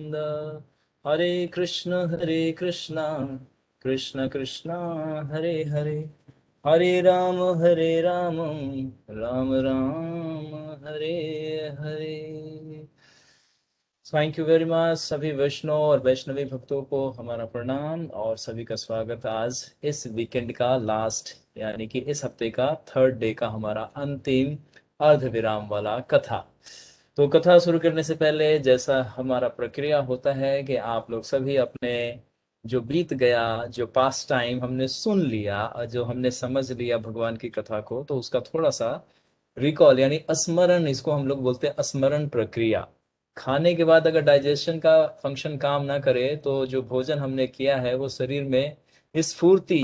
Govind. Hare Krishna Krishna Krishna Hare Hare, Hare Ram Ram Ram Hare Hare. Thank you very much सभी वैष्णव और वैष्णवी भक्तों को हमारा प्रणाम और सभी का स्वागत। आज इस वीकेंड का लास्ट यानी कि इस हफ्ते का थर्ड डे का हमारा अंतिम अर्ध विराम वाला कथा। तो कथा शुरू करने से पहले जैसा हमारा प्रक्रिया होता है कि आप लोग सभी अपने जो बीत गया, जो पास्ट टाइम हमने सुन लिया और जो हमने समझ लिया भगवान की कथा को, तो उसका थोड़ा सा रिकॉल यानी स्मरण, इसको हम लोग बोलते हैं स्मरण प्रक्रिया। खाने के बाद अगर डाइजेशन का फंक्शन काम ना करे तो जो भोजन हमने किया है वो शरीर में स्फूर्ति,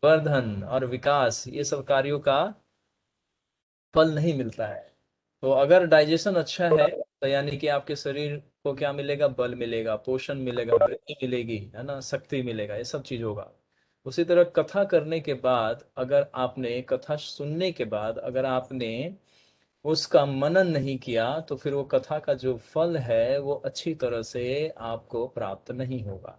वर्धन और विकास ये सब कार्यों का फल नहीं मिलता है। तो अगर डाइजेशन अच्छा है तो यानी कि आपके शरीर को क्या मिलेगा? बल मिलेगा, पोषण मिलेगा, वृद्धि मिलेगी, है ना, शक्ति मिलेगा, ये सब चीज होगा। उसी तरह कथा करने के बाद, अगर आपने कथा सुनने के बाद अगर आपने उसका मनन नहीं किया तो फिर वो कथा का जो फल है वो अच्छी तरह से आपको प्राप्त नहीं होगा।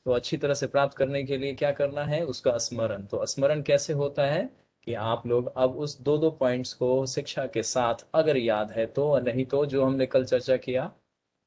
तो अच्छी तरह से प्राप्त करने के लिए क्या करना है? उसका स्मरण। तो स्मरण कैसे होता है कि आप लोग अब उस दो दो पॉइंट्स को शिक्षा के साथ अगर याद है तो, और नहीं तो जो हमने कल चर्चा किया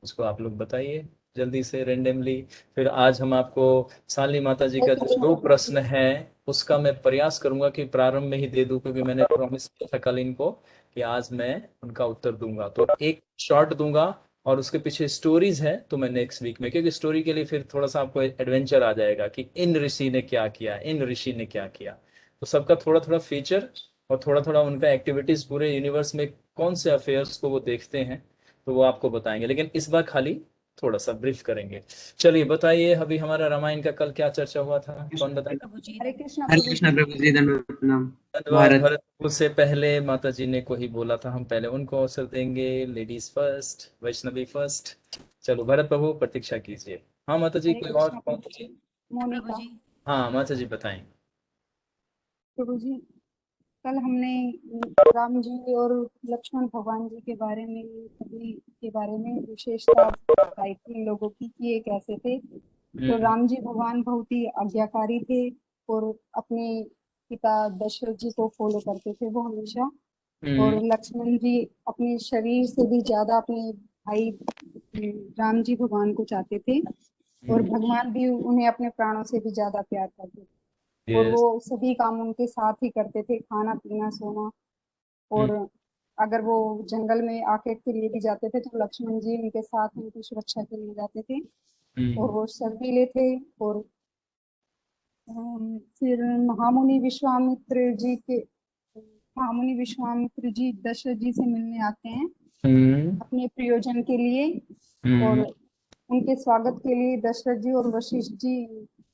उसको आप लोग बताइए जल्दी से रेंडमली। फिर आज हम आपको शालिनी माता जी हरे का जो कृष्ण दो प्रभु जी। प्रश्न है उसका मैं प्रयास करूंगा कि प्रारंभ में ही दे दूं, क्योंकि मैंने प्रॉमिस किया था कल इनको कि आज मैं उनका उत्तर दूंगा। तो एक शॉर्ट दूंगा और उसके पीछे स्टोरीज है तो मैं नेक्स्ट वीक में, क्योंकि स्टोरी के लिए फिर थोड़ा सा आपको एडवेंचर आ जाएगा कि इन ऋषि ने क्या किया, इन ऋषि ने क्या किया। तो सबका थोड़ा थोड़ा फीचर और थोड़ा थोड़ा उनका एक्टिविटीज पूरे यूनिवर्स में कौन से अफेयर्स को वो देखते हैं तो वो आपको बताएंगे, लेकिन इस बार खाली थोड़ा सा ब्रीफ करेंगे। चलिए बताइए, अभी हमारा रामायण का कल क्या चर्चा हुआ था, कौन बताएगा? प्रभु जी हरे कृष्ण हरे प्रभु कृष्णा जी। प्रभु जी, दंडवत प्रणाम। धन्यवाद भारत। भरत। उससे पहले माता जी ने को ही बोला था, हम पहले उनको अवसर देंगे। Ladies first, Vaishnavi first. चलो भरत प्रभु प्रतीक्षा कीजिए। हाँ माता जी, हरे कोई और कृष्ण कौन प्रभु जी। सी? मोनिका। हाँ माता जी बताएं। प्रभु जी, कल हमने राम जी और लक्ष्मण भगवान जी के बारे में, सभी के बारे में विशेषता बताई थी इन लोगों की कि ये कैसे थे। तो हम्म राम जी भगवान बहुत ही आज्ञाकारी थे और अपने पिता दशरथ जी को फॉलो करते थे वो हमेशा। और हम्म लक्ष्मण जी अपने शरीर से भी ज्यादा अपने भाई राम जी भगवान को चाहते थे। और हम्म। भगवान भी उन्हें अपने प्राणों से भी ज्यादा प्यार करते थे। और वो यस। सभी काम उनके साथ ही करते थे, खाना पीना सोना। हम्म और अगर वो जंगल में आके के लिए भी जाते थे तो लक्ष्मण जी उनके साथ उनकी सुरक्षा के लिए जाते थे। और हम्म वो शर्मीले थे। और फिर महामुनि विश्वामित्र जी के महामुनि विश्वामित्र जी दशरथ जी से मिलने आते हैं हम्म अपने प्रियोजन के लिए। और हम्म उनके स्वागत के लिए दशरथ जी और वशिष्ठ जी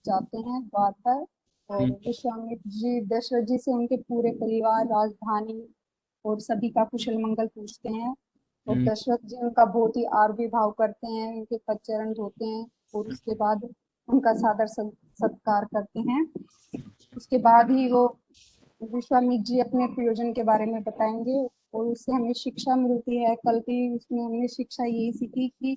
जाते हैं द्वार पर। और हम्म विश्वामित्र जी दशरथ जी से उनके पूरे परिवार, राजधानी और सभी का कुशल मंगल पूछते हैं। और हम्म दशरथ जी उनका बहुत ही आदर भाव करते हैं, उनके पद चरण धोते हैं और उसके बाद उनका सादर सत्कार करते हैं। उसके बाद ही वो विश्वामित्र जी अपने प्रयोजन के बारे में बताएंगे। और उससे हमें शिक्षा मिलती है। कल की उसमें हमने शिक्षा यही सीखी कि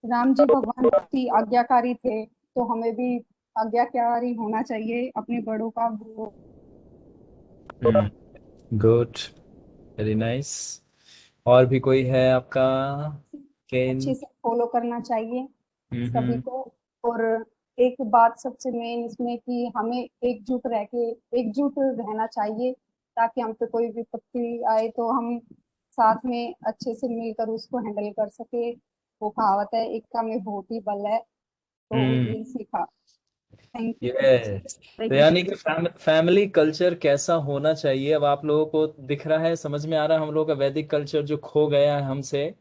राम जी भगवान बहुत ही आज्ञाकारी थे, तो हमें भी आज्ञाकारी होना चाहिए, अपने बड़ों का गुरु गुड, वेरी नाइस। और भी कोई है आपका? केन? अच्छे से फॉलो करना चाहिए सभी हम्म को। और एक बात सबसे मेन इसमें कि हमें एकजुट रहना चाहिए, ताकि हम पे कोई विपत्ति आए तो हम साथ में अच्छे से मिलकर उसको हैंडल कर सके। वो कहावत है, एकता में बहुत ही बल है। तो हम्म। ये सीखा। थैंक यू प्रभु जी। यस। हरे तो कृष्ण। यानी कि फैमिली कल्चर कैसा होना चाहिए अब आप लोगों को दिख रहा है, समझ में आ रहा है। हम लोगों का वैदिक कल्चर जो खो गया है हमसे,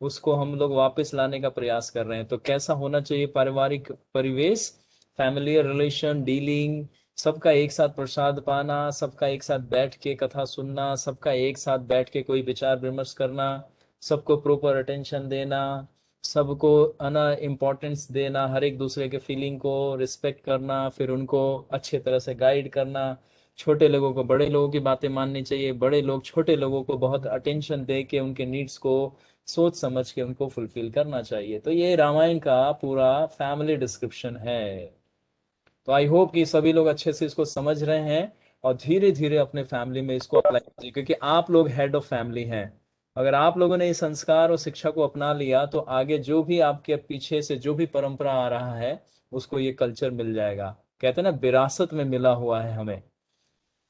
उसको हम लोग वापस लाने का प्रयास कर रहे हैं। तो कैसा होना चाहिए पारिवारिक परिवेश, फैमिली रिलेशन, डीलिंग, सबका एक साथ प्रसाद पाना, सबका एक साथ बैठ के कथा सुनना, सबका एक साथ बैठ के कोई विचार विमर्श करना, सबको प्रॉपर अटेंशन देना, सबको अना इम्पोर्टेंस देना, हर एक दूसरे के फीलिंग को रिस्पेक्ट करना, फिर उनको अच्छे तरह से गाइड करना। छोटे लोगों को बड़े लोगों की बातें माननी चाहिए, बड़े लोग छोटे लोगों को बहुत अटेंशन दे के उनके नीड्स को सोच समझ के उनको फुलफिल करना चाहिए। तो ये रामायण का पूरा फैमिली डिस्क्रिप्शन है। तो आई होप कि सभी लोग अच्छे से इसको समझ रहे हैं और धीरे धीरे अपने फैमिली में इसको अप्लाई कीजिए, क्योंकि आप लोग हेड ऑफ फैमिली हैं। अगर आप लोगों ने इस संस्कार और शिक्षा को अपना लिया तो आगे जो भी आपके पीछे से जो भी परंपरा आ रहा है उसको ये कल्चर मिल जाएगा। कहते हैं ना, विरासत में मिला हुआ है हमें।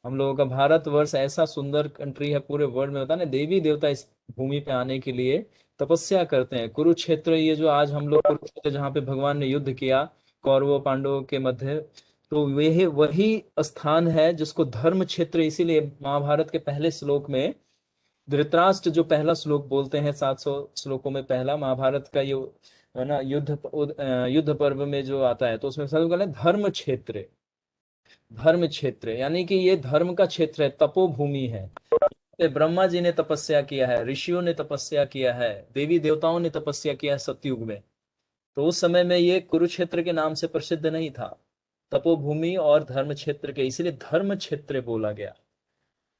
हम लोगों का भारतवर्ष ऐसा सुंदर कंट्री है पूरे वर्ल्ड में, होता है ना, देवी देवता इस भूमि पे आने के लिए तपस्या करते हैं। कुरुक्षेत्र, ये जो आज हम लोग कुरुक्षेत्र जहाँ पे भगवान ने युद्ध किया कौरवों पांडवों के मध्य, तो वही वही स्थान है जिसको धर्म क्षेत्र, इसीलिए महाभारत के पहले श्लोक में धृतराष्ट्र जो पहला श्लोक बोलते हैं, 700 श्लोकों में पहला महाभारत का ये है ना युद्ध पर्व में जो आता है, तो उसमें सबसे पहले धर्म क्षेत्र। धर्म क्षेत्र यानी कि ये धर्म का क्षेत्र है, तपोभूमि है। पे ब्रह्मा जी ने तपस्या किया है, ऋषियों ने तपस्या किया है, देवी देवताओं ने तपस्या किया है सतयुग में। तो उस समय में ये कुरुक्षेत्र के नाम से प्रसिद्ध नहीं था, तपोभूमि और धर्म क्षेत्र के, इसीलिए धर्म क्षेत्र बोला गया।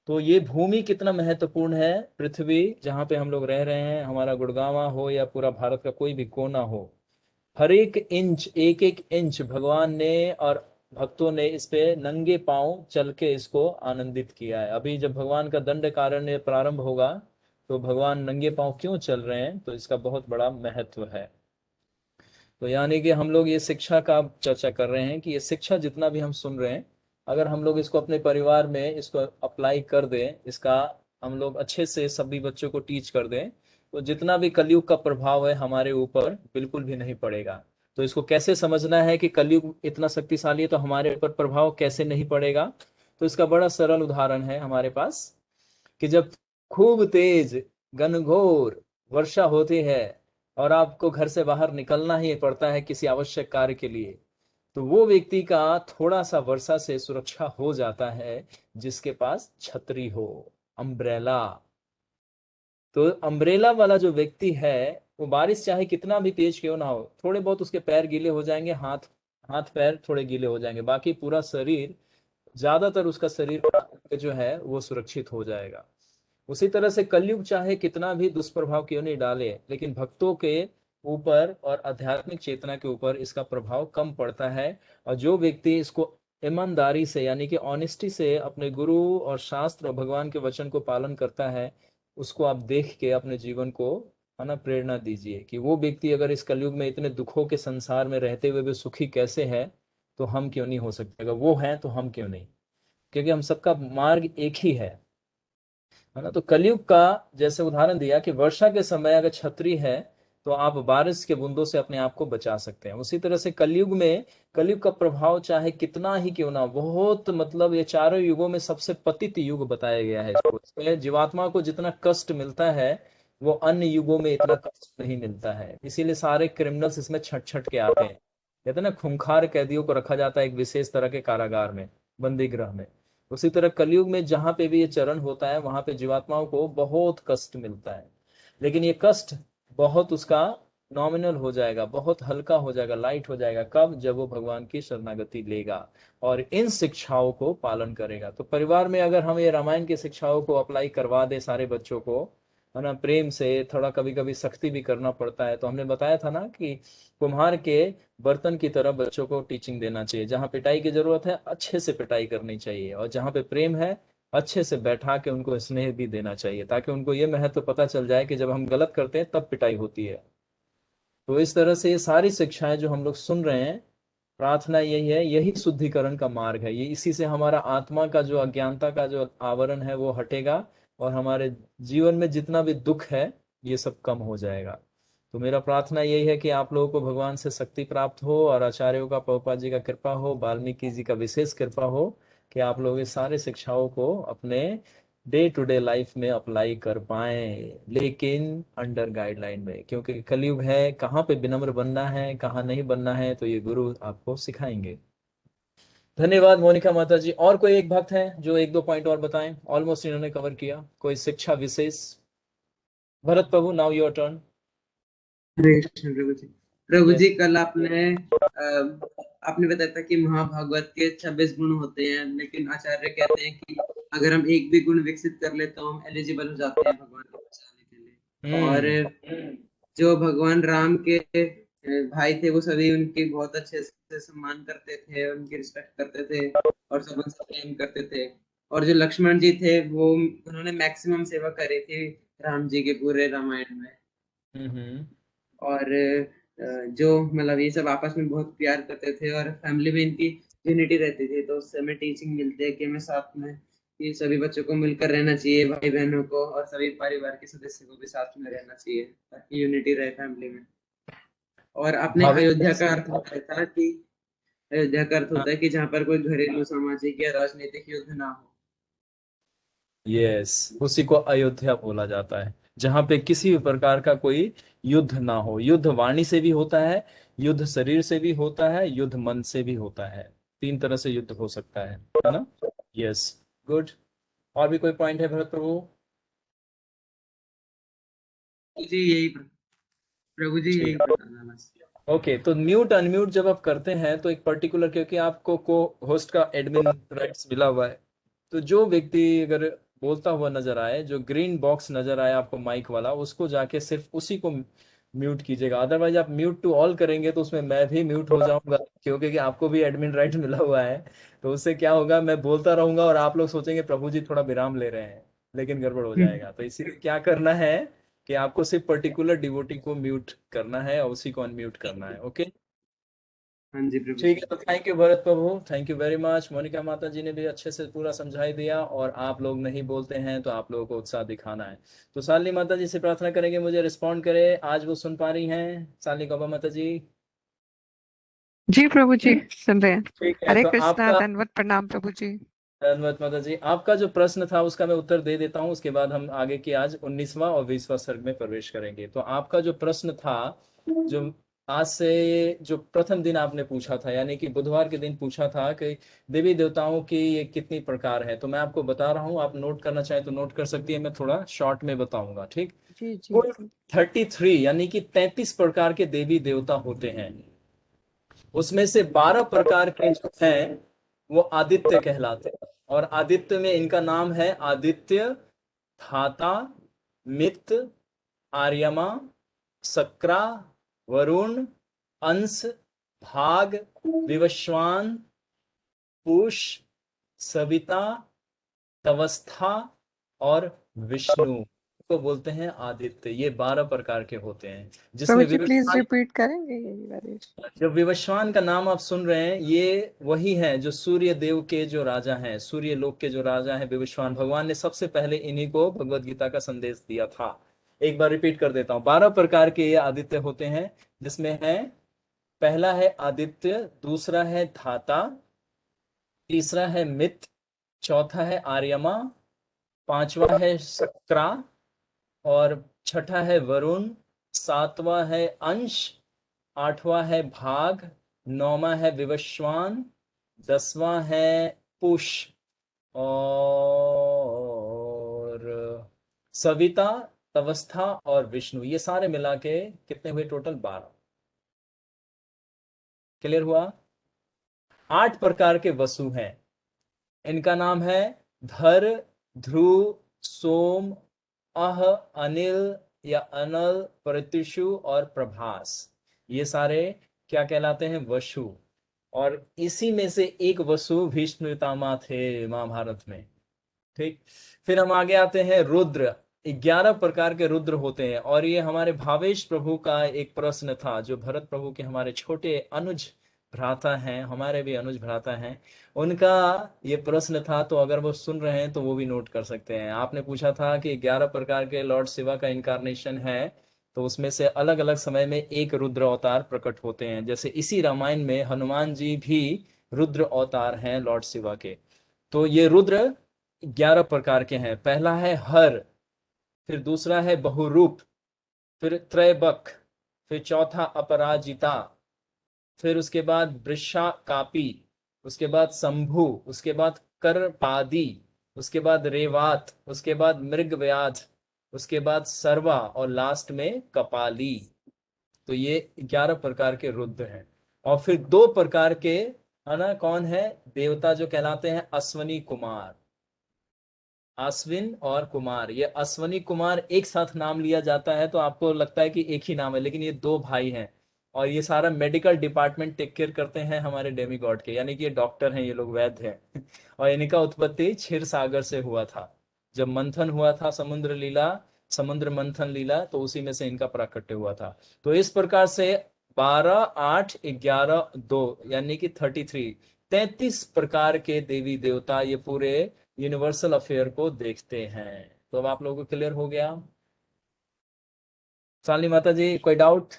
तो ये भूमि कितना महत्वपूर्ण है, पृथ्वी जहाँ पे हम लोग रह रहे हैं, हमारा गुड़गांव हो या पूरा भारत का कोई भी कोना हो, हर एक इंच, एक एक इंच भगवान ने और भक्तों ने इस पे नंगे पांव चल के इसको आनंदित किया है। अभी जब भगवान का दंड कारण्य प्रारंभ होगा तो भगवान नंगे पांव क्यों चल रहे हैं, तो इसका बहुत बड़ा महत्व है। तो यानी कि हम लोग ये शिक्षा का चर्चा कर रहे हैं कि ये शिक्षा जितना भी हम सुन रहे हैं, अगर हम लोग इसको अपने परिवार में इसको अप्लाई कर दें, इसका हम लोग अच्छे से सभी बच्चों को टीच कर दें, तो जितना भी कलयुग का प्रभाव है हमारे ऊपर बिल्कुल भी नहीं पड़ेगा। तो इसको कैसे समझना है कि कलयुग इतना शक्तिशाली है तो हमारे ऊपर प्रभाव कैसे नहीं पड़ेगा, तो इसका बड़ा सरल उदाहरण है हमारे पास कि जब खूब तेज घनघोर वर्षा होती है और आपको घर से बाहर निकलना ही पड़ता है किसी आवश्यक कार्य के लिए, तो वो व्यक्ति का थोड़ा सा वर्षा से सुरक्षा हो जाता है जिसके पास छतरी हो, अम्ब्रेला। तो अम्ब्रेला वाला जो व्यक्ति है, वो बारिश चाहे कितना भी तेज क्यों ना हो, थोड़े बहुत उसके पैर गीले हो जाएंगे, हाथ हाथ पैर थोड़े गीले हो जाएंगे, बाकी पूरा शरीर, ज्यादातर उसका शरीर जो है वो सुरक्षित हो जाएगा। उसी तरह से कलयुग चाहे कितना भी दुष्प्रभाव क्यों नहीं डाले, लेकिन भक्तों के ऊपर और आध्यात्मिक चेतना के ऊपर इसका प्रभाव कम पड़ता है। और जो व्यक्ति इसको ईमानदारी से यानी कि ऑनेस्टी से अपने गुरु और शास्त्र और भगवान के वचन को पालन करता है, उसको आप देख के अपने जीवन को है ना प्रेरणा दीजिए कि वो व्यक्ति अगर इस कलयुग में इतने दुखों के संसार में रहते हुए भी सुखी कैसे है, तो हम क्यों नहीं हो सकते, अगर वो हैं तो हम क्यों नहीं, क्योंकि हम सबका मार्ग एक ही है ना। तो कलयुग का जैसे उदाहरण दिया कि वर्षा के समय अगर छतरी है तो आप बारिश के बूंदों से अपने आप को बचा सकते हैं, उसी तरह से कलयुग में कलयुग का प्रभाव चाहे कितना ही क्यों ना, बहुत मतलब ये चारों युगों में सबसे पतित युग बताया गया है इसको। इसमें जीवात्मा को जितना कष्ट मिलता है वो अन्य युगों में इतना कष्ट नहीं मिलता है, इसीलिए सारे क्रिमिनल्स इसमें छट छट के आते हैं। कहते हैं ना, खूंखार कैदियों को रखा जाता है एक विशेष तरह के कारागार में, बंदी गृह में। उसी तरह कलयुग में जहां पे भी ये चरण होता है वहां पे जीवात्माओं को बहुत कष्ट मिलता है, लेकिन ये कष्ट बहुत उसका नॉमिनल हो जाएगा, बहुत हल्का हो जाएगा, लाइट हो जाएगा, कब, जब वो भगवान की शरणागति लेगा और इन शिक्षाओं को पालन करेगा। तो परिवार में अगर हम ये रामायण की शिक्षाओं को अप्लाई करवा दे सारे बच्चों को, है ना, प्रेम से, थोड़ा कभी कभी सख्ती भी करना पड़ता है, तो हमने बताया था ना कि कुम्हार के बर्तन की तरह बच्चों को टीचिंग देना चाहिए, जहां पिटाई की जरूरत है अच्छे से पिटाई करनी चाहिए, और जहां पे प्रेम है अच्छे से बैठा के उनको स्नेह भी देना चाहिए, ताकि उनको ये महत्व पता चल जाए कि जब हम गलत करते हैं तब पिटाई होती है। तो इस तरह से ये सारी शिक्षाएं जो हम लोग सुन रहे हैं, प्रार्थना यही है, यही शुद्धिकरण का मार्ग है, ये इसी से हमारा आत्मा का जो अज्ञानता का जो आवरण है वो हटेगा और हमारे जीवन में जितना भी दुख है ये सब कम हो जाएगा। तो मेरा प्रार्थना यही है कि आप लोगों को भगवान से शक्ति प्राप्त हो और आचार्यों का, प्रभुपाद जी का कृपा हो, वाल्मीकि जी का विशेष कृपा हो कि आप लोग इस सारे शिक्षाओं को अपने डे टू डे लाइफ में अप्लाई कर पाए, लेकिन अंडर गाइडलाइन में, क्योंकि कलयुग है, कहाँ पे विनम्र बनना है कहाँ नहीं बनना है तो ये गुरु आपको सिखाएंगे। धन्यवाद मोनिका माता जी। और कोई एक भक्त है जो एक दो पॉइंट और बताएं, ऑलमोस्ट इन्होंने कवर किया, कोई शिक्षा विशेष। भरत प्रभु, now your turn. Hare Krishna प्रभु जी। प्रभु यस। जी, कल आपने बताया था कि महाभागवत के 26 गुण होते हैं, लेकिन आचार्य कहते हैं कि अगर हम एक भी गुण विकसित कर ले तो हम एलिजिबल हो जाते हैं भगवान को बचाने के लिए। और जो भगवान राम के भाई थे वो सभी उनकी बहुत अच्छे से सम्मान करते थे, उनकी रिस्पेक्ट करते थे और सब उनसे प्रेम करते थे। और जो लक्ष्मण जी थे वो उन्होंने मैक्सिमम सेवा करी थी राम जी के पूरे रामायण में। हम्म। और जो मतलब ये सब आपस में बहुत प्यार करते थे और फैमिली में इनकी यूनिटी रहती थी, तो उससे हमें टीचिंग मिलती है कि हमें साथ में ये सभी बच्चों को मिलकर रहना चाहिए, भाई बहनों को और सभी परिवार के सदस्य को भी साथ में रहना चाहिए ताकि यूनिटी रहे फैमिली में। और आपने अयोध्या भावेश। का अर्थ बताया था कि अयोध्या का अर्थ होता है कि जहाँ पर कोई घरेलू सामाजिक या राजनीतिक युद्ध ना हो। यस, उसी को अयोध्या बोला जाता है, जहां पे किसी भी प्रकार का कोई युद्ध ना हो। युद्ध वाणी से भी होता है, युद्ध शरीर से भी होता है, युद्ध मन से भी होता है। तीन तरह से युद्ध हो सकता है ना। Yes, good. और भी कोई पॉइंट है भरत प्रभु? जी यही प्रभु जी यही ठीक। बताना बस। ओके, तो म्यूट अनम्यूट जब आप करते हैं तो एक पर्टिकुलर, क्योंकि आपको को होस्ट का एडमिन राइट्स मिला हुआ है, तो जो व्यक्ति अगर बोलता हुआ नजर आए, जो ग्रीन बॉक्स नजर आए आपको माइक वाला, उसको जाके सिर्फ उसी को म्यूट कीजिएगा। अदरवाइज आप म्यूट टू ऑल करेंगे तो उसमें मैं भी म्यूट हो जाऊंगा, क्योंकि आपको भी एडमिन राइट मिला हुआ है। तो उससे क्या होगा, मैं बोलता रहूंगा और आप लोग सोचेंगे प्रभु जी थोड़ा विराम ले रहे हैं, लेकिन गड़बड़ हो जाएगा। तो इसीलिए क्या करना है कि आपको सिर्फ पर्टिकुलर डिवोटी को म्यूट करना है और उसी को अनम्यूट करना है। ओके, हाँ जी प्रभु ठीक जी। है। तो thank you Bharat Prabhu, thank you very much. Monika माता जी ने भी अच्छे से पूरा समझाई दिया, और आप लोग नहीं बोलते हैं तो आप लोगों को उत्साह दिखाना है। तो शालिनी माता जी से प्रार्थना करेंगे मुझे रिस्पॉन्ड करे, आज वो सुन पा रही हैं, शालिनी गौबा माता जी। जी प्रभु जी, सुन रहे हैं। ठीक है, हरे तो कृष्णा, आपका, दंडवत प्रणाम प्रभु जी। धन्यवाद माता जी। आपका जो प्रश्न था उसका मैं उत्तर दे देता हूँ, उसके बाद हम आगे की आज 19वां और 20वां सर्ग में प्रवेश करेंगे। तो आपका जो प्रश्न था, जो आज से जो प्रथम दिन आपने पूछा था, यानी कि बुधवार के दिन पूछा था कि देवी देवताओं की ये कितनी प्रकार है, तो मैं आपको बता रहा हूँ, आप नोट करना चाहें तो नोट कर सकती है, मैं थोड़ा शॉर्ट में बताऊंगा, ठीक। जी जी कुल 33 यानी कि 33 प्रकार के देवी देवता होते हैं। उसमें से 12 प्रकार के जो हैं वो आदित्य कहलाते हैं, और आदित्य में इनका नाम है आदित्य, धाता, मित्र, आर्यमा, सक्रा, वरुण, अंश, भाग, विवस्वान, पूष, सविता, तवस्था और विष्णु को बोलते हैं आदित्य। ये 12 प्रकार के होते हैं, प्रभु जिसमें जी, प्लीज विवस्वान, रिपीट करेंगे यही वाले। जो विवस्वान का नाम आप सुन रहे हैं, ये वही है जो सूर्य देव के जो राजा हैं, सूर्य लोक के जो राजा हैं विवस्वान। भगवान ने सबसे पहले इन्हीं को भगवत गीता का संदेश दिया था। एक बार रिपीट कर देता हूँ, 12 प्रकार के ये आदित्य होते हैं, जिसमें है, पहला है आदित्य, दूसरा है धाता, तीसरा है मित्र, चौथा है आर्यमा, पांचवा है सक्रा, और छठा है वरुण, सातवां है अंश, आठवां है भाग, नौवां है विवस्वान, 10वां है पुष, और सविता, तवस्था और विष्णु। ये सारे मिला के कितने हुए टोटल? 12। क्लियर हुआ? 8 प्रकार के वसु हैं, इनका नाम है धर, ध्रुव, सोम, अह, अनिल या अनल, प्रत्युषु और प्रभास। ये सारे क्या कहलाते हैं? वसु। और इसी में से एक वसु भीष्म पितामह थे महाभारत में, ठीक। फिर हम आगे आते हैं रुद्र। 11 प्रकार के रुद्र होते हैं, और ये हमारे भावेश प्रभु का एक प्रश्न था, जो भरत प्रभु के हमारे छोटे अनुज भ्राता हैं, हमारे भी अनुज भ्राता हैं, उनका ये प्रश्न था। तो अगर वो सुन रहे हैं तो वो भी नोट कर सकते हैं। आपने पूछा था कि 11 प्रकार के लॉर्ड शिवा का इनकारनेशन है, तो उसमें से अलग अलग समय में एक रुद्र अवतार प्रकट होते हैं। जैसे इसी रामायण में हनुमान जी भी रुद्र अवतार हैं लॉर्ड शिवा के। तो ये रुद्र 11 प्रकार के हैं। पहला है हर, फिर दूसरा है बहुरूप, फिर त्रैबक, फिर चौथा अपराजिता, फिर उसके बाद वृषा कापी, उसके बाद शंभु, उसके बाद करपादी, उसके बाद रेवात, उसके बाद मृगव्याध, उसके बाद सर्वा, और लास्ट में कपाली। तो ये 11 प्रकार के रुद्र हैं। और फिर 2 प्रकार के, है ना, कौन है देवता जो कहलाते हैं? अश्वनी कुमार। अश्विन और कुमार, ये अश्वनी कुमार एक साथ नाम लिया जाता है तो आपको लगता है कि एक ही नाम है, लेकिन ये दो भाई हैं। और ये सारा मेडिकल डिपार्टमेंट टेक केयर करते हैं हमारे डेमीगॉड के, यानी कि ये डॉक्टर हैं, ये लोग वैद्य हैं। और इनका उत्पत्ति क्षीर सागर से हुआ था। जब मंथन हुआ था, समुद्र मंथन लीला, तो उसी में से इनका प्राकट्य हुआ था। तो इस प्रकार से 12, 8, 11, 2 यानी कि 33 प्रकार के देवी देवता ये पूरे यूनिवर्सल अफेयर को देखते हैं। तो अब आप लोगों को क्लियर हो गया? शालिनी माता जी, कोई डाउट?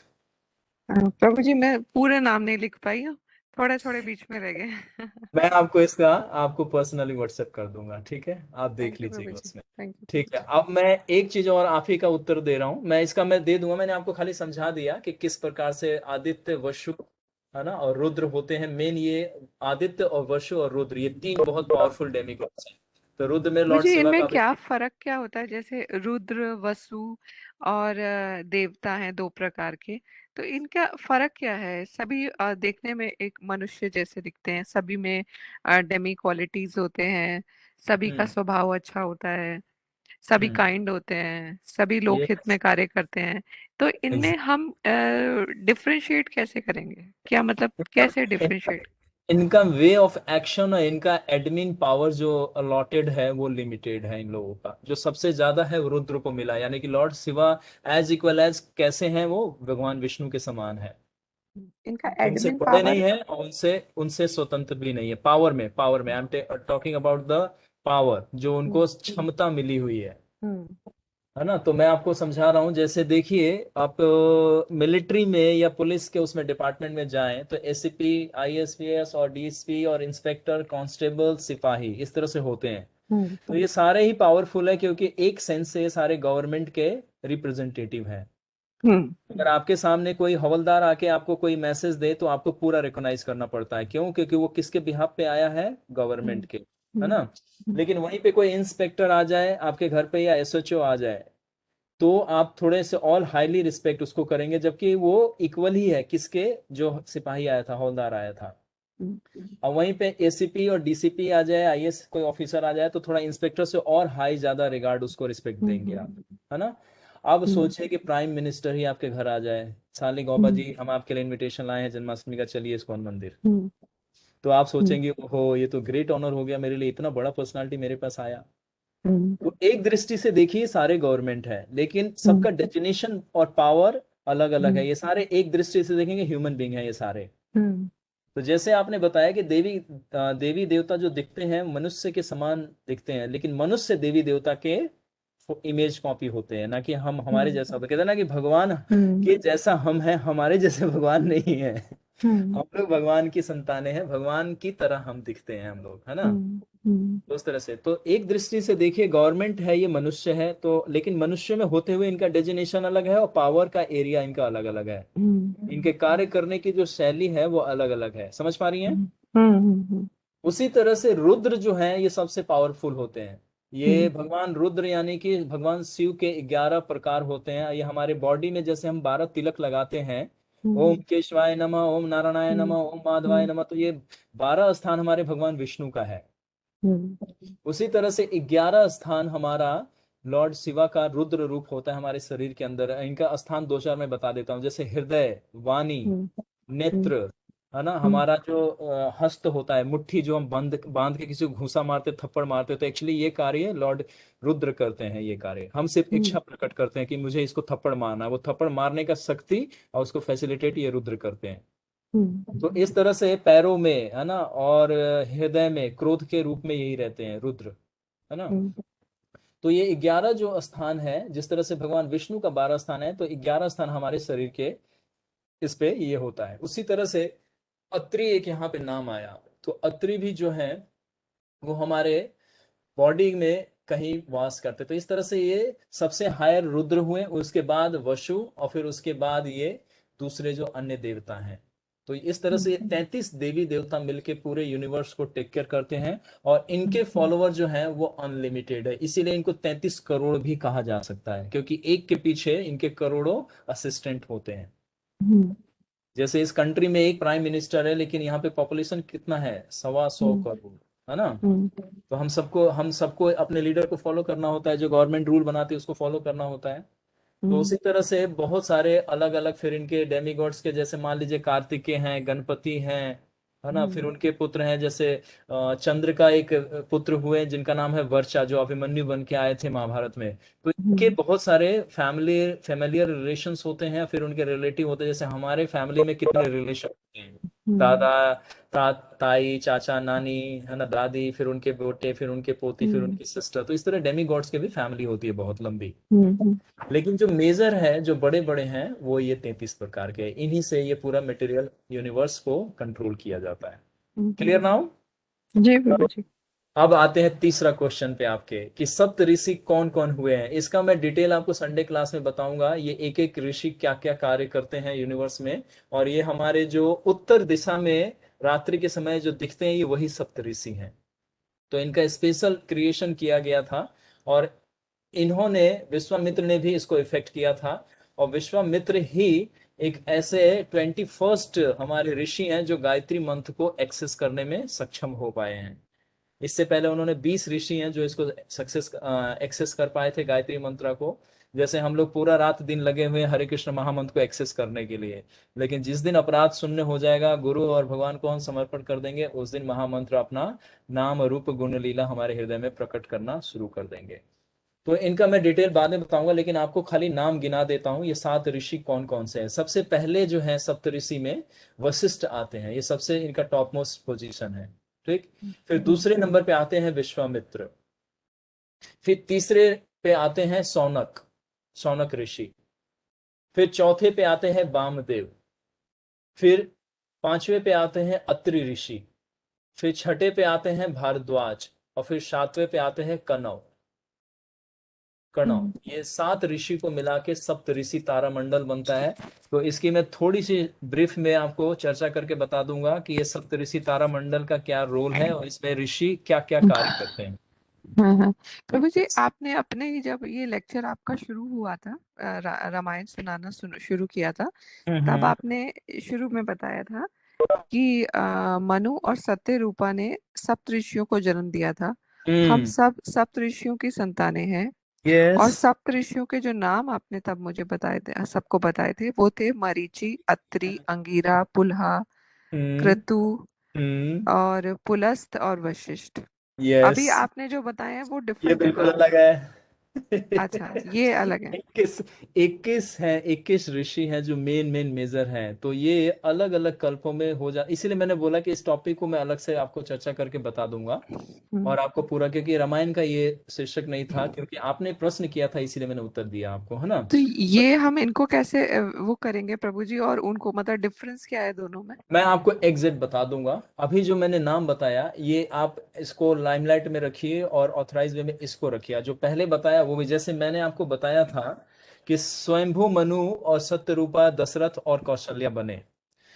प्रभु जी मैं पूरे नाम नहीं लिख पाई हूँ, थोड़े थोड़े बीच में रह गए। मैं आपको पर्सनली व्हाट्सएप कर दूंगा, ठीक है? आप देख थैंक यू प्रभु लीजिएगा जी, उसमें। थैंक यू ठीक प्रभु है, जी। अब मैं एक चीज और आप ही का उत्तर दे रहा हूं, मैं दे दूंगा। मैंने आपको खाली समझा दिया कि किस प्रकार से आदित्य, वसु, है ना, और रुद्र होते हैं। मेन ये आदित्य और वसु और रुद्र, ये तीन बहुत पावरफुल डेमिगॉड्स हैं। तो रुद्र में प्रभु लॉर्ड जी शिवा इनमें का भी। क्या फर्क क्या होता है? जैसे रुद्र, वसु और देवता हैं दो प्रकार के, तो इनका फर्क क्या है? सभी देखने में एक मनुष्य जैसे दिखते हैं, सभी में डेमी क्वालिटीज होते हैं, सभी का हम्म। स्वभाव अच्छा होता है, सभी हम्म। काइंड होते हैं, सभी लोक ये हित में कार्य करते हैं। तो इनमें हम डिफरेंशिएट कैसे करेंगे? क्या मतलब कैसे इनका डिफरेंशिएट? इनका वे ऑफ एक्शन और इनका एडमिन पावर जो अलॉटेड है वो लिमिटेड है इन लोगों का। जो सबसे ज्यादा है वो रुद्र को मिला, यानी कि lord Shiva as equal as कैसे हैं, वो भगवान विष्णु के समान है। इनका उनसे एडमिन बड़े नहीं पावर। है और उनसे उनसे स्वतंत्र भी नहीं है। पावर में I am talking about the power, जो उनको क्षमता मिली हुई है ना। तो मैं आपको समझा रहा हूँ, जैसे देखिए, आप मिलिट्री में या पुलिस के उसमें डिपार्टमेंट में जाएं तो एसीपी, आईएसपीएस और डीएसपी और इंस्पेक्टर, कांस्टेबल, सिपाही, इस तरह से होते हैं। तो ये सारे ही पावरफुल है, क्योंकि एक सेंस से ये सारे गवर्नमेंट के रिप्रेजेंटेटिव हैं। अगर आपके सामने कोई हवलदार आके आपको कोई मैसेज दे तो आपको पूरा रिकॉग्नाइज करना पड़ता है। क्यों? क्योंकि वो किसके बिहाफ पे आया है? गवर्नमेंट के, है ना। लेकिन वहीं पे कोई इंस्पेक्टर आ जाए आपके घर पे या एसएचओ आ जाए तो आप थोड़े से और हाईली रिस्पेक्ट उसको करेंगे, जबकि वो इक्वल ही है किसके? जो सिपाही आया था, हवलदार आया था। और वहीं पे एसीपी और डीसीपी आ जाए, आईएएस कोई ऑफिसर आ जाए, तो थोड़ा इंस्पेक्टर से और हाई ज्यादा रिगार्ड उसको रिस्पेक्ट देंगे आप, है ना। अब सोचिए कि प्राइम मिनिस्टर ही आपके घर आ जाए, साली गौबा जी हम आपके लिए इनविटेशन लाए हैं जन्माष्टमी का, चलिए इस्कॉन मंदिर। तो आप सोचेंगे ओहो ये तो ग्रेट ऑनर हो गया मेरे लिए, इतना बड़ा पर्सनालिटी मेरे पास आया। तो एक दृष्टि से देखिए सारे गवर्नमेंट है, लेकिन सबका डेफिनेशन और पावर अलग अलग है। ये सारे एक दृष्टि से देखेंगे ह्यूमन बींग है ये सारे। तो जैसे आपने बताया कि देवी देवता जो दिखते हैं मनुष्य के समान दिखते हैं, लेकिन मनुष्य देवी देवता के इमेज कॉपी होते हैं, ना कि हम हमारे जैसा। तो कहते हैं ना कि भगवान के जैसा हम हैं, हमारे जैसे भगवान नहीं है। हम लोग भगवान की संतानें हैं, भगवान की तरह हम दिखते हैं हम लोग, है ना। तो उस तरह से, तो एक दृष्टि से देखिए गवर्नमेंट है, ये मनुष्य है, तो लेकिन मनुष्य में होते हुए इनका डेजिनेशन अलग है और पावर का एरिया इनका अलग अलग है। इनके कार्य करने की जो शैली है वो अलग अलग है। समझ पा रही हैं? उसी तरह से रुद्र जो है ये सबसे पावरफुल होते हैं। ये भगवान रुद्र यानी कि भगवान शिव के 11 प्रकार होते हैं। ये हमारे बॉडी में जैसे हम 12 तिलक लगाते हैं, ओम केशवाय नमः, ओम नारायणाय नमः, ओम माधवाय नमः, तो ये 12 स्थान हमारे भगवान विष्णु का है। उसी तरह से 11 स्थान हमारा लॉर्ड शिवा का रुद्र रूप होता है हमारे शरीर के अंदर। इनका स्थान दो चार मैं बता देता हूँ, जैसे हृदय, वाणी, नेत्र, है ना। हमारा जो हस्त होता है, मुट्ठी जो हम बांध बांध के किसी को घूसा मारते, थप्पड़ मारते, तो एक्चुअली ये कार्य लॉर्ड रुद्र करते हैं। ये कार्य हम सिर्फ इच्छा प्रकट करते हैं कि मुझे इसको थप्पड़ मारना है, वो थप्पड़ मारने का शक्ति और उसको फैसिलिटेट ये रुद्र करते हैं। तो इस तरह से पैरों में, है ना, और हृदय में क्रोध के रूप में यही रहते हैं रुद्र, है ना। तो ये 11 जो स्थान है, जिस तरह से भगवान विष्णु का 12 स्थान है, तो 11 स्थान हमारे शरीर के इस पे ये होता है। उसी तरह से अत्रि एक यहाँ पे नाम आया, तो अत्रि भी जो है वो हमारे बॉडी में कहीं वास करते। तो इस तरह से ये सबसे हायर रुद्र हुए, उसके बाद वसु, और फिर उसके बाद ये दूसरे जो अन्य देवता हैं। तो इस तरह से ये 33 देवी देवता मिलके पूरे यूनिवर्स को टेक केयर करते हैं, और इनके फॉलोअर जो हैं वो अनलिमिटेड है। इसीलिए इनको 33 करोड़ भी कहा जा सकता है, क्योंकि एक के पीछे इनके करोड़ों असिस्टेंट होते हैं। जैसे इस कंट्री में एक प्राइम मिनिस्टर है, लेकिन यहाँ पे पॉपुलेशन कितना है? 125 करोड़, है ना। हम्म तो हम सबको अपने लीडर को फॉलो करना होता है, जो गवर्नमेंट रूल बनाती है उसको फॉलो करना होता है। तो उसी तरह से बहुत सारे अलग अलग फिर इनके डेमीगॉड्स के, जैसे मान लीजिए कार्तिकेय हैं, गणपति हैं, है ना। फिर उनके पुत्र हैं, जैसे चंद्र का एक पुत्र हुए जिनका नाम है वर्चा, जो अभिमन्यु बन के आए थे महाभारत में। तो इनके बहुत सारे फैमिलियर रिलेशंस होते हैं, फिर उनके रिलेटिव होते हैं। जैसे हमारे फैमिली में कितने रिलेशन होते हैं, दादा, ताई, चाचा, नानी, है ना, दादी, फिर उनके बेटे, फिर उनके पोती, फिर उनकी सिस्टर। तो इस तरह डेमी गॉड्स की भी फैमिली होती है बहुत लंबी। लेकिन जो मेजर है, जो बड़े बड़े हैं, वो ये 33 प्रकार के हैं। इन्हीं से ये पूरा मटेरियल यूनिवर्स को कंट्रोल किया जाता है। Clear now. जी प्रभु जी। अब आते हैं तीसरा क्वेश्चन पे आपके, कि सप्त ऋषि कौन कौन हुए हैं। इसका मैं डिटेल आपको संडे क्लास में बताऊंगा, ये एक एक ऋषि क्या क्या कार्य करते हैं यूनिवर्स में। और ये हमारे जो उत्तर दिशा में रात्रि के समय जो दिखते हैं, ये वही सप्त ऋषि हैं। तो इनका स्पेशल क्रिएशन किया गया था, और इन्होंने, विश्वामित्र ने भी इसको इफेक्ट किया था। और विश्वामित्र ही एक ऐसे 21st हमारे ऋषि हैं जो गायत्री मंत्र को एक्सेस करने में सक्षम हो पाए हैं। इससे पहले उन्होंने 20 ऋषि हैं जो इसको एक्सेस कर पाए थे, गायत्री मंत्र को। जैसे हम लोग पूरा रात दिन लगे हुए हैं हरे कृष्ण महामंत्र को एक्सेस करने के लिए, लेकिन जिस दिन अपराध शून्य हो जाएगा, गुरु और भगवान को हम समर्पण कर देंगे, उस दिन महामंत्र अपना नाम रूप गुण लीला हमारे हृदय में प्रकट करना शुरू कर देंगे। तो इनका मैं डिटेल बाद में बताऊंगा, लेकिन आपको खाली नाम गिना देता हूं, ये 7 ऋषि कौन कौन से हैं। सबसे पहले जो है सप्त ऋषि में वशिष्ठ आते हैं, ये सबसे इनका टॉप मोस्ट पोजीशन है। ठीक। फिर दूसरे नंबर पे आते हैं विश्वामित्र। फिर तीसरे पे आते हैं सौनक ऋषि। फिर चौथे पे आते हैं वामदेव। फिर पांचवें पे आते हैं अत्रि ऋषि। फिर छठे पे आते हैं भारद्वाज। और फिर सातवें पे आते हैं कणव। ये 7 ऋषि को मिला के सप्त ऋषि तारामंडल बनता है। तो इसकी मैं थोड़ी सी ब्रीफ में आपको चर्चा करके बता दूंगा कि ये सप्त ऋषि तारामंडल का क्या रोल है, और इसमें ऋषि क्या क्या कार्य करते हैं। हाँ प्रभु जी, आपने अपने ही जब ये लेक्चर आपका शुरू हुआ था, रामायण सुनाना शुरू किया था, तब आपने शुरू में बताया था कि मनु और सत्य रूपा ने सप्त ऋषियों को जन्म दिया था। हम सब सप्त ऋषियों की संतानें हैं। और यस। सप्त ऋषियों के जो नाम आपने तब मुझे बताए थे, सबको बताए थे, वो थे मरीचि, अत्रि, अंगिरा, पुलहा, क्रतु और पुलस्त और वशिष्ठ। यस, अभी आपने जो बताए हैं वो ये डिफरेंट बिल्कुल है। अलग है। अच्छा, ये अलग है। 21 है, 21 ऋषि हैं जो मेन मेजर हैं। तो ये अलग अलग कल्पों में हो जा, इसीलिए मैंने बोला कि इस टॉपिक को मैं अलग से आपको चर्चा करके बता दूंगा। और आपको पूरा, क्योंकि रामायण का ये शीर्षक नहीं था, क्योंकि आपने प्रश्न किया था, इसीलिए मैंने उत्तर दिया आपको, है ना। तो ये हम इनको कैसे वो करेंगे प्रभु जी, और उनको मतलब डिफरेंस क्या है दोनों में? मैं आपको एग्जैक्ट बता दूंगा। अभी जो मैंने नाम बताया, ये आप इसको लाइमलाइट में रखिए और ऑथराइज वे में इसको रखिए। जो पहले बताया वो भी, जैसे मैंने आपको बताया था कि स्वयंभू मनु और सत्यरूपा दशरथ और कौशल्या बने।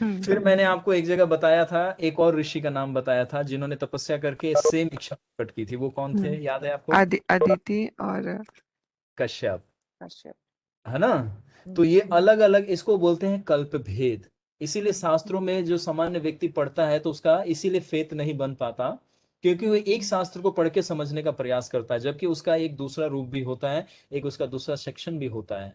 फिर मैंने आपको एक जगह बताया था, एक और ऋषि का नाम बताया था जिन्होंने तपस्या करके सेम इच्छा प्रकट की थी। वो कौन थे, याद है आपको? अदिति और कश्यप, कश्यप। है ना। तो ये अलग अलग, इसको बोलते हैं कल्प भेद। इसीलिए शास्त्रों में जो सामान्य व्यक्ति पढ़ता है तो उसका इसीलिए फेत नहीं बन पाता, क्योंकि वो एक शास्त्र को पढ़ के समझने का प्रयास करता है, जबकि उसका एक दूसरा रूप भी होता है, एक उसका दूसरा सेक्शन भी होता है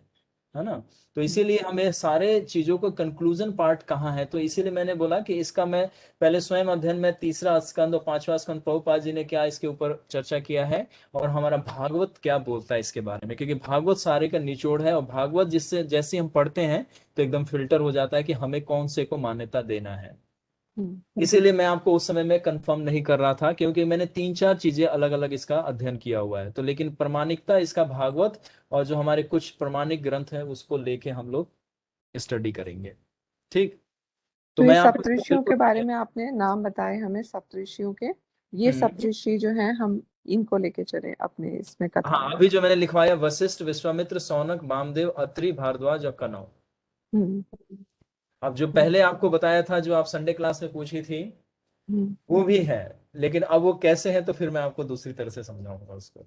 ना। तो इसीलिए हमें सारे चीजों को कंक्लूजन पार्ट कहाँ है, तो इसीलिए मैंने बोला कि इसका मैं पहले स्वयं अध्ययन में 3रा स्कंद और 5वां स्कंद प्रभुपाद जी ने क्या इसके ऊपर चर्चा किया है, और हमारा भागवत क्या बोलता है इसके बारे में, क्योंकि भागवत सारे का निचोड़ है। और भागवत जिससे जैसे हम पढ़ते हैं तो एकदम फिल्टर हो जाता है कि हमें कौन से को मान्यता देना है। इसीलिए मैं आपको उस समय में कंफर्म नहीं कर रहा था, क्योंकि मैंने 3-4 चीजें अलग अलग इसका अध्ययन किया हुआ है। तो लेकिन प्रमाणिकता इसका भागवत और जो हमारे कुछ प्रमाणिक ग्रंथ है उसको लेके हम लोग स्टडी करेंगे। ठीक। तो तो ये मैं आपको सप्तऋषियों के बारे में आपने नाम बताए हमें, सप्तऋषियों के। ये हम्म, सप्तऋषि जो हैं, हम इनको लेके चले अपने इसमें कथा हाँ, में। अभी जो मैंने लिखवाया, वशिष्ठ, विश्वामित्र, सौनक, वामदेव, अत्रि, भारद्वाज और कनव। हम्म अब जो पहले आपको बताया था, जो आप संडे क्लास में पूछी थी, हम्म वो भी है। लेकिन अब वो कैसे है, तो फिर मैं आपको दूसरी तरह से समझाऊंगा उसको।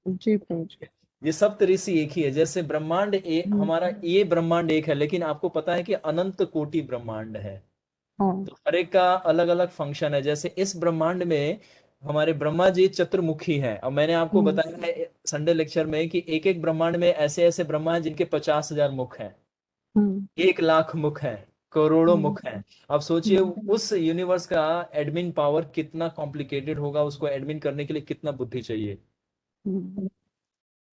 जी प्रभु जी। ये सप्त ऋषि एक ही है, जैसे ब्रह्मांड हमारा ये ब्रह्मांड एक है, लेकिन आपको पता है कि अनंत कोटि ब्रह्मांड है। हाँ। तो हर एक का अलग अलग फंक्शन है। जैसे इस ब्रह्मांड में हमारे ब्रह्मा जी चतुर्मुखी हैं। अब मैंने आपको बताया है संडे लेक्चर में कि एक एक ब्रह्मांड में ऐसे ऐसे ब्रह्मा हैं जिनके 50,000 मुख हैं, 1 लाख मुख हैं, करोड़ों मुख हैं। अब सोचिए उस यूनिवर्स का एडमिन पावर कितना कॉम्प्लिकेटेड होगा, उसको एडमिन करने के लिए कितना बुद्धि चाहिए।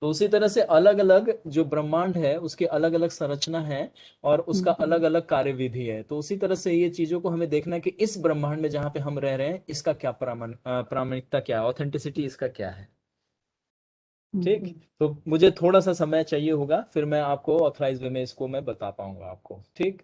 तो उसी तरह से अलग अलग जो ब्रह्मांड है उसकी अलग अलग संरचना है और उसका अलग अलग कार्यविधि है। तो उसी तरह से ये चीजों को हमें देखना है कि इस ब्रह्मांड में जहां पे हम रह रहे हैं इसका क्या प्रामाणिकता क्या है, ऑथेंटिसिटी इसका क्या है। ठीक, तो मुझे थोड़ा सा समय चाहिए होगा, फिर मैं आपको ऑथराइज वे में इसको मैं बता पाऊंगा आपको। ठीक,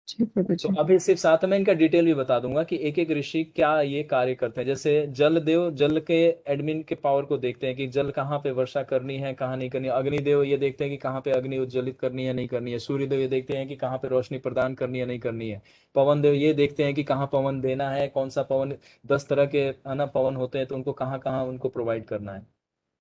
तो अभी सिर्फ साथ में इनका डिटेल भी बता दूंगा कि एक एक ऋषि क्या ये कार्य करते हैं। जैसे जल देव, जल के एडमिन के पावर को देखते हैं कि जल कहाँ पे वर्षा करनी है कहाँ नहीं करनी है। अग्निदेव ये देखते हैं कि कहाँ पे अग्नि उज्ज्वलित करनी है नहीं करनी है। सूर्यदेव ये देखते हैं कि कहाँ पे रोशनी प्रदान करनी है नहीं करनी है। पवन देव ये देखते हैं कि कहाँ पवन देना है, कौन सा पवन, 10 तरह के है ना पवन होते हैं, तो उनको कहाँ कहाँ उनको प्रोवाइड करना है।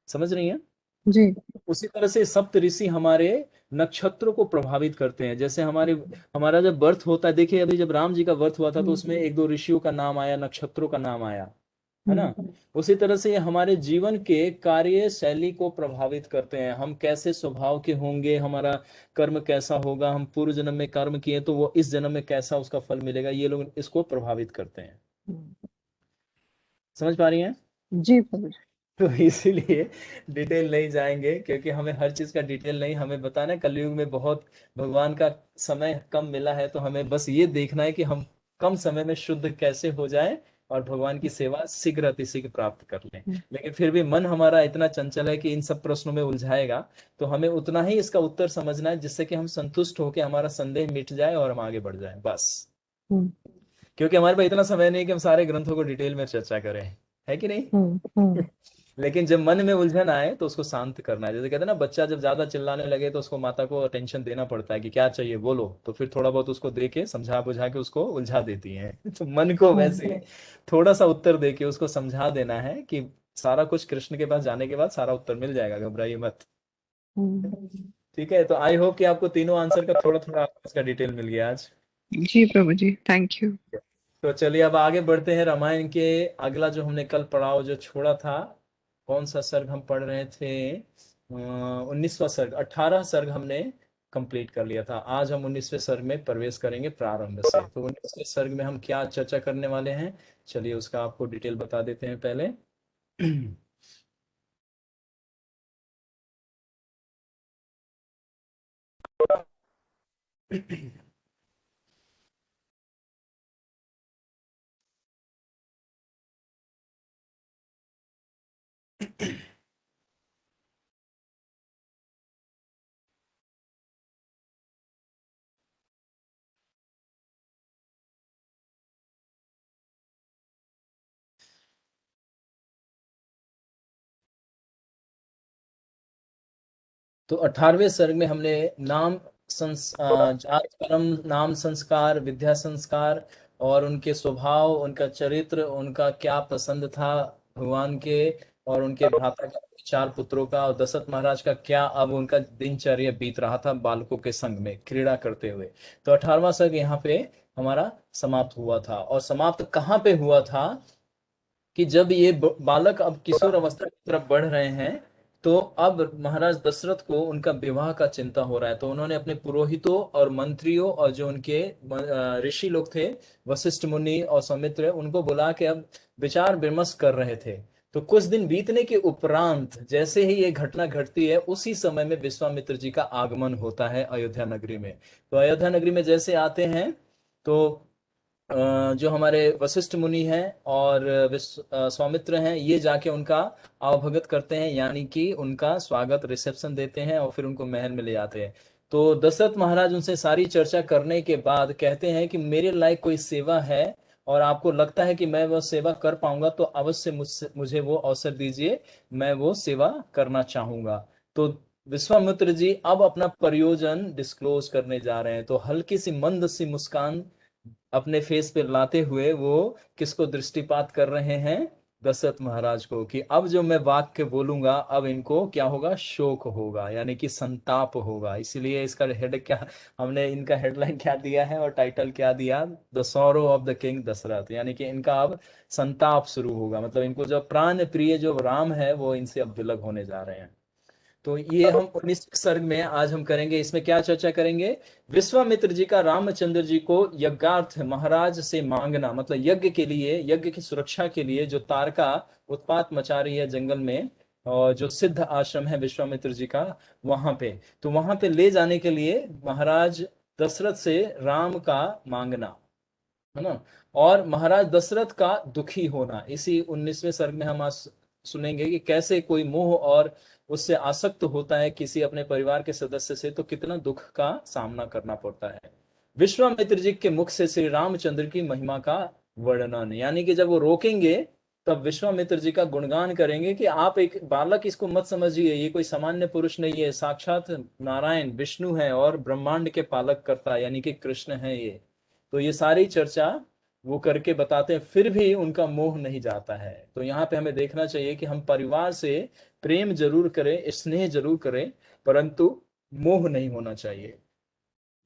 समझ रही है। जी। उसी तरह से सप्त ऋषि हमारे नक्षत्रों को प्रभावित करते हैं। जैसे हमारा जब बर्थ होता है, देखिए अभी जब राम जी का बर्थ हुआ था तो उसमें 1-2 ऋषियों का नाम आया, नक्षत्रों का नाम आया, है ना। उसी तरह से ये हमारे जीवन के कार्य शैली को प्रभावित करते हैं। हम कैसे स्वभाव के होंगे, हमारा कर्म कैसा होगा, हम पूर्व जन्म में कर्म किए तो वो इस जन्म में कैसा उसका फल मिलेगा, ये लोग इसको प्रभावित करते हैं। समझ पा रही हैं। जी प्रभु जी। तो इसीलिए डिटेल नहीं जाएंगे, क्योंकि हमें हर चीज का डिटेल नहीं हमें बताना है। कलयुग में बहुत भगवान का समय कम मिला है, तो हमें बस ये देखना है कि हम कम समय में शुद्ध कैसे हो जाएं और भगवान की सेवा शीघ्र अतिशीघ्र प्राप्त कर लें। लेकिन फिर भी मन हमारा इतना चंचल है कि इन सब प्रश्नों में उलझाएगा, तो हमें उतना ही इसका उत्तर समझना है जिससे कि हम संतुष्ट होकर हमारा संदेह मिट जाए और हम आगे बढ़ जाएं बस। क्योंकि हमारे पास इतना समय नहीं कि हम सारे ग्रंथों को डिटेल में चर्चा करें, है कि नहीं। लेकिन जब मन में उलझन आए तो उसको शांत करना है। जैसे कहते हैं ना, बच्चा जब ज्यादा चिल्लाने लगे तो उसको माता को अटेंशन देना पड़ता है कि क्या चाहिए बोलो, तो फिर थोड़ा बहुत उसको दे के समझा बुझा के उसको उलझा देती है। तो मन को वैसे थोड़ा सा उत्तर दे के उसको समझा देना है कि सारा कुछ कृष्ण के पास जाने के बाद सारा उत्तर मिल जाएगा, घबराइए मत। ठीक है, तो आई होप कि आपको तीनों आंसर का थोड़ा थोड़ा इसका डिटेल मिल गया आज। जी प्रभु जी, थैंक यू। तो चलिए अब आगे बढ़ते हैं रामायण के। अगला जो हमने कल पढ़ाओ जो छोड़ा था, कौन सा सर्ग हम पढ़ रहे थे, 19वां सर्ग, 18 सर्ग हमने कंप्लीट कर लिया था। आज हम 19वें सर्ग में प्रवेश करेंगे प्रारंभ से। तो 19वें सर्ग में हम क्या चर्चा करने वाले हैं, चलिए उसका आपको डिटेल बता देते हैं पहले। तो 18वें सर्ग में हमने जात कर्म, नाम संस्कार, विद्या संस्कार और उनके स्वभाव, उनका चरित्र, उनका क्या पसंद था भगवान के, और उनके भ्राता का, 4 पुत्रों का, और दशरथ महाराज का क्या अब उनका दिनचर्या बीत रहा था बालकों के संग में क्रीड़ा करते हुए। तो 18वां सर्ग यहाँ पे हमारा समाप्त हुआ था। और समाप्त कहाँ पे हुआ था कि जब ये बालक अब किशोर अवस्था की तरफ बढ़ रहे हैं, तो अब महाराज दशरथ को उनका विवाह का चिंता हो रहा है। तो उन्होंने अपने पुरोहितों और मंत्रियों और जो उनके ऋषि लोग थे, वशिष्ठ मुनि और सौमित्र, उनको बुला के अब विचार विमर्श कर रहे थे। तो कुछ दिन बीतने के उपरांत जैसे ही ये घटना घटती है, उसी समय में विश्वामित्र जी का आगमन होता है अयोध्या नगरी में। तो अयोध्या नगरी में जैसे आते हैं, तो जो हमारे वशिष्ठ मुनि हैं और स्वामित्र हैं, ये जाके उनका आवभगत करते हैं, यानी कि उनका स्वागत रिसेप्शन देते हैं और फिर उनको महल में ले जाते हैं। तो दशरथ महाराज उनसे सारी चर्चा करने के बाद कहते हैं कि मेरे लायक कोई सेवा है और आपको लगता है कि मैं वो सेवा कर पाऊंगा, तो अवश्य मुझे वो अवसर दीजिए, मैं वो सेवा करना चाहूंगा। तो विश्वामित्र जी अब अपना प्रयोजन डिस्क्लोज करने जा रहे हैं। तो हल्की सी मंद सी मुस्कान अपने फेस पे लाते हुए वो किसको दृष्टिपात कर रहे हैं, दशरथ महाराज को कि अब जो मैं वाक्य बोलूंगा अब इनको क्या होगा, शोक होगा, यानी कि संताप होगा। इसीलिए इसका हेड क्या, हमने इनका हेडलाइन क्या दिया है और टाइटल क्या दिया, the sorrow of the king Dasharath, यानी कि इनका अब संताप शुरू होगा। मतलब इनको जो प्राण प्रिय जो राम है वो इनसे अब विलग होने जा रहे हैं। तो ये हम 19 सर्ग में आज हम करेंगे। इसमें क्या चर्चा करेंगे, विश्वामित्र जी का रामचंद्र जी को यज्ञार्थ महाराज से मांगना, मतलब यज्ञ के लिए, यज्ञ की सुरक्षा के लिए जो तारका उत्पात मचा रही है जंगल में, और जो सिद्ध आश्रम है विश्वामित्र जी का वहां पे, तो वहां पे ले जाने के लिए महाराज दशरथ से राम का मांगना, है ना, और महाराज दशरथ का दुखी होना। इसी 19वें सर्ग में हम आज सुनेंगे कि कैसे कोई मोह और उससे आसक्त होता है किसी अपने परिवार के सदस्य से, तो कितना दुख का सामना करना पड़ता है। विश्वामित्र जी के मुख से श्री रामचंद्र की महिमा का वर्णन, यानी कि जब वो रोकेंगे तब विश्वामित्र जी का गुणगान करेंगे कि आप एक बालक इसको मत समझिए, ये कोई सामान्य पुरुष नहीं है, साक्षात नारायण विष्णु है और ब्रह्मांड के पालक करता यानी कि कृष्ण है ये। तो ये सारी चर्चा वो करके बताते हैं, फिर भी उनका मोह नहीं जाता है। तो यहाँ पे हमें देखना चाहिए कि हम परिवार से प्रेम जरूर करें, स्नेह जरूर करें, परंतु मोह नहीं होना चाहिए।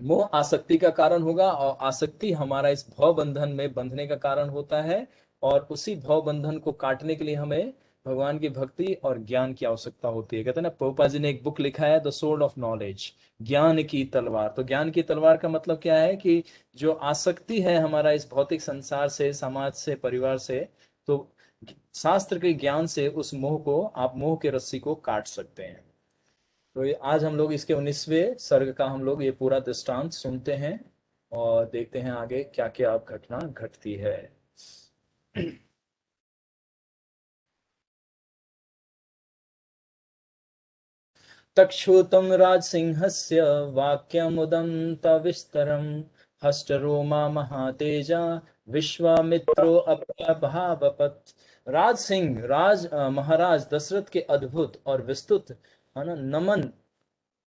मोह आसक्ति का कारण होगा और आसक्ति हमारा इस भव बंधन में बंधने का कारण होता है, और उसी भव बंधन को काटने के लिए हमें भगवान की भक्ति और ज्ञान की आवश्यकता होती है। कहते हैं ना, प्रभुपाद जी ने एक बुक लिखा है द सोर्ड ऑफ नॉलेज, ज्ञान की तलवार। तो ज्ञान की तलवार का मतलब क्या है कि जो आसक्ति है हमारा इस भौतिक संसार से, समाज से, परिवार से, तो शास्त्र के ज्ञान से उस मोह को, आप मोह के रस्सी को काट सकते हैं। तो ये आज हम लोग इसके 19वें सर्ग का हम लोग ये पूरा दृष्टांत सुनते हैं और देखते हैं आगे क्या क्या घटना घटती है। तक्षुतं राजसिंहस्य वाक्यमुदं तविस्तरं हष्टरोमा महातेजा विश्वामित्रो अभ्यभावपत्। राज सिंह, महाराज दशरथ के अद्भुत और विस्तृत, है ना, नमन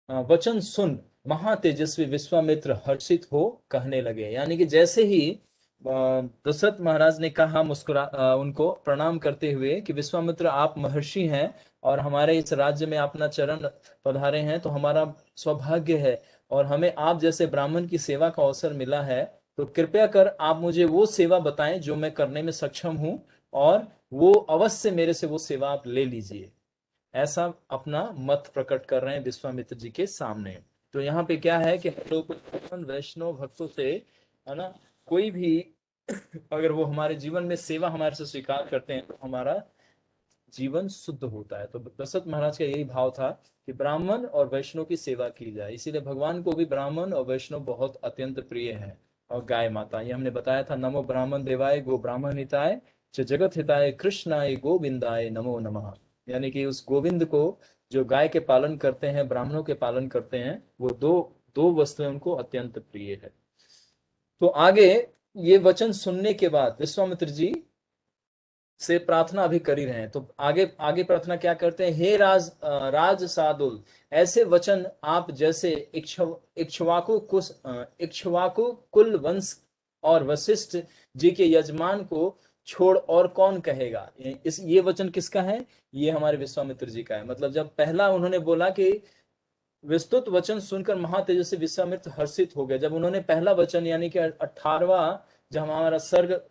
वचन सुन महातेजस्वी विश्वामित्र हर्षित हो कहने लगे। यानी कि जैसे ही दशरथ महाराज ने कहा, उनको प्रणाम करते हुए कि विश्वामित्र आप महर्षि हैं और हमारे इस राज्य में अपना चरण पधारे हैं, तो हमारा सौभाग्य है और हमें आप जैसे ब्राह्मण की सेवा का अवसर मिला है, तो कृपया कर आप मुझे वो सेवा बताएं जो मैं करने में सक्षम हूं, और वो अवश्य मेरे से वो सेवा आप ले लीजिए। ऐसा अपना मत प्रकट कर रहे हैं विश्वामित्र जी के सामने। तो यहाँ पे क्या है कि हम लोग वैष्णव भक्तों से, है ना, कोई भी अगर वो हमारे जीवन में सेवा हमारे से स्वीकार करते हैं तो हमारा जीवन शुद्ध होता है। तो दशरथ महाराज का यही भाव था कि ब्राह्मण और वैष्णव की सेवा की जाए। इसीलिए भगवान को भी ब्राह्मण और वैष्णव बहुत अत्यंत प्रिय है। और गाय माता, ये हमने बताया था, नमो ब्राह्मण देवाय गो ब्राह्मण हिताय च जगत हिताय कृष्णाय गोविंदाय नमो नमः। यानी कि उस गोविंद को जो गाय के पालन करते हैं, ब्राह्मणों के पालन करते हैं, वो दो दो वस्तुएं उनको अत्यंत प्रिय है। तो आगे ये वचन सुनने के बाद विश्वामित्र जी से प्रार्थना अभी कर ही रहे हैं, तो आगे आगे प्रार्थना क्या करते हैं, हे राज सादुल, ऐसे वचन आप जैसे इक्ष्वाकु कुल वंश और वशिष्ठ जी के यजमान को छोड़ और कौन कहेगा। ये वचन किसका है, ये हमारे विश्वामित्र जी का है। मतलब जब पहला उन्होंने बोला कि विस्तृत वचन सुनकर महातेजस्वी विश्वामित्र हर्षित हो गए, जब उन्होंने पहला वचन यानी कि 18वां जब हमारा सर्ग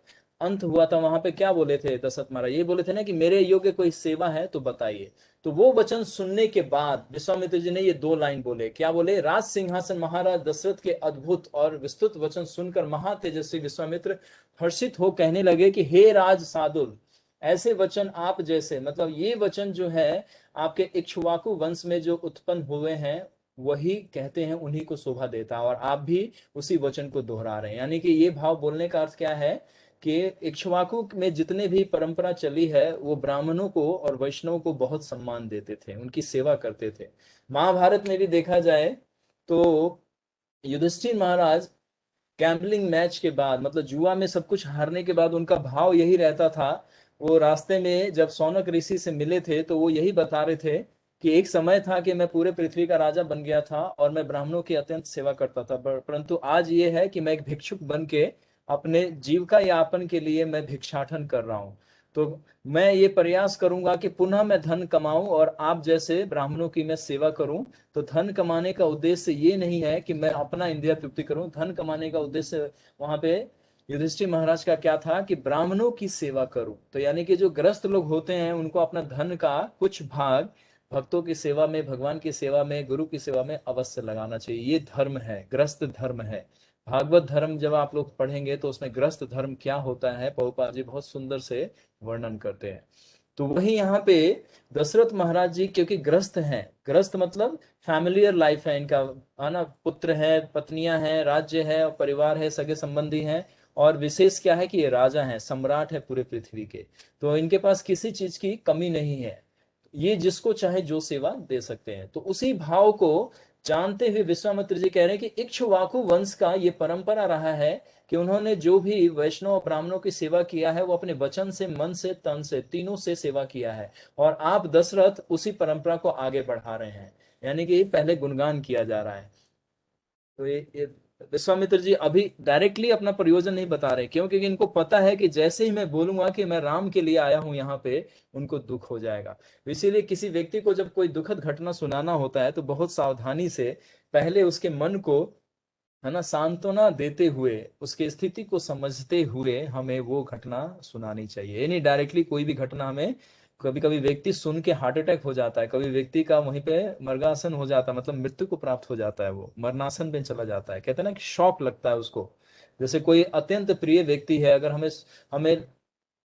अंत हुआ था, वहां पे क्या बोले थे दशरथ महाराज, ये बोले थे ना कि मेरे योग्य कोई सेवा है तो बताइए। तो वो वचन सुनने के बाद विश्वामित्र जी ने ये 2 लाइन बोले, क्या बोले, राज सिंहासन महाराज दशरथ के अद्भुत और विस्तृत वचन सुनकर महातेजस्वी विश्वामित्र हर्षित हो कहने लगे कि हे राज सादुल, ऐसे वचन आप जैसे, मतलब ये वचन जो है आपके इक्ष्वाकु वंश में जो उत्पन्न हुए हैं वही कहते हैं, उन्हीं को शोभा देता है, और आप भी उसी वचन को दोहरा रहे हैं। यानी कि ये भाव बोलने का अर्थ क्या है कि इक्ष्वाकु में जितने भी परंपरा चली है वो ब्राह्मणों को और वैष्णवों को बहुत सम्मान देते थे, उनकी सेवा करते थे। महाभारत में भी देखा जाए तो युधिष्ठिर महाराज गैम्बलिंग मैच के बाद, मतलब जुआ में सब कुछ हारने के बाद, उनका भाव यही रहता था। वो रास्ते में जब सौनक ऋषि से मिले थे तो वो यही बता रहे थे कि एक समय था कि मैं पूरे पृथ्वी का राजा बन गया था और मैं ब्राह्मणों की अत्यंत सेवा करता था, परंतु आज ये है कि मैं एक भिक्षुक बन के अपने जीविका यापन के लिए मैं भिक्षाटन कर रहा हूँ। तो मैं ये प्रयास करूंगा कि पुनः मैं धन कमाऊं और आप जैसे ब्राह्मणों की मैं सेवा करूं। तो धन कमाने का उद्देश्य ये नहीं है कि मैं अपना इंद्रिय तृप्ति करूं। धन कमाने का उद्देश्य वहां पे युधिष्ठिर महाराज का क्या था कि ब्राह्मणों की सेवा करूं। तो यानी कि जो ग्रस्त लोग होते हैं उनको अपना धन का कुछ भाग भक्तों की सेवा में, भगवान की सेवा में, गुरु की सेवा में अवश्य लगाना चाहिए। ये धर्म है, ग्रस्त धर्म है। भागवत धर्म जब आप लोग पढ़ेंगे तो उसमें ग्रस्त धर्म क्या होता है प्रभुपाद जी बहुत सुंदर से वर्णन करते हैं। तो वही यहाँ पे दशरथ महाराज जी क्योंकि ग्रस्त हैं, ग्रस्त मतलब फैमिलियर लाइफ है इनका, है ना, पुत्र है, पत्नियां हैं, राज्य है और परिवार है, सगे संबंधी हैं, और विशेष क्या है कि ये राजा हैं, सम्राट है पूरे पृथ्वी के। तो इनके पास किसी चीज की कमी नहीं है, ये जिसको चाहे जो सेवा दे सकते हैं। तो उसी भाव को जानते हुए विश्वामित्र जी कह रहे हैं कि इक्ष्वाकु वंश का ये परंपरा रहा है कि उन्होंने जो भी वैष्णव और ब्राह्मणों की सेवा किया है वो अपने वचन से, मन से, तन से, तीनों से सेवा किया है। और आप दशरथ उसी परंपरा को आगे बढ़ा रहे हैं, यानी कि पहले गुणगान किया जा रहा है। तो ये विश्वामित्र जी अभी डायरेक्टली अपना प्रयोजन नहीं बता रहे, क्यों? क्योंकि इनको पता है कि जैसे ही मैं बोलूंगा कि मैं राम के लिए आया हूं यहाँ पे, उनको दुख हो जाएगा। तो इसीलिए किसी व्यक्ति को जब कोई दुखद घटना सुनाना होता है तो बहुत सावधानी से पहले उसके मन को, है ना, सांत्वना देते हुए, उसकी स्थिति को समझते हुए हमें वो घटना सुनानी चाहिए। यानी डायरेक्टली कोई भी घटना हमें, कभी कभी व्यक्ति सुन के हार्ट अटैक हो जाता है, कभी व्यक्ति का वहीं पे मर्गासन हो जाता है, मतलब मृत्यु को प्राप्त हो जाता है, वो मरणासन में चला जाता है। कहते हैं ना कि शॉक लगता है उसको। जैसे कोई अत्यंत प्रिय व्यक्ति है, अगर हमें हमें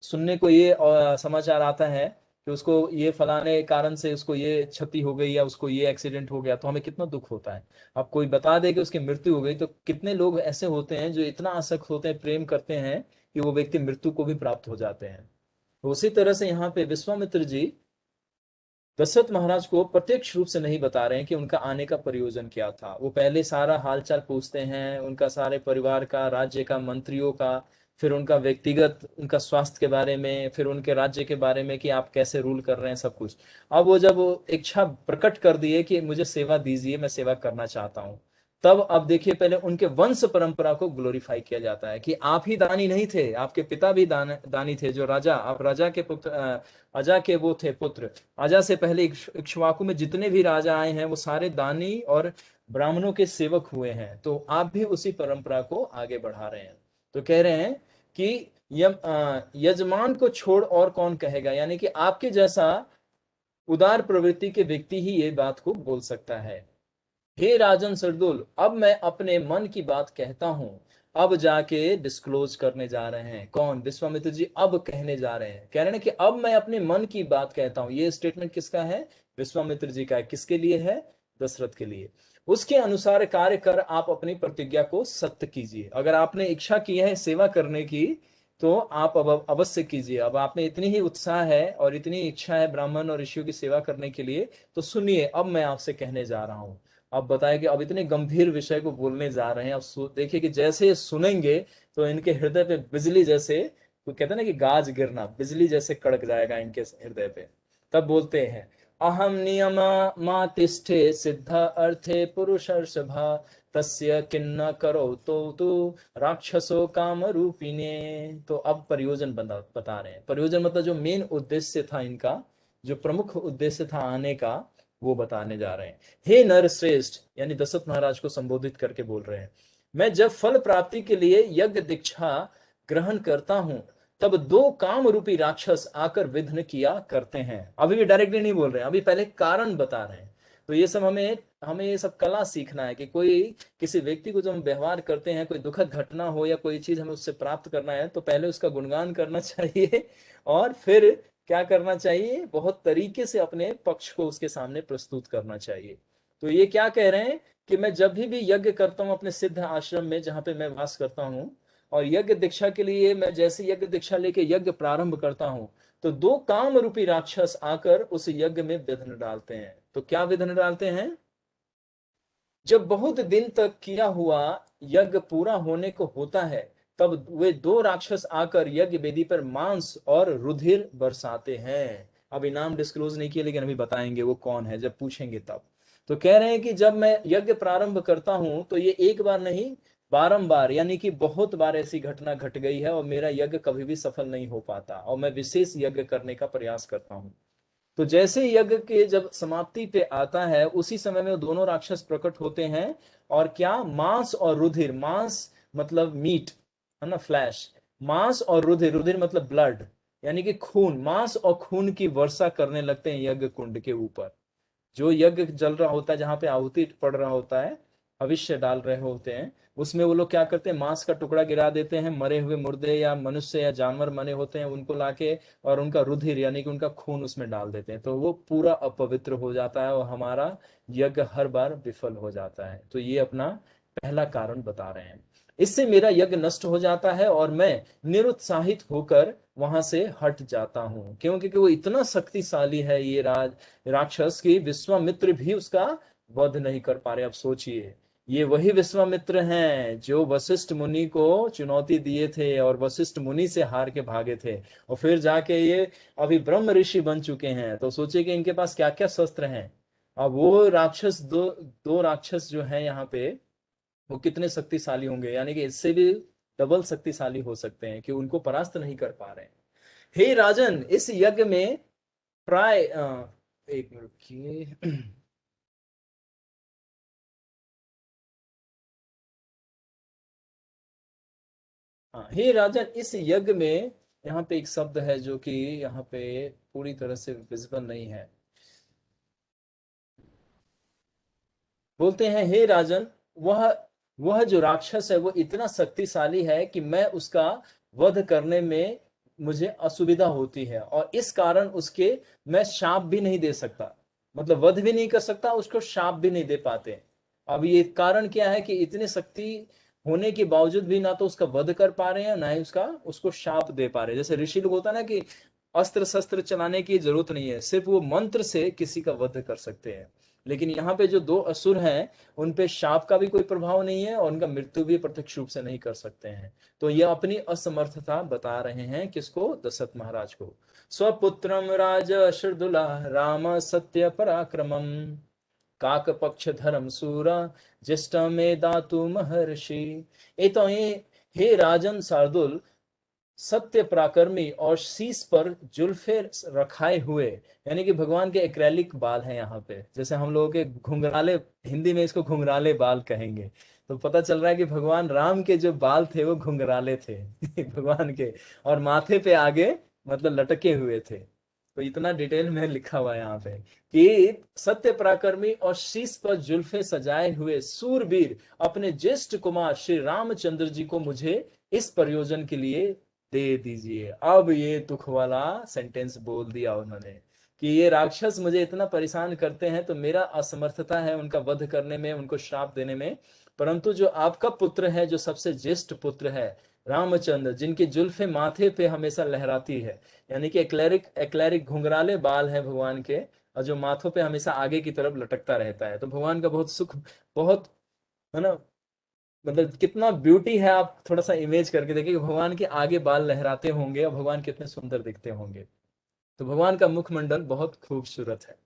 सुनने को ये समाचार आता है कि उसको ये फलाने कारण से उसको ये क्षति हो गई या उसको ये एक्सीडेंट हो गया, तो हमें कितना दुख होता है। अब कोई बता दे कि उसकी मृत्यु हो गई, तो कितने लोग ऐसे होते हैं जो इतना आसक्त होते हैं, प्रेम करते हैं कि वो व्यक्ति मृत्यु को भी प्राप्त हो जाते हैं। तो उसी तरह से यहाँ पे विश्वामित्र जी दशरथ महाराज को प्रत्यक्ष रूप से नहीं बता रहे हैं कि उनका आने का प्रयोजन क्या था। वो पहले सारा हालचाल पूछते हैं, उनका सारे परिवार का, राज्य का, मंत्रियों का, फिर उनका व्यक्तिगत, उनका स्वास्थ्य के बारे में, फिर उनके राज्य के बारे में कि आप कैसे रूल कर रहे हैं, सब कुछ। अब वो जब वो इच्छा प्रकट कर दिए कि मुझे सेवा दीजिए, मैं सेवा करना चाहता हूँ, तब अब देखिए पहले उनके वंश परंपरा को ग्लोरीफाई किया जाता है कि आप ही दानी नहीं थे, आपके पिता भी दानी थे, जो राजा, आप राजा के पुत्र, अजा के वो थे पुत्र। अजा से पहले इक्ष्वाकु में जितने भी राजा आए हैं वो सारे दानी और ब्राह्मणों के सेवक हुए हैं। तो आप भी उसी परंपरा को आगे बढ़ा रहे हैं। तो कह रहे हैं कि यजमान को छोड़ और कौन कहेगा, यानी कि आपके जैसा उदार प्रवृत्ति के व्यक्ति ही ये बात को बोल सकता है। हे राजन सरदुल, अब मैं अपने मन की बात कहता हूं। अब जाके डिस्क्लोज करने जा रहे हैं, कौन? विश्वामित्र जी अब कहने जा रहे हैं, कह रहे हैं कि अब मैं अपने मन की बात कहता हूं। ये स्टेटमेंट किसका है? विश्वामित्र जी का है। किसके लिए है? दशरथ के लिए। उसके अनुसार कार्य कर आप अपनी प्रतिज्ञा को सत्य कीजिए। अगर आपने इच्छा की है सेवा करने की तो आप अब अवश्य कीजिए। अब आप में इतनी ही उत्साह है और इतनी इच्छा है ब्राह्मण और ऋषियों की सेवा करने के लिए, तो सुनिए अब मैं आपसे कहने जा रहा हूं। अब बताए कि अब इतने गंभीर विषय को बोलने जा रहे हैं। अब देखिए कि जैसे सुनेंगे तो इनके हृदय पे बिजली जैसे, तो कहते हैं ना कि गाज गिरना, बिजली जैसे कड़क जाएगा इनके हृदय पे। तब बोलते हैं, अहम नियम मातिष्ठे सिद्ध अर्थे पुरुषर्षभा तस्य किन्न करो तो राक्षसो काम रूपिणे। तो अब प्रयोजन बता रहे हैं। प्रयोजन मतलब जो मेन उद्देश्य था इनका, जो प्रमुख उद्देश्य था आने का, वो बताने जा रहे हैं। हे नर श्रेष्ठ, यानी दशरथ महाराज को संबोधित करके बोल रहे हैं, मैं जब फल प्राप्ति के लिए यज्ञ दीक्षा ग्रहण करता हूं तब दो काम रूपी राक्षस आकर विघ्न किया करते हैं। अभी भी डायरेक्टली नहीं बोल रहे हैं, अभी पहले कारण बता रहे हैं। तो ये सब हमें हमें ये सब कला सीखना है कि कोई किसी व्यक्ति को जब हम व्यवहार करते हैं, कोई दुखद घटना हो या कोई चीज हमें उससे प्राप्त करना है, तो पहले उसका गुणगान करना चाहिए और फिर क्या करना चाहिए? बहुत तरीके से अपने पक्ष को उसके सामने प्रस्तुत करना चाहिए। तो ये क्या कह रहे हैं कि मैं जब भी यज्ञ करता हूं अपने सिद्ध आश्रम में जहां पे मैं वास करता हूं, और यज्ञ दीक्षा के लिए मैं जैसे यज्ञ दीक्षा लेके यज्ञ प्रारंभ करता हूं, तो दो काम रूपी राक्षस आकर उस यज्ञ में विघ्न डालते हैं। तो क्या विघ्न डालते हैं? जब बहुत दिन तक किया हुआ यज्ञ पूरा होने को होता है, तब वे दो राक्षस आकर यज्ञ वेदी पर मांस और रुधिर बरसाते हैं। अभी नाम डिस्क्लोज नहीं किया, लेकिन अभी बताएंगे वो कौन है जब पूछेंगे तब। तो कह रहे हैं कि जब मैं यज्ञ प्रारंभ करता हूं तो ये एक बार नहीं, बारंबार, यानी कि बहुत बार ऐसी घटना घट गई है और मेरा यज्ञ कभी भी सफल नहीं हो पाता और मैं विशेष यज्ञ करने का प्रयास करता हूँ। तो जैसे यज्ञ के जब समाप्ति पे आता है उसी समय में वो दोनों राक्षस प्रकट होते हैं। और क्या, मांस और रुधिर, मांस मतलब मीट है ना, फ्लैश, मांस और रुधिर, रुधिर मतलब ब्लड, यानी कि खून, मांस और खून की वर्षा करने लगते हैं यज्ञ कुंड के ऊपर। जो यज्ञ जल रहा होता है, जहां पे आहुति पड़ रहा होता है, भविष्य डाल रहे होते हैं, उसमें वो लोग क्या करते हैं, मांस का टुकड़ा गिरा देते हैं, मरे हुए मुर्दे या मनुष्य या जानवर मरे होते हैं उनको लाके, और उनका रुधिर यानी कि उनका खून उसमें डाल देते हैं, तो वो पूरा अपवित्र हो जाता है और हमारा यज्ञ हर बार विफल हो जाता है। तो ये अपना पहला कारण बता रहे हैं। इससे मेरा यज्ञ नष्ट हो जाता है और मैं निरुत्साहित होकर वहां से हट जाता हूं, क्योंकि वो इतना शक्तिशाली है ये राक्षस की विश्वामित्र भी उसका वध नहीं कर पा रहे। अब सोचिए, ये वही विश्वामित्र हैं जो वशिष्ठ मुनि को चुनौती दिए थे और वशिष्ठ मुनि से हार के भागे थे, और फिर जाके ये अभी ब्रह्म ऋषि बन चुके हैं। तो सोचिए कि इनके पास क्या क्या शस्त्र हैं। अब वो राक्षस, दो दो राक्षस जो हैं यहाँ पे, वो कितने शक्तिशाली होंगे, यानी कि इससे भी डबल शक्तिशाली हो सकते हैं कि उनको परास्त नहीं कर पा रहे हैं। हे राजन, इस यज्ञ में प्राय एक मिनट रुकिए। हाँ, हे राजन, इस यज्ञ में, यहाँ पे एक शब्द है जो कि यहाँ पे पूरी तरह से विजिबल नहीं है। बोलते हैं, हे राजन, वह वह जो राक्षस है वो इतना शक्तिशाली है कि मैं उसका वध करने में मुझे असुविधा होती है, और इस कारण उसके मैं शाप भी नहीं दे सकता, मतलब वध भी नहीं कर सकता, उसको शाप भी नहीं दे पाते। अब ये कारण क्या है कि इतने शक्ति होने के बावजूद भी ना तो उसका वध कर पा रहे हैं, ना ही उसको शाप दे पा रहे हैं। जैसे ऋषि लोग होता है ना कि अस्त्र शस्त्र चलाने की जरूरत नहीं है, सिर्फ वो मंत्र से किसी का वध कर सकते हैं। लेकिन यहाँ पे जो दो असुर हैं, उन पे शाप का भी कोई प्रभाव नहीं है और उनका मृत्यु भी प्रत्यक्ष रूप से नहीं कर सकते हैं। तो ये अपनी असमर्थता बता रहे हैं, किसको, दशरथ महाराज को। स्वपुत्रम राज शार्दूला राम सत्य पराक्रमम काक पक्ष धर्म सूरा ज्येष्ठ में दातु महर्षि। ए तो ये, हे राजन शार्दुल, सत्य पराक्रमी और शीश पर जुल्फे रखाए हुए, यानी कि भगवान के एक्रेलिक बाल हैं यहाँ पे, जैसे हम लोगों के घुंघराले, हिंदी में इसको घुंघराले बाल कहेंगे। तो पता चल रहा है कि भगवान राम के जो बाल थे वो घुंघराले थे भगवान के, और माथे पे आगे मतलब लटके हुए थे। तो इतना डिटेल में लिखा हुआ है यहाँ पे कि सत्य पराक्रमी और शीश पर जुल्फे सजाए हुए सूरवीर अपने ज्येष्ठ कुमार श्री रामचंद्र जी को मुझे इस प्रयोजन के लिए दे दीजिए। अब ये दुख वाला सेंटेंस बोल दिया उन्होंने कि ये राक्षस मुझे इतना परेशान करते हैं, तो मेरा असमर्थता है उनका वध करने में, उनको श्राप देने में, परंतु जो आपका पुत्र है, जो सबसे ज्येष्ठ पुत्र है रामचंद्र, जिनकी जुल्फे माथे पे हमेशा लहराती है, यानी कि एक्लेरिक एक्लेरिक घुंघराले बाल है भगवान के, और जो माथों पे हमेशा आगे की तरफ लटकता रहता है, तो भगवान का बहुत सुख, बहुत, है ना, मतलब कितना ब्यूटी है। आप थोड़ा सा इमेज करके देखिए कि भगवान के आगे बाल लहराते होंगे और भगवान कितने सुंदर दिखते होंगे। तो भगवान का मुखमंडल बहुत खूबसूरत है।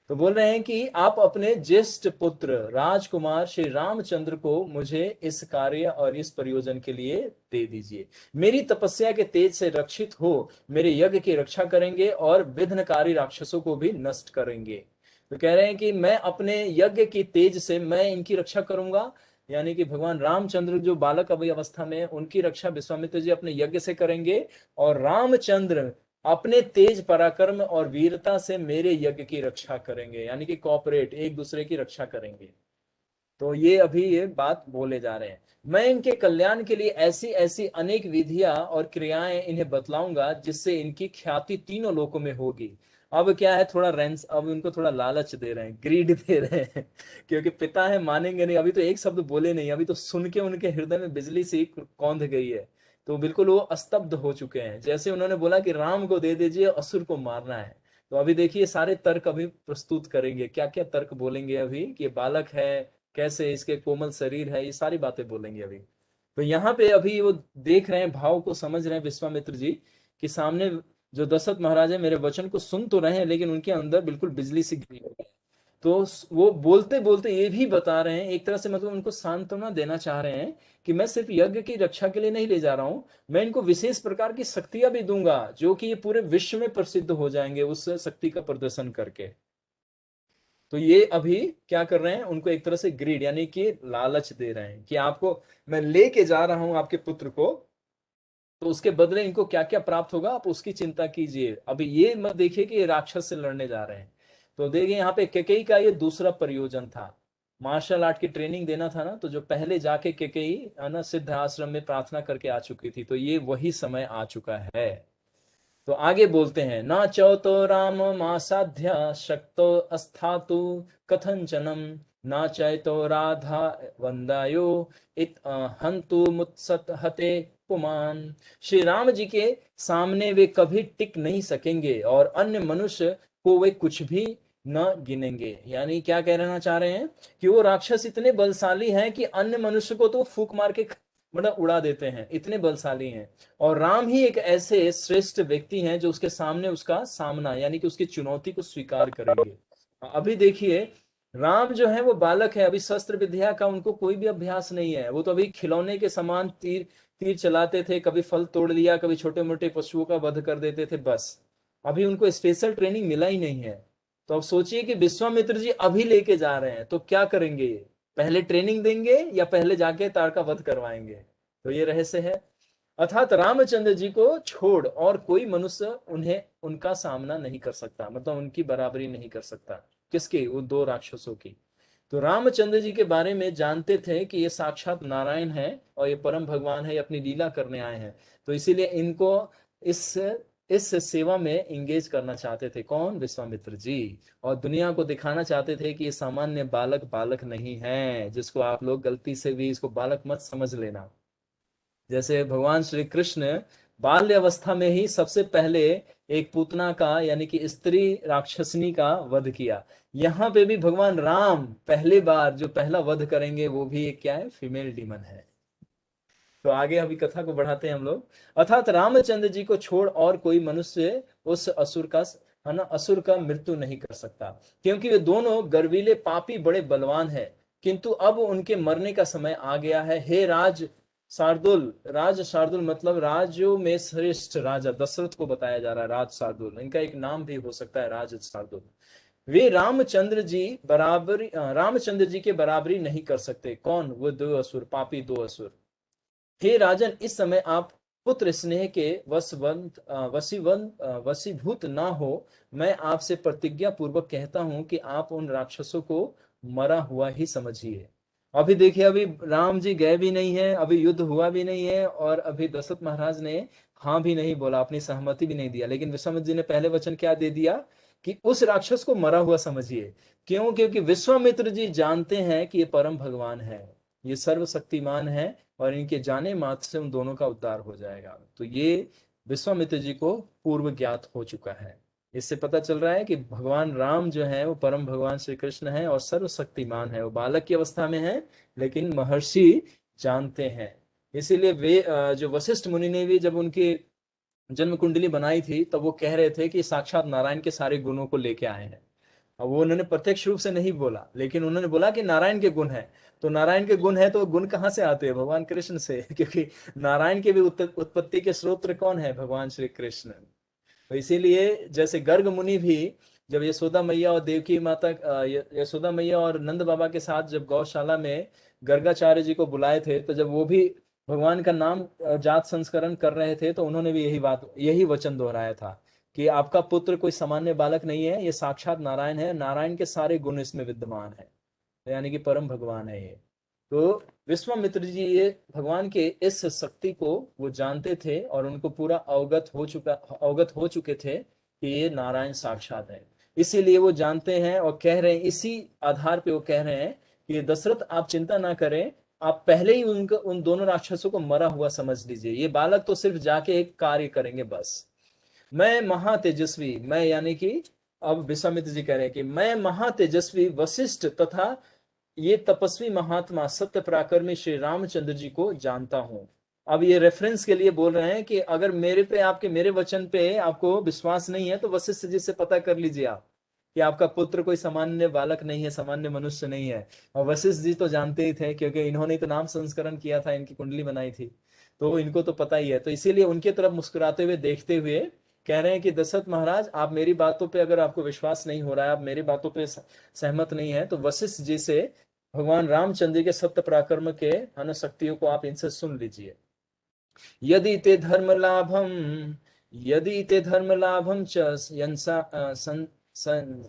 तो बोल रहे हैं कि आप अपने ज्येष्ठ पुत्र राजकुमार श्री रामचंद्र को मुझे इस कार्य और इस प्रयोजन के लिए दे दीजिए। मेरी तपस्या के तेज से रक्षित हो, मेरे यज्ञ की रक्षा करेंगे और विघ्नकारी राक्षसों को भी नष्ट करेंगे। तो कह रहे हैं कि मैं अपने यज्ञ की तेज से मैं इनकी रक्षा करूंगा, यानी कि भगवान रामचंद्र जो बालक अभी अवस्था में, उनकी रक्षा विश्वामित्र जी अपने यज्ञ से करेंगे, और रामचंद्र अपने तेज पराक्रम और वीरता से मेरे यज्ञ की रक्षा करेंगे, यानी कि कॉपरेट, एक दूसरे की रक्षा करेंगे। तो ये अभी ये बात बोले जा रहे हैं। मैं इनके कल्याण के लिए ऐसी ऐसी अनेक विधियां और क्रियाएं इन्हें बतलाऊंगा जिससे इनकी ख्याति तीनों लोकों में होगी। अब क्या है, थोड़ा रेंस, अब उनको थोड़ा लालच दे रहे हैं, ग्रीड दे रहे हैं क्योंकि पिता है, मानेंगे नहीं, अभी तो एक शब्द बोले नहीं, अभी तो सुन के उनके हृदय में बिजली सी कौंध गई है। तो बिल्कुल वो स्तब्ध हो चुके हैं, जैसे उन्होंने बोला कि राम को दे दीजिए, असुर को मारना है। तो अभी देखिए सारे तर्क अभी प्रस्तुत करेंगे, क्या क्या तर्क बोलेंगे अभी, कि ये बालक है, कैसे इसके कोमल शरीर है, ये सारी बातें बोलेंगे अभी। तो यहाँ पे अभी वो देख रहे हैं, भाव को समझ रहे हैं विश्वामित्र जी, कि सामने जो दशरथ महाराज है मेरे वचन को सुन तो रहे हैं, लेकिन उनके अंदर बिल्कुल बिजली सी गिरी हुई है। तो वो बोलते बोलते ये भी बता रहे हैं, एक तरह से मतलब उनको सांत्वना देना चाह रहे हैं कि मैं सिर्फ यज्ञ की रक्षा के लिए नहीं ले जा रहा हूं, मैं इनको विशेष प्रकार की शक्तियां भी दूंगा जो कि ये पूरे विश्व में प्रसिद्ध हो जाएंगे उस शक्ति का प्रदर्शन करके। तो ये अभी क्या कर रहे हैं, उनको एक तरह से ग्रीड यानी कि लालच दे रहे हैं कि आपको मैं लेके जा रहा हूं आपके पुत्र को, तो उसके बदले इनको क्या क्या प्राप्त होगा आप उसकी चिंता कीजिए। अभी ये मत देखिए कि ये राक्षस से लड़ने जा रहे हैं। तो देखिए यहाँ पे केकेई का ये दूसरा प्रयोजन था, मार्शल आर्ट की ट्रेनिंग देना था ना, तो जो पहले जाके केकेई है ना सिद्ध आश्रम में प्रार्थना करके आ चुकी थी, तो ये वही समय आ चुका है। तो आगे बोलते हैं, ना चौतो राम मासाध्या शक्तो अस्थातु कथंचनम, ना चैतो राधा वंदायो इत हंतु मुत्सत हते पुमान। श्री राम जी के सामने वे कभी टिक नहीं सकेंगे और अन्य मनुष्य को वे कुछ भी न गिनेंगे। यानी क्या कहना चाह रहे हैं कि वो राक्षस इतने बलशाली हैं कि अन्य मनुष्य को तो फूक मार के मतलब उड़ा देते हैं, इतने बलशाली हैं। और राम ही एक ऐसे श्रेष्ठ व्यक्ति हैं जो उसके सामने उसका सामना यानी कि उसकी चुनौती को स्वीकार करेंगे। अभी देखिए राम जो है वो बालक है, अभी शस्त्र विद्या का उनको कोई भी अभ्यास नहीं है, वो तो अभी खिलौने के समान तीर तीर चलाते थे, कभी फल तोड़ लिया, कभी छोटे मोटे पशुओं का वध कर देते थे, बस अभी उनको स्पेशल ट्रेनिंग मिला ही नहीं है। तो अब सोचिए कि विश्वामित्र जी अभी लेके जा रहे हैं तो क्या करेंगे, ये पहले ट्रेनिंग देंगे या पहले जाके तार का वध करवाएंगे। तो ये रहस्य है। अर्थात रामचंद्र जी को छोड़ और कोई मनुष्य उन्हें उनका सामना नहीं कर सकता, मतलब उनकी बराबरी नहीं कर सकता। किसकी, वो दो राक्षसों की। तो रामचंद्र जी के बारे में जानते थे कि ये साक्षात नारायण है और ये परम भगवान है, ये अपनी लीला करने आए हैं। तो इसीलिए इनको इस इस सेवा में इंगेज करना चाहते थे। कौन, विश्वामित्र जी। और दुनिया को दिखाना चाहते थे कि ये सामान्य बालक बालक नहीं है, जिसको आप लोग गलती से भी इसको बालक मत समझ लेना। जैसे भगवान श्री कृष्ण बाल्य अवस्था में ही सबसे पहले एक पूतना का यानी कि स्त्री राक्षसनी का वध किया, यहाँ पे भी भगवान राम पहली बार जो पहला वध करेंगे वो भी एक क्या है, फीमेल डीमन है। तो आगे अभी कथा को बढ़ाते हैं हम लोग। अर्थात रामचंद्र जी को छोड़ और कोई मनुष्य उस असुर का है ना असुर का मृत्यु नहीं कर सकता, क्योंकि वे दोनों गर्वीले पापी बड़े बलवान हैं। किंतु अब उनके मरने का समय आ गया है। हे राज शार्दुल, राज शार्दुल मतलब राजों में श्रेष्ठ राजा दशरथ को बताया जा रहा है राज शार्दुल, इनका एक नाम भी हो सकता है राज शार्दुल। वे रामचंद्र जी के बराबरी नहीं कर सकते। कौन, वो दो असुर, पापी दो असुर। हे राजन, इस समय आप पुत्र स्नेह के वशीभूत ना हो। मैं आपसे प्रतिज्ञा पूर्वक कहता हूं कि आप उन राक्षसों को मरा हुआ ही समझिए। अभी देखिए, अभी राम जी गए भी नहीं है, अभी युद्ध हुआ भी नहीं है, और अभी दशरथ महाराज ने हाँ भी नहीं बोला, अपनी सहमति भी नहीं दिया, लेकिन विश्वामित्र जी ने पहले वचन क्या दे दिया कि उस राक्षस को मरा हुआ समझिए। क्यों, क्योंकि विश्वामित्र जी जानते हैं कि ये परम भगवान है, ये सर्वशक्तिमान है, और इनके जाने मात्र से उन दोनों का उद्धार हो जाएगा। तो ये विश्वामित्र जी को पूर्व ज्ञात हो चुका है। इससे पता चल रहा है कि भगवान राम जो है वो परम भगवान श्री कृष्ण है और सर्वशक्तिमान है। वो बालक की अवस्था में है लेकिन महर्षि जानते हैं। इसीलिए वे जो वशिष्ठ मुनि ने भी जब उनकी जन्म कुंडली बनाई थी तब वो कह रहे थे कि साक्षात नारायण के सारे गुणों को लेके आए हैं। अब वो उन्होंने प्रत्यक्ष रूप से नहीं बोला, लेकिन उन्होंने बोला कि नारायण के गुण है। तो नारायण के गुण है तो गुण कहाँ से आते हैं, भगवान कृष्ण से, क्योंकि नारायण के भी उत्पत्ति के स्रोत कौन है, भगवान श्री कृष्ण। तो इसीलिए जैसे गर्ग मुनि भी जब यशोदा मैया और देवकी माता यशोदा मैया और नंद बाबा के साथ जब गौशाला में गर्गाचार्य जी को बुलाए थे, तो जब वो भी भगवान का नाम जात संस्करण कर रहे थे, तो उन्होंने भी यही वचन दोहराया था कि आपका पुत्र कोई सामान्य बालक नहीं है, ये साक्षात नारायण है, नारायण के सारे गुण इसमें विद्यमान है, यानी कि परम भगवान है ये। तो विश्वामित्र जी ये भगवान के इस शक्ति को वो जानते थे और उनको पूरा अवगत हो चुके थे कि ये नारायण साक्षात है। इसीलिए वो जानते हैं और कह रहे हैं, इसी आधार पे वो कह रहे हैं कि दशरथ आप चिंता ना करें, आप पहले ही उन दोनों राक्षसों को मरा हुआ समझ लीजिए, ये बालक तो सिर्फ जाके एक कार्य करेंगे बस। मैं महातेजस्वी, मैं यानी कि अब विश्वामित्र जी कह रहे हैं कि मैं महातेजस्वी वशिष्ठ तथा ये तपस्वी महात्मा सत्य पराक्रमी श्री रामचंद्र जी को जानता हूं। अब ये रेफरेंस के लिए बोल रहे हैं कि अगर मेरे वचन पे आपको विश्वास नहीं है तो वशिष्ठ जी से पता कर लीजिए आप कि आपका पुत्र कोई सामान्य बालक नहीं है, सामान्य मनुष्य नहीं है। और वशिष्ठ जी तो जानते ही थे, क्योंकि इन्होंने तो नाम संस्करण किया था, इनकी कुंडली बनाई थी, तो इनको तो पता ही है। तो इसीलिए उनके तरफ मुस्कुराते हुए देखते हुए कह रहे हैं कि दशरथ महाराज, आप मेरी बातों पे अगर आपको विश्वास नहीं हो रहा है, आप मेरी बातों पे सहमत नहीं है, तो वशिष्ठ जी से भगवान रामचंद्र के सत्य पराक्रम के अनुशक्तियों को आप इनसे सुन लीजिए। यदि ते धर्म लाभम, यदि ते धर्म लाभम च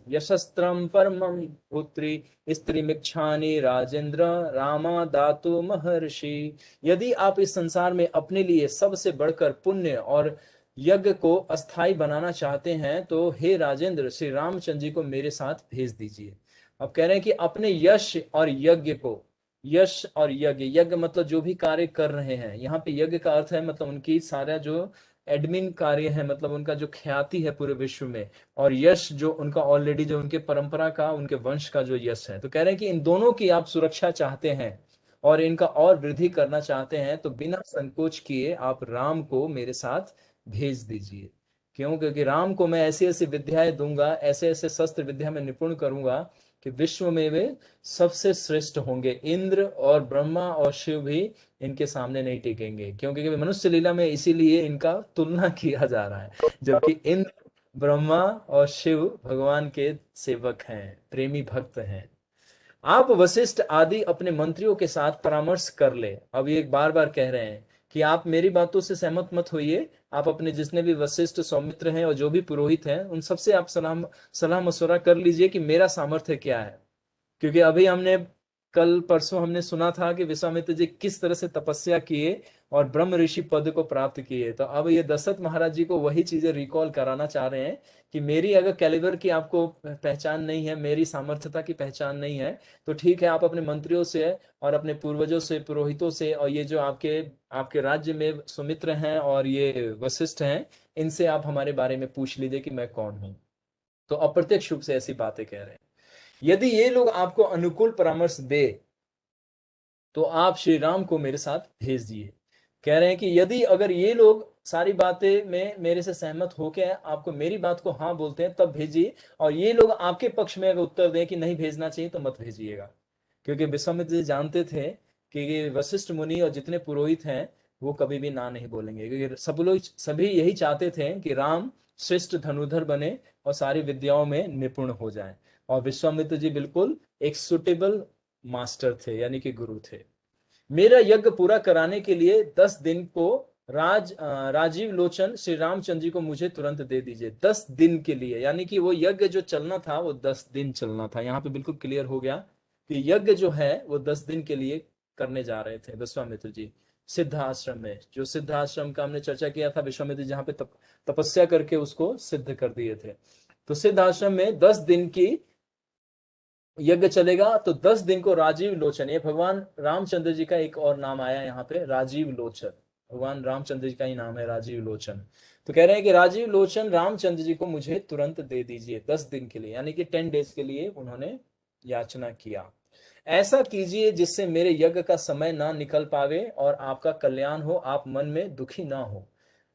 यशस्त्रम परमं पुत्री स्त्रीमिच्छानि राजेंद्र रामा दातु महर्षि। यदि आप इस संसार में अपने लिए सबसे बढ़कर पुण्य और यज्ञ को अस्थाई बनाना चाहते हैं, तो हे राजेंद्र, श्री रामचंद्र जी को मेरे साथ भेज दीजिए। अब कह रहे हैं कि अपने यश और यज्ञ को, यश और यज्ञ, यज्ञ मतलब जो भी कार्य कर रहे हैं, यहाँ पे यज्ञ का अर्थ है मतलब उनकी सारा जो एडमिन कार्य है, मतलब उनका जो ख्याति है पूरे विश्व में, और यश जो उनका ऑलरेडी जो उनके परंपरा का, उनके वंश का जो यश है। तो कह रहे हैं कि इन दोनों की आप सुरक्षा चाहते हैं और इनका और वृद्धि करना चाहते हैं, तो बिना संकोच किए आप राम को मेरे साथ भेज दीजिए। क्यों? क्योंकि राम को मैं ऐसी ऐसी विद्याएं दूंगा, ऐसे ऐसे शस्त्र विद्या में निपुण करूंगा कि विश्व में वे सबसे श्रेष्ठ होंगे। इंद्र और ब्रह्मा और शिव भी इनके सामने नहीं टिकेंगे, क्योंकि मनुष्य लीला में इसीलिए इनका तुलना किया जा रहा है, जबकि इंद्र, ब्रह्मा और शिव भगवान के सेवक हैं, प्रेमी भक्त हैं। आप वशिष्ठ आदि अपने मंत्रियों के साथ परामर्श कर ले। अब ये बार बार कह रहे हैं कि आप मेरी बातों से सहमत मत होइए, आप अपने जितने भी वशिष्ठ, सौमित्र हैं और जो भी पुरोहित हैं, उन सबसे आप सलाह मशवरा कर लीजिए कि मेरा सामर्थ्य क्या है। क्योंकि अभी हमने कल परसों हमने सुना था कि विश्वामित्र जी किस तरह से तपस्या किए और ब्रह्म ऋषि पद को प्राप्त किए। तो अब ये दशरथ महाराज जी को वही चीजें रिकॉल कराना चाह रहे हैं कि मेरी अगर कैलिबर की आपको पहचान नहीं है, मेरी सामर्थ्यता की पहचान नहीं है, तो ठीक है, आप अपने मंत्रियों से और अपने पूर्वजों से, पुरोहितों से, और ये जो आपके आपके राज्य में सुमित्र हैं और ये वशिष्ठ हैं, इनसे आप हमारे बारे में पूछ लीजिए कि मैं कौन हूं। तो अप्रत्यक्ष रूप से ऐसी बातें कह रहे हैं। यदि ये लोग आपको अनुकूल परामर्श दे, तो आप श्री राम को मेरे साथ भेज दिए। कह रहे हैं कि यदि अगर ये लोग सारी बातें में मेरे से सहमत होके आपको मेरी बात को हाँ बोलते हैं, तब भेजिए। और ये लोग आपके पक्ष में अगर उत्तर दें कि नहीं भेजना चाहिए, तो मत भेजिएगा। क्योंकि विश्वामित्र जी जानते थे कि वशिष्ठ मुनि और जितने पुरोहित हैं, वो कभी भी ना नहीं बोलेंगे, क्योंकि सब लोग सभी यही चाहते थे कि राम श्रेष्ठ धनुर्धर बने और सारी विद्याओं में निपुण हो जाए। और विश्वामित्र जी बिल्कुल एक सुटेबल मास्टर थे, यानी कि गुरु थे। मेरा यज्ञ पूरा कराने के लिए 10 दिन को राजीव लोचन श्री रामचंद्र जी को मुझे तुरंत दे दीजिए। 10 दिन के लिए, यानी कि वो यज्ञ जो चलना था वो 10 दिन चलना था। यहाँ पे बिल्कुल क्लियर हो गया कि यज्ञ जो है वो 10 दिन के लिए करने जा रहे थे विश्वामित्र जी, सिद्धाश्रम में। जो सिद्धाश्रम का हमने चर्चा किया था, विश्वामित्र जी जहाँ पे तपस्या करके उसको सिद्ध कर दिए थे। तो सिद्धाश्रम में 10 दिन की यज्ञ चलेगा। तो 10 दिन को राजीव लोचन, ये भगवान रामचंद्र जी का एक और नाम आया यहाँ पे, राजीव लोचन। भगवान रामचंद्र जी का ही नाम है राजीव लोचन। तो कह रहे हैं कि राजीव लोचन रामचंद्र जी को मुझे तुरंत दे दीजिए 10 दिन के लिए, यानी कि 10 डेज के लिए उन्होंने याचना किया। ऐसा कीजिए जिससे मेरे यज्ञ का समय ना निकल पावे और आपका कल्याण हो, आप मन में दुखी ना हो।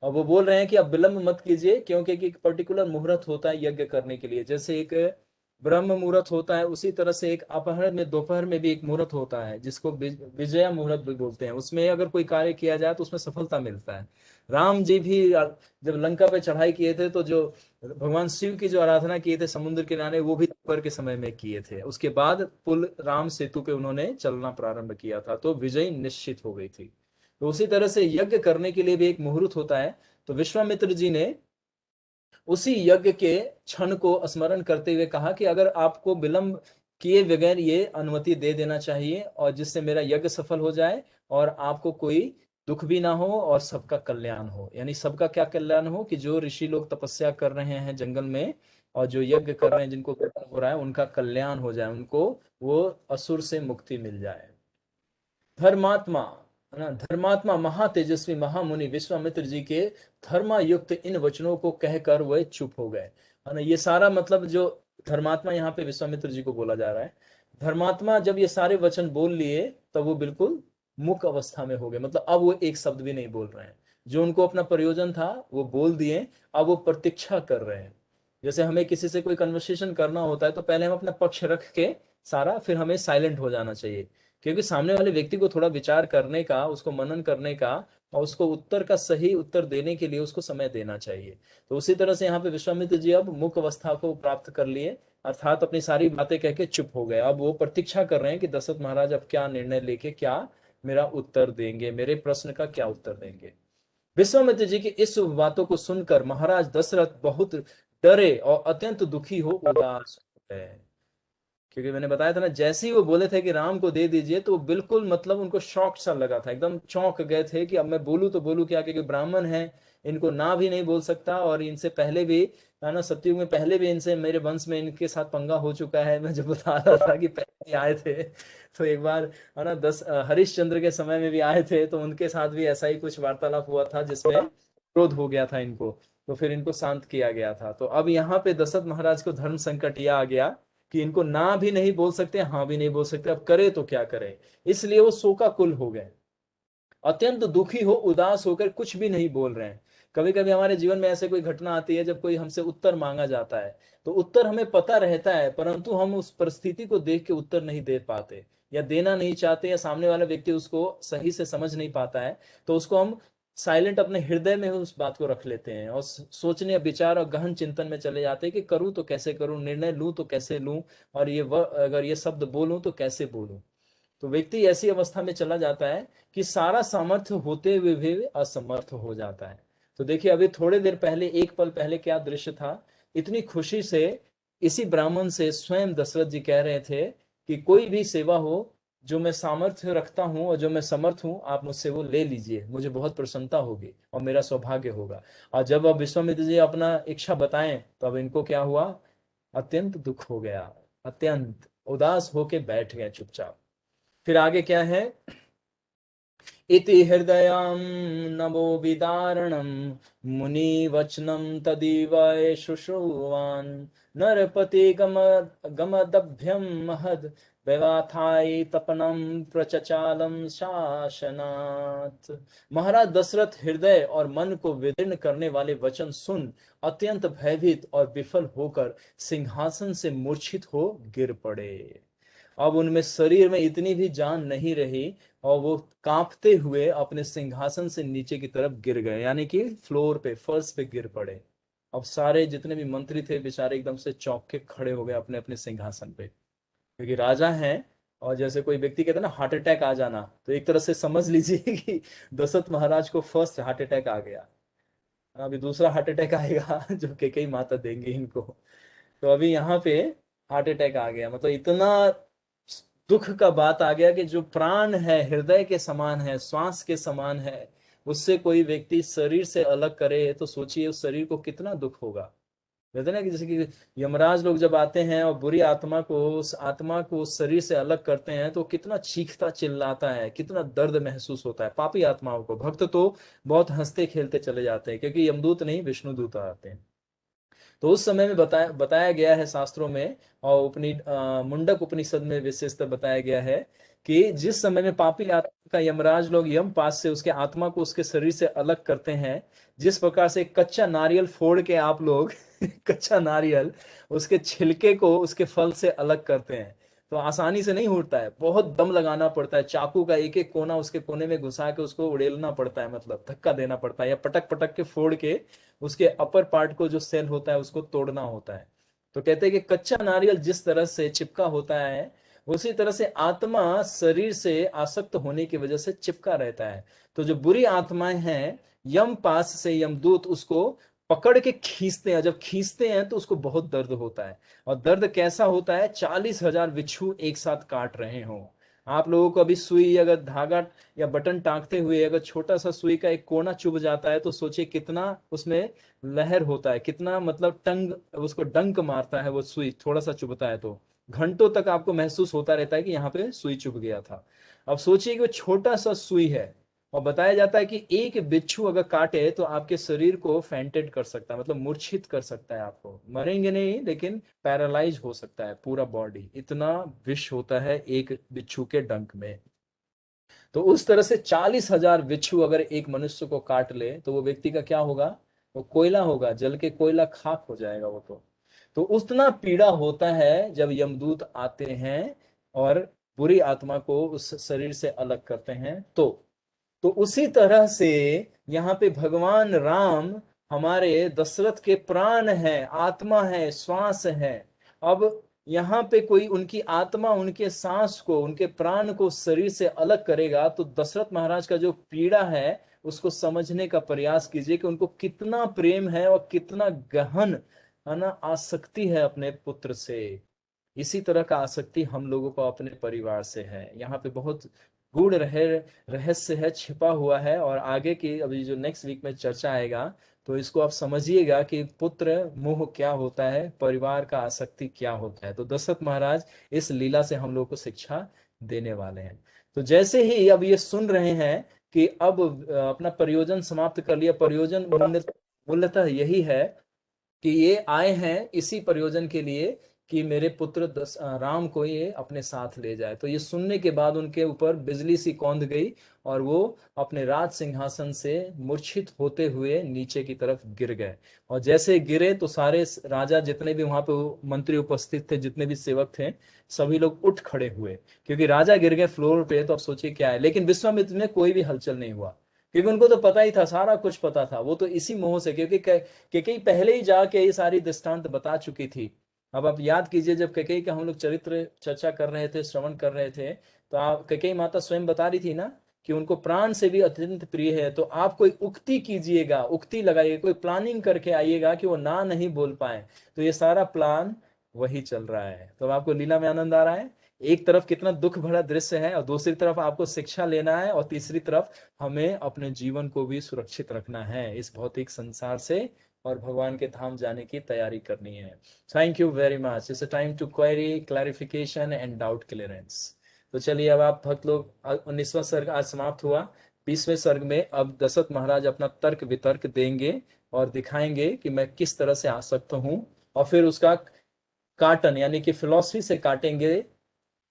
और वो बोल रहे हैं कि अब विलंब मत कीजिए, क्योंकि एक पर्टिकुलर मुहूर्त होता है यज्ञ करने के लिए। जैसे एक ब्रह्म मुहूर्त होता है, उसी तरह से एक अपहर में, दोपहर में भी एक मुहूर्त होता है जिसको विजया मुहूर्त भी बोलते हैं। उसमें अगर कोई कार्य किया जाए तो उसमें सफलता मिलता है। राम जी भी जब लंका पे चढ़ाई किए थे, तो जो भगवान शिव की जो आराधना किए थे समुद्र किनारे, वो भी दोपहर के समय में किए थे। उसके बाद पुल राम सेतु पे उन्होंने चलना प्रारंभ किया था, तो विजय निश्चित हो गई थी। तो उसी तरह से यज्ञ करने के लिए भी एक मुहूर्त होता है। तो विश्वामित्र जी ने उसी यज्ञ के क्षण को स्मरण करते हुए कहा कि अगर आपको विलंब किए बगैर ये अनुमति दे देना चाहिए, और जिससे मेरा यज्ञ सफल हो जाए और आपको कोई दुख भी ना हो और सबका कल्याण हो। यानी सबका क्या कल्याण हो? कि जो ऋषि लोग तपस्या कर रहे हैं जंगल में और जो यज्ञ कर रहे हैं, जिनको हो रहा है, उनका कल्याण हो जाए, उनको वो असुर से मुक्ति मिल जाए। धर्मात्मा, है ना, धर्मात्मा महातेजस्वी महामुनि विश्वामित्र जी के धर्मायुक्त इन वचनों को कहकर वह चुप हो गए। है ना, ये सारा मतलब जो धर्मात्मा यहाँ पे विश्वामित्र जी को बोला जा रहा है। धर्मात्मा जब ये सारे वचन बोल लिए, तब वो बिल्कुल मूक अवस्था में हो गए। मतलब अब वो एक शब्द भी नहीं बोल रहे हैं। जो उनको अपना प्रयोजन था वो बोल दिए, अब वो प्रतीक्षा कर रहे हैं। जैसे हमें किसी से कोई कन्वर्सेशन करना होता है तो पहले हम अपना पक्ष रख के सारा, फिर हमें साइलेंट हो जाना चाहिए, क्योंकि सामने वाले व्यक्ति को थोड़ा विचार करने का, उसको मनन करने का और उसको उत्तर का सही उत्तर देने के लिए उसको समय देना चाहिए। तो उसी तरह से यहाँ पे विश्वामित्र जी अब मुक्त अवस्था को प्राप्त कर लिए, अर्थात अपनी सारी बातें कह के चुप हो गए। अब वो प्रतीक्षा कर रहे हैं कि दशरथ महाराज अब क्या निर्णय लेके क्या मेरा उत्तर देंगे, मेरे प्रश्न का क्या उत्तर देंगे। विश्वामित्र जी की इस बातों को सुनकर महाराज दशरथ बहुत डरे और अत्यंत दुखी हो उदास हो गए। क्योंकि मैंने बताया था ना, जैसे ही वो बोले थे कि राम को दे दीजिए, तो बिल्कुल मतलब उनको शॉक सा लगा था, एकदम चौंक गए थे कि अब मैं बोलूं तो बोलूं क्या, क्योंकि ब्राह्मण है, इनको ना भी नहीं बोल सकता, और इनसे पहले भी है ना, सतयुग में पहले भी इनसे, मेरे वंश में इनके साथ पंगा हो चुका है। मैं जब बता रहा था कि पहले ही आए थे, तो एक बार है ना हरिश्चंद्र के समय में भी आए थे, तो उनके साथ भी ऐसा ही कुछ वार्तालाप हुआ था जिसमें क्रोध हो गया था इनको, तो फिर इनको शांत किया गया था। तो अब यहाँ पे दशरथ महाराज को धर्म संकट यह आ गया कि इनको ना भी नहीं बोल सकते, हाँ भी नहीं बोल सकते, अब करे तो क्या करे। इसलिए वो शोकाकुल हो गए, अत्यंत दुखी हो, उदास होकर कुछ भी नहीं बोल रहे हैं। कभी कभी हमारे जीवन में ऐसे कोई घटना आती है जब कोई हमसे उत्तर मांगा जाता है, तो उत्तर हमें पता रहता है, परंतु हम उस परिस्थिति को देख के उत्तर नहीं दे पाते, या देना नहीं चाहते, या सामने वाला व्यक्ति उसको सही से समझ नहीं पाता है, तो उसको हम साइलेंट अपने हृदय में उस बात को रख लेते हैं और सोचने, विचार और गहन चिंतन में चले जाते हैं कि करूं तो कैसे करूं, निर्णय लूं तो कैसे लूं, और अगर ये शब्द बोलूं तो कैसे बोलूं। तो व्यक्ति ऐसी अवस्था में चला जाता है कि सारा सामर्थ्य होते हुए भी असमर्थ हो जाता है। तो देखिए, अभी थोड़े देर पहले, एक पल पहले क्या दृश्य था, इतनी खुशी से इसी ब्राह्मण से स्वयं दशरथ जी कह रहे थे कि कोई भी सेवा हो जो मैं सामर्थ्य रखता हूं और जो मैं समर्थ हूं, आप मुझसे वो ले लीजिए, मुझे बहुत प्रसन्नता होगी और मेरा सौभाग्य होगा। और जब अब विश्वामित्र जी अपना इच्छा बताएं, तो अब इनको क्या हुआ, अत्यंत दुख हो गया, अत्यंत उदास होके बैठ गए चुपचाप। फिर आगे क्या है, इति हृदयं नभो विदारणं मुनिवचनं तदिव शुश्रुवान् नरपति गमदभ्यं महद व्यवाथाय तपनं प्रचचालं शासनात्। महाराज दशरथ हृदय और मन को विदीर्ण करने वाले वचन सुन अत्यंत भयभीत और विफल होकर सिंहासन से मूर्छित हो गिर पड़े। अब उनमें शरीर में इतनी भी जान नहीं रही, और वो कांपते हुए अपने सिंहासन से नीचे की तरफ गिर गए, यानी कि फ्लोर पे, फर्श पे गिर पड़े। अब सारे जितने भी मंत्री थे बेचारे एकदम से चौंक के खड़े हो गए अपने अपने सिंहासन पे, क्योंकि राजा हैं। और जैसे कोई व्यक्ति कहता है ना हार्ट अटैक आ जाना, तो एक तरह से समझ लीजिए कि दशरथ महाराज को फर्स्ट हार्ट अटैक आ गया, अभी दूसरा हार्ट अटैक आएगा जो केकई माता देंगे इनको। तो अभी यहाँ पे हार्ट अटैक आ गया, मतलब इतना दुख का बात आ गया कि जो प्राण है, हृदय के समान है, श्वास के समान है, उससे कोई व्यक्ति शरीर से अलग करे, तो सोचिए उस शरीर को कितना दुख होगा। कहते हैं ना कि जैसे कि यमराज लोग जब आते हैं और बुरी आत्मा को, उस आत्मा को उस शरीर से अलग करते हैं, तो कितना चीखता चिल्लाता है, कितना दर्द महसूस होता है पापी आत्माओं को। भक्त तो बहुत हंसते खेलते चले जाते हैं, क्योंकि यमदूत नहीं, विष्णुदूत आते हैं। तो उस समय में बताया गया है शास्त्रों में, और मुंडक उपनिषद में विशेषतः बताया गया है कि जिस समय में पापी आत्मा का यमराज लोग यम पास से उसके आत्मा को उसके शरीर से अलग करते हैं, जिस प्रकार से कच्चा नारियल फोड़ के आप लोग कच्चा नारियल, उसके छिलके को उसके फल से अलग करते हैं, तो आसानी से नहीं होता है, बहुत दम लगाना पड़ता है, चाकू का एक एक कोना उसके कोने में घुसा के उसको उड़ेलना पड़ता है, मतलब धक्का देना पड़ता है, या पटक पटक के फोड़ के उसके अपर पार्ट को जो सेल होता है उसको तोड़ना होता है। तो कहते हैं कि कच्चा नारियल जिस तरह से चिपका होता है, उसी तरह से आत्मा शरीर से आसक्त होने की वजह से चिपका रहता है। तो जो बुरी आत्माएं हैं, यम पास से यमदूत उसको पकड़ के खींचते हैं, जब खींचते हैं तो उसको बहुत दर्द होता है। और दर्द कैसा होता है, 40,000 बिच्छू एक साथ काट रहे हो। आप लोगों को अभी सुई, अगर धागा या बटन टांगते हुए अगर छोटा सा सुई का एक कोना चुभ जाता है, तो सोचिए कितना उसमें लहर होता है, कितना मतलब टंग उसको डंक मारता है वो सुई, थोड़ा सा चुभता है तो घंटों तक आपको महसूस होता रहता है कि यहाँ पे सुई चुभ गया था। अब सोचिए कि वो छोटा सा सुई है, और बताया जाता है कि एक बिच्छू अगर काटे तो आपके शरीर को फेंटेड कर सकता है, मतलब मूर्छित कर सकता है, आपको मरेंगे नहीं लेकिन पैरालाइज हो सकता है पूरा बॉडी, इतना विष होता है एक बिच्छू के डंक में। तो उस तरह से 40,000 बिच्छू अगर एक मनुष्य को काट ले, तो वो व्यक्ति का क्या होगा, वो कोयला होगा, जल के कोयला खाक हो जाएगा वो तो। तो उतना पीड़ा होता है जब यमदूत आते हैं और बुरी आत्मा को उस शरीर से अलग करते हैं। तो उसी तरह से यहाँ पे भगवान राम हमारे दशरथ के प्राण हैं, आत्मा है, श्वास है। अब यहाँ पे कोई उनकी आत्मा, उनके सांस को, उनके प्राण को शरीर से अलग करेगा, तो दशरथ महाराज का जो पीड़ा है उसको समझने का प्रयास कीजिए कि उनको कितना प्रेम है और कितना गहन, है ना, आसक्ति है अपने पुत्र से। इसी तरह का आसक्ति हम लोगों को अपने परिवार से है। यहाँ पे बहुत गूढ़ रहस्य है, छिपा हुआ है। और आगे की अभी जो नेक्स्ट वीक में चर्चा आएगा तो इसको आप समझिएगा कि पुत्र मोह क्या होता है, परिवार का आसक्ति क्या होता है। तो दशरथ महाराज इस लीला से हम लोग को शिक्षा देने वाले हैं। तो जैसे ही अब ये सुन रहे हैं कि अब अपना प्रयोजन समाप्त कर लिया, प्रयोजन मूलतः यही है कि ये आए हैं इसी प्रयोजन के लिए कि मेरे पुत्र राम को ये अपने साथ ले जाए। तो ये सुनने के बाद उनके ऊपर बिजली सी कौंध गई और वो अपने राज सिंहासन से मूर्छित होते हुए नीचे की तरफ गिर गए। और जैसे गिरे तो सारे राजा, जितने भी वहां पे मंत्री उपस्थित थे, जितने भी सेवक थे, सभी लोग उठ खड़े हुए, क्योंकि राजा गिर गए फ्लोर पे। तो अब सोचिए क्या है। लेकिन विश्वामित्र में कोई भी हलचल नहीं हुआ, क्योंकि उनको तो पता ही था, सारा कुछ पता था। वो तो इसी मोह से, क्योंकि कैकेयी पहले ही जाके ये सारी दृष्टांत बता चुकी थी। अब आप याद कीजिए, जब कैकेयी का हम लोग चरित्र चर्चा कर रहे थे, श्रवण कर रहे थे, तो आप कैकेयी माता स्वयं बता रही थी ना कि उनको प्राण से भी अत्यंत प्रिय है। तो आप कोई उक्ति कीजिएगा, उक्ति लगाइए, कोई प्लानिंग करके आइएगा कि वो ना नहीं बोल पाए। तो ये सारा प्लान वही चल रहा है। तो आपको लीला में आनंद आ रहा है। एक तरफ कितना दुख भरा दृश्य है और दूसरी तरफ आपको शिक्षा लेना है, और तीसरी तरफ हमें अपने जीवन को भी सुरक्षित रखना है इस भौतिक संसार से, और भगवान के धाम जाने की तैयारी करनी है। Thank you very much. It's a time to query, clarification and doubt clearance. तो चलिए, अब आप भक्त लोग, 19वां सर्ग आज समाप्त हुआ। 20वें सर्ग में अब दशरथ महाराज अपना तर्क वितर्क देंगे और दिखाएंगे कि मैं किस तरह से आसक्त हूं, और फिर उसका काटन यानी कि फिलॉसफी से काटेंगे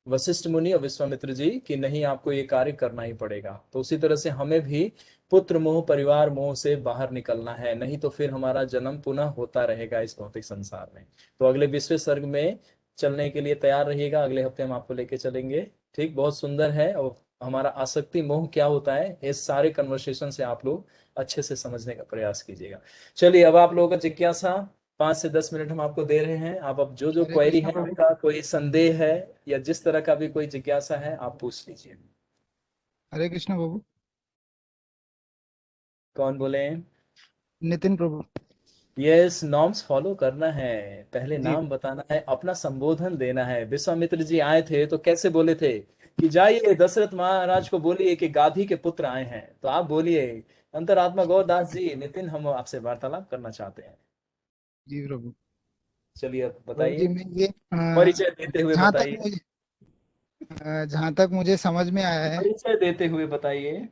वशिष्ठ मुनि और विश्वामित्र जी कि नहीं, आपको ये कार्य करना ही पड़ेगा। तो उसी तरह से हमें भी पुत्र मोह, परिवार मोह से बाहर निकलना है, नहीं तो फिर हमारा जन्म पुनः होता रहेगा इस भौतिक संसार में। तो अगले 20वें सर्ग में चलने के लिए तैयार रहिएगा। अगले हफ्ते हम आपको लेके चलेंगे। ठीक, बहुत सुंदर है। और हमारा आसक्ति मोह क्या होता है, इस सारे कन्वर्सेशन से आप लोग अच्छे से समझने का प्रयास कीजिएगा। चलिए, अब आप लोगों का जिज्ञासा 5 से 10 मिनट हम आपको दे रहे हैं। आप अब जो हरे क्वेरी कृष्ण है, प्रभु। आपका कोई संदेह है या जिस तरह का भी कोई जिज्ञासा है, आप पूछ लीजिए। हरे कृष्ण प्रभु। कौन बोले? नितिन प्रभु। यस, नॉर्म्स फॉलो करना है। पहले जी नाम बताना है, अपना संबोधन देना है। विश्वामित्र जी आए थे तो कैसे बोले थे कि जाइए दशरथ महाराज को बोलिए कि गाधी के पुत्र आए हैं। तो आप बोलिए, अंतरात्मा गौरदास जी, नितिन हम आपसे वार्तालाप करना चाहते हैं। जी प्रभु। चलिए, अब प्रभु जी बताइए, मैं ये परिचय देते हुए जहाँ तक बताइए, मुझे समझ में आया है, परिचय देते हुए बताइए।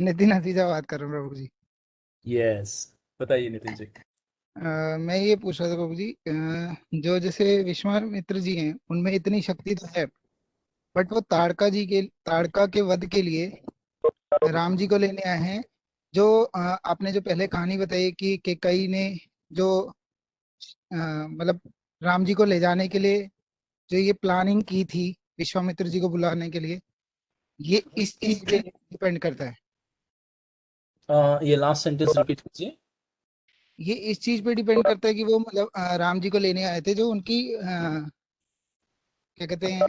नितिन हसीजा बात कर रहा हूँ प्रभु जी। यस, बताइए नितिन जी। मैं ये पूछ रहा था प्रभु जी, जो जैसे विश्वामित्र जी हैं उनमें इतनी शक्ति तो है, बट वो ताड़का के वध के लिए राम जी को लेने आए हैं। जो आपने जो पहले कहानी बताई कि केकई ने जो मतलब राम जी को ले जाने के लिए जो ये प्लानिंग की थी विश्वामित्र जी को बुलाने के लिए, ये इस चीज पे डिपेंड करता है। ये लास्ट सेंटेंस रिपीट कीजिए। ये इस चीज पे डिपेंड करता है कि वो मतलब राम जी को लेने आए थे, जो उनकी क्या कहते हैं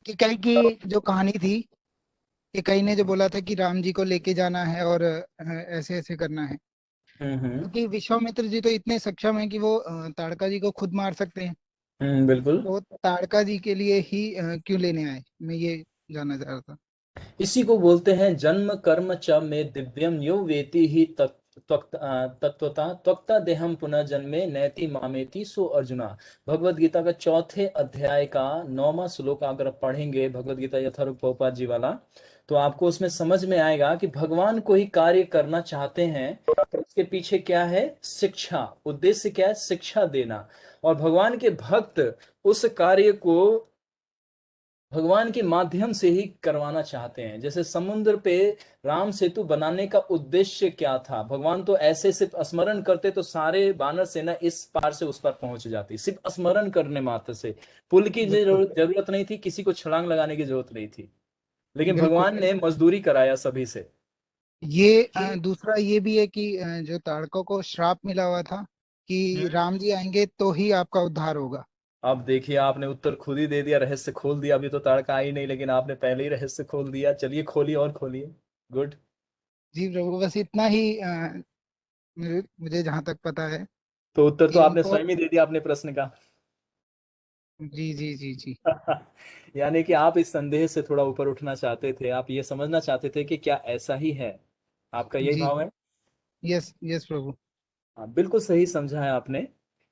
कि कई की जो कहानी थी कि कई ने जो बोला था कि राम जी को लेके जाना है और ऐसे ऐसे करना है, क्योंकि विश्वामित्र जी तो इतने सक्षम हैं कि वो ताड़का जी को खुद मार सकते हैं। बिल्कुल। तो वो ताड़का जी के लिए ही क्यों लेने आए, मैं ये जानना चाह रहा था। इसी को बोलते हैं जन्म कर्म च में दिव्यम यो वेति ही तत्वता त्वक्ता देहम पुनः जन्मे नैति मामेति सो अर्जुना। भगवत गीता का 4थे अध्याय का 9वां श्लोक अगर आप पढ़ेंगे, भगवत गीता यथारूप प्रभुपाद जी वाला, तो आपको उसमें समझ में आएगा कि भगवान कोई कार्य करना चाहते हैं तो उसके पीछे क्या है, शिक्षा। उद्देश्य क्या है, शिक्षा देना। और भगवान के भक्त उस कार्य को भगवान के माध्यम से ही करवाना चाहते हैं। जैसे समुद्र पे राम सेतु बनाने का उद्देश्य क्या था? भगवान तो ऐसे सिर्फ स्मरण करते तो सारे वानर सेना इस पार से उस पार पहुंच जाती, सिर्फ स्मरण करने मात्र से। पुल की बिल्कुल जरूरत नहीं थी, किसी को छलांग लगाने की जरूरत नहीं थी, लेकिन बिल्कुल। भगवान ने मजदूरी कराया सभी से। ये दूसरा ये भी है कि जो ताड़कों को श्राप मिला हुआ था कि हम्म। राम जी आएंगे तो ही आपका उद्धार होगा। अब देखिए, आपने उत्तर खुद ही दे दिया, रहस्य खोल दिया। अभी तो ताड़का आई नहीं, लेकिन आपने पहले ही रहस्य खोल दिया। चलिए खोलिए और खोलिए। गुड। जी प्रभु, बस इतना ही मुझे जहां तक पता है तो उत्तर तो कि आपने उनको। स्वयं ही दे दिया अपने प्रश्न का। जी जी जी जी। यानी कि आप इस संदेह से थोड़ा ऊपर उठना चाहते थे, आप ये समझना चाहते थे कि क्या ऐसा ही है। आपका यही जी। भाव है। यस यस प्रभु। हाँ, बिल्कुल सही समझा है आपने।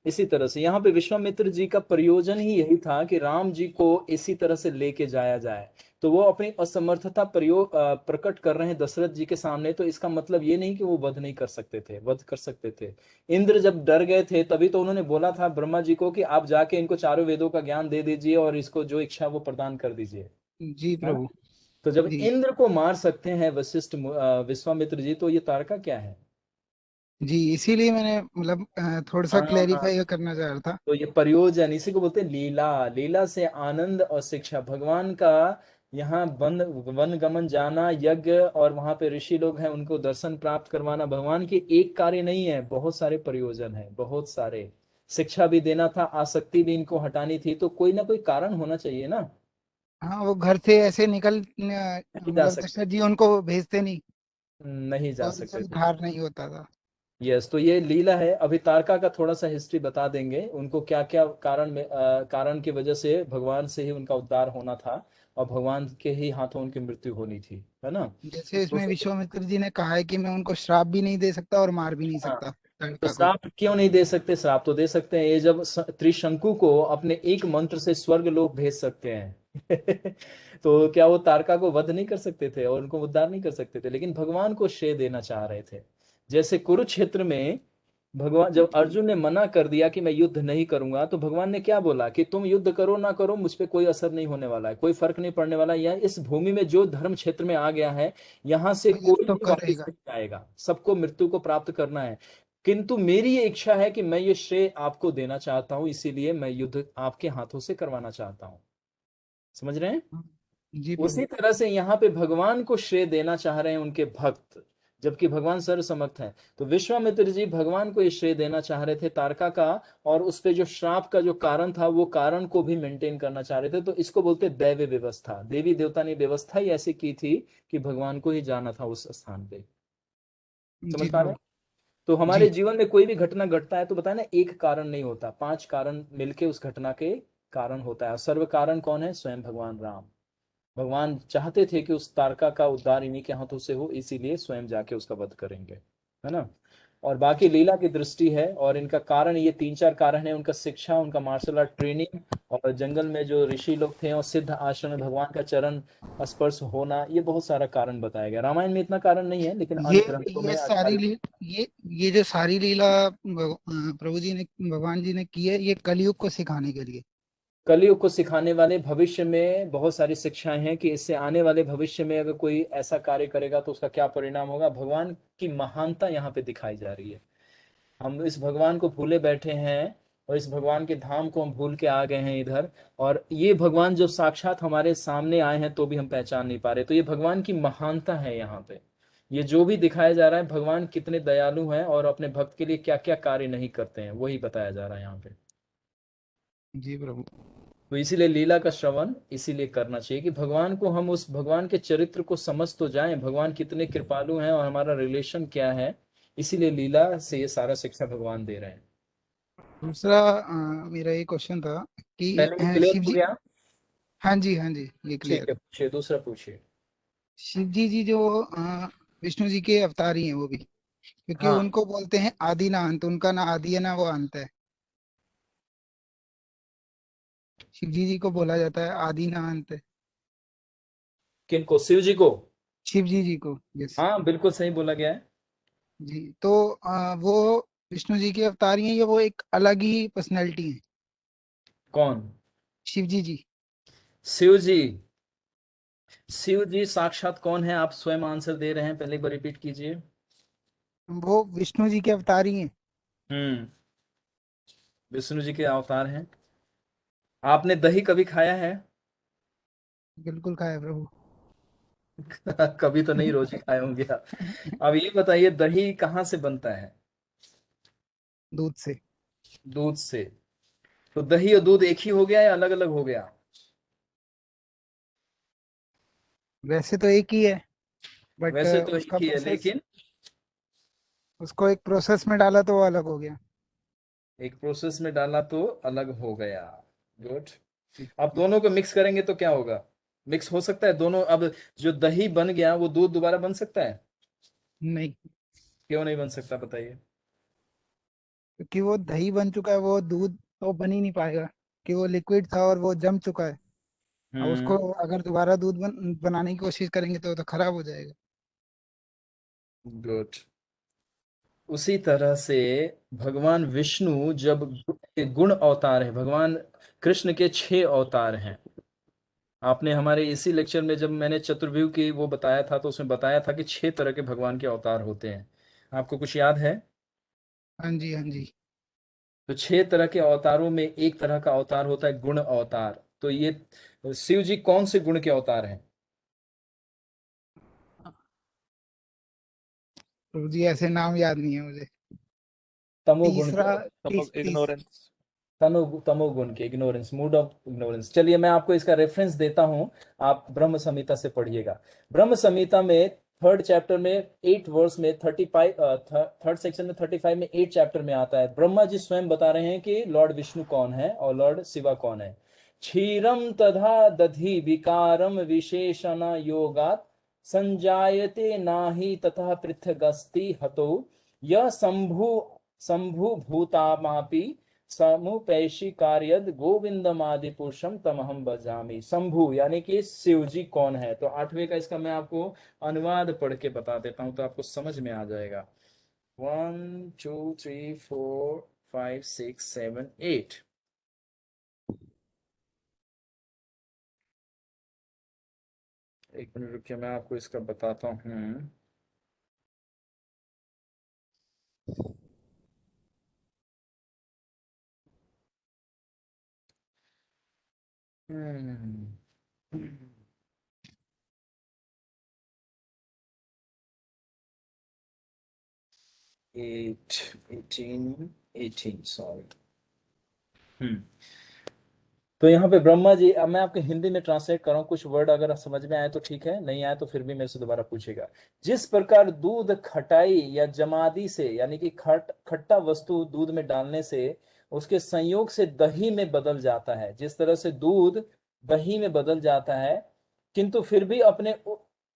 इसी तरह से यहाँ पे विश्वामित्र जी का प्रयोजन ही यही था कि राम जी को इसी तरह से लेके जाया जाए। तो वो अपनी असमर्थता प्रकट कर रहे हैं दशरथ जी के सामने। तो इसका मतलब ये नहीं कि वो वध नहीं कर सकते थे, वध कर सकते थे। इंद्र जब डर गए थे तभी तो उन्होंने बोला था ब्रह्मा जी को कि आप जाके इनको चारों वेदों का ज्ञान दे दीजिए और इसको जो इच्छा वो प्रदान कर दीजिए। जी है ना? प्रभु। तो जब जी इंद्र को मार सकते हैं विश्वामित्र जी, तो ये तारका क्या है? जी, इसीलिए मैंने मतलब थोड़ा सा हाँ, क्लेरिफाई करना चाह रहा था। तो ये प्रयोजन, इसी को बोलते हैं लीला। लीला से आनंद और शिक्षा भगवान का। यहाँ वन वन गमन जाना, यज्ञ, और वहां पे ऋषि लोग हैं उनको दर्शन प्राप्त करवाना, भगवान के एक कार्य नहीं है, बहुत सारे प्रयोजन है, बहुत सारे। शिक्षा भी देना था, आसक्ति भी इनको हटानी थी, तो कोई ना कोई कारण होना चाहिए ना। हाँ, वो घर से ऐसे नहीं जा मतलब सकते, दशरथ जी उनको भेजते नहीं नहीं जा और उनसे सकते थे। उद्धार नहीं होता था। यस, तो ये लीला है। अभी तारका का थोड़ा सा हिस्ट्री बता देंगे, उनको क्या क्या कारण की वजह से भगवान से ही उनका उद्धार होना था, और भगवान के ही हाथों उनकी मृत्यु होनी थी, है ना? जैसे तो इसमें विश्वामित्र जी ने कहा है कि मैं उनको श्राप भी नहीं दे सकता और मार भी नहीं हाँ, सकता तो लड़का को। श्राप क्यों नहीं दे सकते? श्राप तो दे सकते हैं। ये जब त्रिशंकु को अपने एक मंत्र से स्वर्ग लोक भेज सकते हैं तो क्या वो तारका को वध नहीं कर सकते थे और उनको उद्धार नहीं कर सकते थे? लेकिन भगवान को श्रेय देना चाह रहे थे। जैसे कुरुक्षेत्र में भगवान, जब अर्जुन ने मना कर दिया कि मैं युद्ध नहीं करूंगा, तो भगवान ने क्या बोला कि तुम युद्ध करो ना करो, मुझ पे कोई असर नहीं होने वाला है, कोई फर्क नहीं पड़ने वाला है। यह इस भूमि में जो धर्म क्षेत्र में आ गया है, यहाँ से वो युद्ध कोई तो भी वापस करेगा। नहीं जाएगा, सबको मृत्यु को प्राप्त करना है। किंतु मेरी ये इच्छा है कि मैं ये श्रेय आपको देना चाहता हूं, इसीलिए मैं युद्ध आपके हाथों से करवाना चाहता हूं। समझ रहे हैं? जी उसी प्रभु। तरह से यहाँ पे भगवान को श्रेय देना चाह रहे हैं उनके भक्त, जबकि भगवान सर्वसमर्थ हैं। तो विश्वामित्र जी भगवान को ये श्रेय देना चाह रहे थे तारका का, और उस पे जो श्राप का जो कारण था वो कारण को भी मेंटेन करना चाह रहे थे। तो इसको बोलते दैव व्यवस्था। देवी देवता ने व्यवस्था ही ऐसी की थी कि भगवान को ही जाना था उस स्थान पे। समझ जी पा रहे हैं? प्रभु। तो हमारे जी जीवन में कोई भी घटना घटता है तो बताया ना, एक कारण नहीं होता, 5 कारण मिलके उस घटना के कारण होता है। और सर्व कारण कौन है? स्वयं भगवान राम। भगवान चाहते थे कि उस तारका का उद्धार इन्हीं के हाथों से हो, इसीलिए स्वयं जाके उसका वध करेंगे, है ना? और बाकी जी लीला की दृष्टि है, और इनका कारण ये 3-4 कारण है। उनका शिक्षा, उनका मार्शल आर्ट ट्रेनिंग, और जंगल में जो ऋषि लोग थे, और सिद्ध आश्रम में भगवान का चरण स्पर्श होना, ये बहुत सारा कारण बताया गया। रामायण में इतना कारण नहीं है, लेकिन ये अन्य ग्रंथों ये में सारी आचार्य। ली ये जो सारी लीला प्रभु जी ने भगवान जी ने की है, ये कलयुग को सिखाने के लिए। कलयुग को सिखाने वाले, भविष्य में बहुत सारी शिक्षाएं हैं कि इससे आने वाले भविष्य में अगर कोई ऐसा कार्य करेगा तो उसका क्या परिणाम होगा। भगवान की महानता यहाँ पे दिखाई जा रही है। हम इस भगवान को भूले बैठे हैं, और इस भगवान के धाम को हम भूल के आ गए हैं इधर। और ये भगवान जो साक्षात हमारे सामने आए हैं तो भी हम पहचान नहीं पा रहे। तो ये भगवान की महानता है यहाँ पे। ये जो भी दिखाया जा रहा है, भगवान कितने दयालु हैं और अपने भक्त के लिए क्या क्या कार्य नहीं करते हैं, वही बताया जा रहा है यहाँ पे। जी प्रभु। तो इसीलिए लीला का श्रवण इसीलिए करना चाहिए कि भगवान को, हम उस भगवान के चरित्र को समझ तो जाएं, भगवान कितने कृपालु हैं और हमारा रिलेशन क्या है। इसीलिए लीला से ये सारा शिक्षा भगवान दे रहे हैं। दूसरा मेरा ये क्वेश्चन था कि पहले ये क्लियर शिव हो जी। गया? हाँ जी हाँ जी, ये ठीक क्लियर है, है। पूछिए, दूसरा पूछिए। शिव जी जो विष्णु जी के अवतार ही हैं वो भी, क्योंकि हाँ, उनको बोलते हैं आदि ना अंत, उनका ना आदि है ना वो अंत है। शिव जी को बोला जाता है आदि ना अंत है। किनको? शिव जी को? शिव जी को, यस। हाँ, बिल्कुल सही बोला गया है। जी, तो वो विष्णु जी के अवतार ही हैं या वो एक अलग ही पर्सनैलिटी है? कौन? शिव जी। शिव जी, शिव जी साक्षात कौन है? आप स्वयं आंसर दे रहे हैं, पहले एक बार रिपीट कीजिए। वो विष्णु जी के अवतार ही हैं। हम्म, विष्णु जी के अवतार हैं। आपने दही कभी खाया है? बिल्कुल खाया प्रभु। कभी तो नहीं, रोज ही खाए होंगे आप। अब ये बताइए, दही कहाँ से बनता है? दूध से। दूध से। तो दही और दूध एक ही हो गया या अलग अलग हो गया? वैसे तो एक ही है, बट वैसे तो एक उसका ही है, प्रोसेस, लेकिन उसको एक प्रोसेस में डाला तो वो अलग हो गया। एक प्रोसेस में डाला तो अलग हो गया। गुड। अब दोनों को मिक्स करेंगे तो क्या होगा? मिक्स हो सकता है दोनों? अब जो दही बन गया वो दूध दोबारा बन सकता है? नहीं, क्यों नहीं बन सकता, बताइए। क्योंकि वो दही बन चुका है, वो दूध तो बन ही नहीं पाएगा, कि वो लिक्विड था और वो जम चुका है। अब उसको हम्म। अगर दोबारा दूध बनाने की कोशिश करेंगे तो वो तो खराब हो जाएगा। गुड। उसी तरह से भगवान विष्णु जब गुण अवतार है, भगवान कृष्ण के 6 अवतार हैं। आपने हमारे इसी लेक्चर में जब मैंने चतुर्व्यूह की वो बताया था, तो उसमें बताया था कि 6 तरह के भगवान के अवतार होते हैं। आपको कुछ याद है? हाँ जी, हाँ जी। तो 6 तरह के अवतारों में एक तरह का अवतार होता है गुण अवतार। तो ये शिव जी कौन से गुण के अवतार हैं? प्रभु जी ऐसे नाम याद नहीं है मुझे। तमोगुण तीसरा, तमो इग्नोरेंस। तमोगुण के, इग्नोरेंस, मूड ऑफ इग्नोरेंस। चलिए मैं आपको इसका रेफरेंस देता हूं, आप ब्रह्म संहिता से पढ़िएगा। ब्रह्म संहिता में 3rd चैप्टर में 8 वर्स में 35, 3rd सेक्शन में 35 में 8 चैप्टर में आता है। ब्रह्मा जी स्वयं बता रहे हैं कि लॉर्ड विष्णु कौन है और लॉर्ड शिवा कौन है। क्षीरम तथा दधि विकारम विशेषण योगात संजायते नाही तथा पृथगस्ति हतो यह शंभु भूतामापि समुपैषी कार्यद गोविंदमादि पुरुषम तमहम भजामि। शंभु यानी कि शिव जी कौन है? तो 8वें का इसका मैं आपको अनुवाद पढ़ के बता देता हूं, तो आपको समझ में आ जाएगा। 1 2 3 4 5 6 7 8। एक मिनट रुकिए, मैं आपको इसका बताता हूँ। हम्म, 18 सॉरी। तो यहाँ पे ब्रह्मा जी, अब मैं आपके हिंदी में ट्रांसलेट कर रहा हूँ, कुछ वर्ड अगर समझ में आए तो ठीक है, नहीं आए तो फिर भी मेरे से दोबारा पूछेगा। जिस प्रकार दूध खटाई या जमादी से, यानी कि खट्टा वस्तु दूध में डालने से उसके संयोग से दही में बदल जाता है, जिस तरह से दूध दही में बदल जाता है, किंतु फिर भी अपने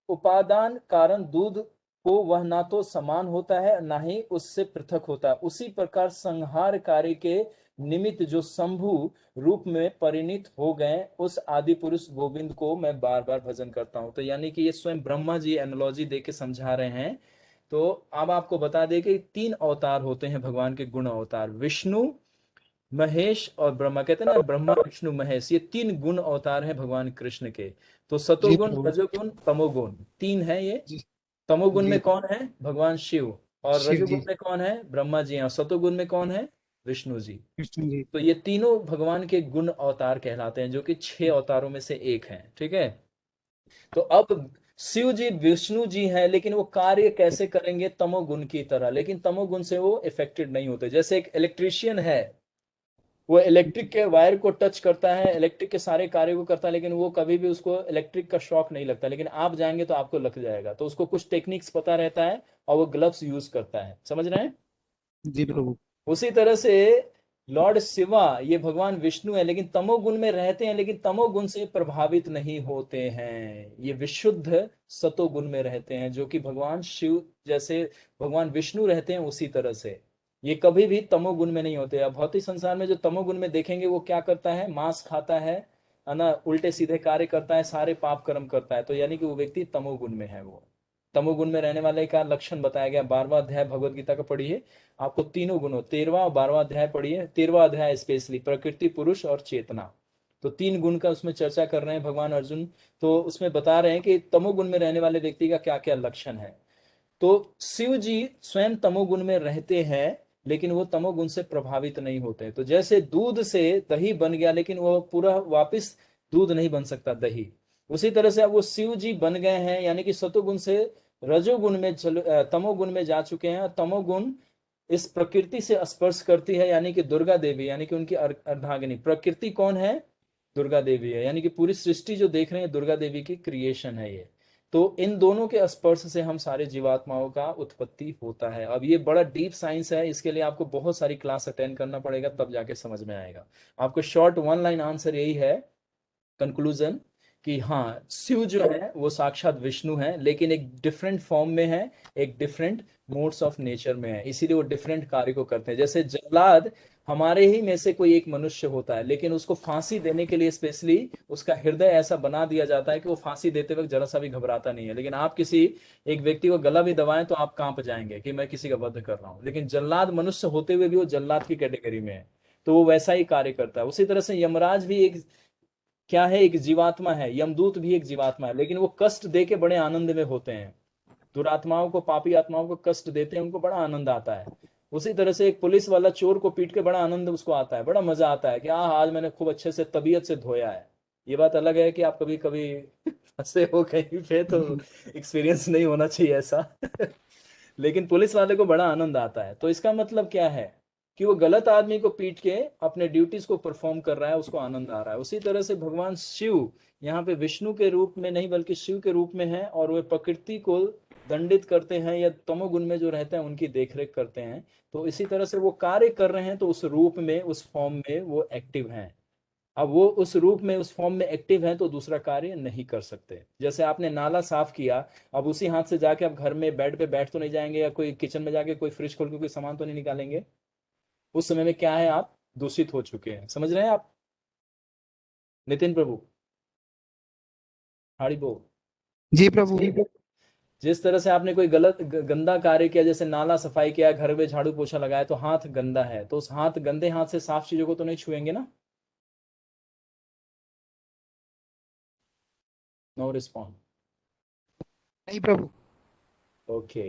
उपादान कारण दूध को वह ना तो समान होता है ना ही उससे पृथक होता है, उसी प्रकार संहार कार्य के निमित्त जो शंभु रूप में परिणित हो गए, उस आदि पुरुष गोविंद को मैं बार बार भजन करता हूं। तो यानी कि ये स्वयं ब्रह्मा जी एनालॉजी दे के समझा रहे हैं। तो अब आपको बता दें कि 3 अवतार होते हैं भगवान के गुण अवतार, विष्णु, महेश और ब्रह्मा। कहते हैं ना, ब्रह्मा विष्णु महेश, ये 3 गुण अवतार हैं भगवान कृष्ण के। तो जी सतोगुण, प्रभु। रजोगुण, तमोगुण, 3 है ये। जी। तमोगुण जी। में कौन है? भगवान शिव। और शिव रजोगुण जी। में कौन है? ब्रह्मा जी हैं। और सतोगुण में कौन है? विष्णु जी। कृष्ण जी। तो ये तीनों भगवान के गुण अवतार कहलाते हैं, जो कि 6 अवतारों में से एक हैं। ठीक है। तो अब शिव जी विष्णु जी हैं, लेकिन वो कार्य कैसे करेंगे? तमोगुण की तरह, लेकिन तमोगुण से वो इफेक्टेड नहीं होते। जैसे एक इलेक्ट्रिशियन है, वो इलेक्ट्रिक के वायर को टच करता है, इलेक्ट्रिक के सारे कार्य को करता है, लेकिन वो कभी भी उसको इलेक्ट्रिक का शॉक नहीं लगता, लेकिन आप जाएंगे तो आपको लग जाएगा। तो उसको कुछ टेक्निक्स पता रहता है और वो ग्लव्स यूज करता है। समझ रहे हैं? जी प्रभु। उसी तरह से लॉर्ड शिवा, ये भगवान विष्णु है, लेकिन तमोगुण में रहते हैं, लेकिन तमोगुण से प्रभावित नहीं होते हैं। ये विशुद्ध सतोगुण में रहते हैं, जो कि भगवान शिव जैसे भगवान विष्णु रहते हैं, उसी तरह से ये कभी भी तमोगुण में नहीं होते। अब भौतिक संसार में जो तमोगुण में देखेंगे, वो क्या करता है? मांस खाता है ना, उल्टे सीधे कार्य करता है, सारे पाप कर्म करता है। तो यानी कि वो व्यक्ति तमोगुण में है। वो तमोगुण में रहने वाले का लक्षण बताया गया। 12वां अध्याय भगवत गीता का पढ़िए, आपको तीनों गुणों, 13वां और 12वां अध्याय पढ़िए। 13वां अध्याय स्पेशली प्रकृति, पुरुष और चेतना। तो 3 गुण का उसमें चर्चा कर रहे हैं भगवान अर्जुन। तो उसमें बता रहे हैं कि तमोगुण में रहने वाले व्यक्ति का क्या क्या लक्षण है। तो शिव जी स्वयं तमोगुण में रहते हैं, लेकिन वो तमोगुण से प्रभावित नहीं होते। तो जैसे दूध से दही बन गया, लेकिन वो पूरा वापस दूध नहीं बन सकता दही, उसी तरह से अब वो शिव जी बन गए हैं, यानी कि सतोगुण से रजोगुण में तमोगुण में जा चुके हैं। और तमोगुण इस प्रकृति से स्पर्श करती है, यानी कि दुर्गा देवी, यानी कि उनकी अर्धांगिनी। प्रकृति कौन है? दुर्गा देवी है, यानी कि पूरी सृष्टि जो देख रहे हैं दुर्गा देवी की क्रिएशन है ये। तो इन दोनों के स्पर्श से हम सारे जीवात्माओं का उत्पत्ति होता है। अब ये बड़ा डीप साइंस है, इसके लिए आपको बहुत सारी क्लास अटेंड करना पड़ेगा, तब जाके समझ में आएगा। आपको शॉर्ट 1 लाइन आंसर यही है, कंक्लूजन, कि हाँ शिव जो है वो साक्षात विष्णु है, लेकिन एक डिफरेंट फॉर्म में है, एक डिफरेंट मोड्स ऑफ नेचर में है, इसीलिए वो डिफरेंट कार्य को करते हैं। जैसे जल्लाद हमारे ही में से कोई एक मनुष्य होता है, लेकिन उसको फांसी देने के लिए स्पेशली उसका हृदय ऐसा बना दिया जाता है कि वो फांसी देते वक्त जरा सा भी घबराता नहीं है। लेकिन आप किसी एक व्यक्ति को गला भी दबाएं तो आप कांप जाएंगे कि मैं किसी का वध कर रहा हूं। लेकिन जल्लाद मनुष्य होते हुए भी वो जल्लाद की कैटेगरी में है, तो वो वैसा ही कार्य करता है। उसी तरह से यमराज भी एक क्या है? एक जीवात्मा है। यमदूत भी एक जीवात्मा है, लेकिन वो कष्ट दे के बड़े आनंद में होते हैं। दुरात्माओं को, पापी आत्माओं को कष्ट देते हैं, उनको बड़ा आनंद आता है। उसी तरह से एक पुलिस वाला चोर को पीट के बड़ा आनंद उसको आता है, बड़ा मजा आता है कि आज मैंने खूब अच्छे से तबीयत से धोया है। ये बात अलग है कि आप कभी कभी फंसे हो कहीं पे, तो एक्सपीरियंस नहीं होना चाहिए ऐसा लेकिन पुलिस वाले को बड़ा आनंद आता है। तो इसका मतलब क्या है कि वो गलत आदमी को पीट के अपने ड्यूटीज को परफॉर्म कर रहा है, उसको आनंद आ रहा है। उसी तरह से भगवान शिव यहाँ पे विष्णु के रूप में नहीं बल्कि शिव के रूप में है, और वे प्रकृति को दंडित करते हैं, या तमोगुण में जो रहते हैं उनकी देखरेख करते हैं। तो इसी तरह से वो कार्य कर रहे हैं, तो उस रूप में, उस फॉर्म में वो एक्टिव हैं। अब वो उस रूप में, उस फॉर्म में एक्टिव हैं, तो दूसरा कार्य नहीं कर सकते। जैसे आपने नाला साफ किया, अब उसी हाथ से जाके आप घर में बेड पे बैठ तो नहीं जाएंगे, या कोई किचन में जाके कोई फ्रिज खोल के कोई सामान तो नहीं निकालेंगे। उस समय में क्या है? आप दूषित हो चुके हैं। समझ रहे हैं आप? नितिन प्रभु, हाड़ी बोल। जी प्रभु। जिस तरह से आपने कोई गलत गंदा कार्य किया, जैसे नाला सफाई किया, घर में झाड़ू पोछा लगाया, तो हाथ गंदा है, तो उस गंदे हाथ से साफ चीजों को तो नहीं छुएंगे ना। No respond. नहीं प्रभु। ओके।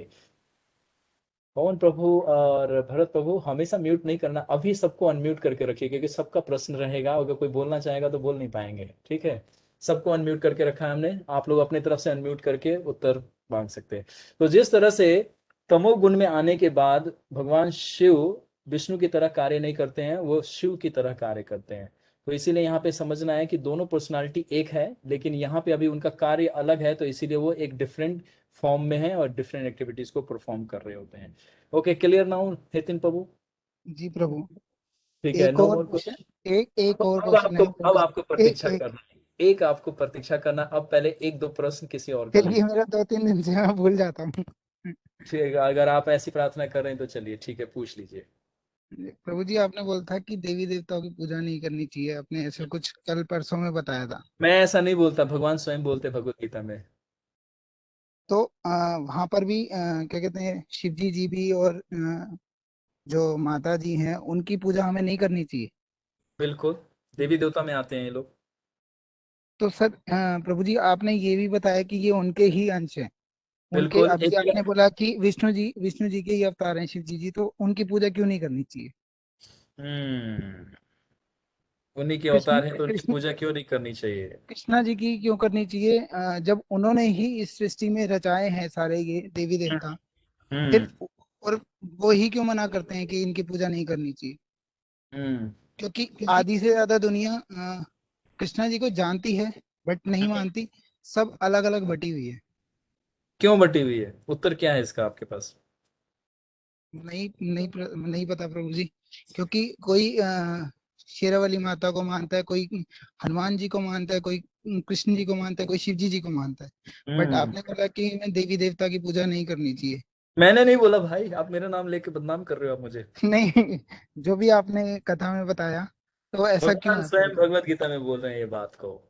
पवन प्रभु और भरत प्रभु, हमेशा म्यूट नहीं करना, अभी सबको अनम्यूट करके रखिए, क्योंकि सबका प्रश्न रहेगा। अगर कोई बोलना चाहेगा तो बोल नहीं पाएंगे, ठीक है? सबको अनम्यूट करके रखा है हमने, आप लोग अपनी तरफ से अनम्यूट करके उत्तर मांग सकते हैं। तो जिस तरह से तमोगुण में आने के बाद भगवान शिव विष्णु की तरह कार्य नहीं करते हैं, वो शिव की तरह कार्य करते हैं। तो इसीलिए यहाँ पे समझना है कि दोनों पर्सनालिटी एक है, लेकिन यहाँ पे अभी उनका कार्य अलग है, तो इसीलिए वो एक डिफरेंट फॉर्म में है और डिफरेंट एक्टिविटीज को परफॉर्म कर रहे होते हैं। ओके, क्लियर नाउ नितिन प्रभु? जी प्रभु। ठीक है, एक नो और मोर क्वेश्चन। क्वेश्चन, एक और अब क्वेश्चन आपको है अब प्रभु जी। आपको एक प्रतीक्षा एक करना है, एक आपको प्रतीक्षा करना। अब पहले 1-2 प्रश्न किसी और का क्योंकि लीजिए। मेरा 2-3 दिन से मैं भूल जाता हूँ। ठीक है, अगर आप ऐसी प्रार्थना कर रहे हैं तो चलिए ठीक है, पूछ लीजिए। प्रभु जी, आपने बोला था कि देवी देवताओं की पूजा नहीं करनी चाहिए, आपने ऐसे कुछ कल परसों में बताया था। मैं ऐसा नहीं बोलता, भगवान स्वयं बोलते भगवत गीता में। तो वहां पर भी क्या कहते हैं, शिव जी भी और जो माता जी हैं उनकी पूजा हमें नहीं करनी चाहिए। बिल्कुल, देवी देवता में आते हैं ये लोग। तो सर प्रभु जी, आपने ये भी बताया कि ये उनके ही अंश हैं। उनके, बिल्कुल, अभी आपने बोला कि विष्णु जी के ही अवतार हैं शिव जी, तो उनकी पूजा क्यों नहीं करनी चाहिए? हम्म उन्हीं के कृष्ण अवतार हैं तो उनकी कृष्ण पूजा क्यों नहीं करनी चाहिए? कृष्णा जी की क्यों करनी चाहिए? जब उन्होंने ही इस सृष्टि में रचाए हैं सारे ये देवी हम्म देवता, हम्म फिर और वो ही क्यों मना करते हैं कि इनकी पूजा नहीं करनी चाहिए? हम्म क्योंकि आधी से ज्यादा दुनिया कृष्णा जी को जानती है बट नहीं हम्म। मानती। सब अलग अलग बटी हुई है। क्यों बटी हुई है? उत्तर क्या है इसका आपके पास? नहीं पता प्रभु जी। क्योंकि कोई शेरावाली माता को मानता है, कोई हनुमान जी को मानता है, कोई कृष्ण जी को मानता है, कोई शिव जी को मानता है। बट हम्म आपने बोला कि मैं देवी देवता की पूजा नहीं करनी चाहिए। मैंने नहीं बोला भाई, आप मेरा नाम लेके बदनाम कर रहे हो आप मुझे। नहीं, जो भी आपने कथा में बताया, तो ऐसा क्यों भगवान है प्रभु स्वयं जी? भगवत गीता में बोल रहे हैं ये बात को।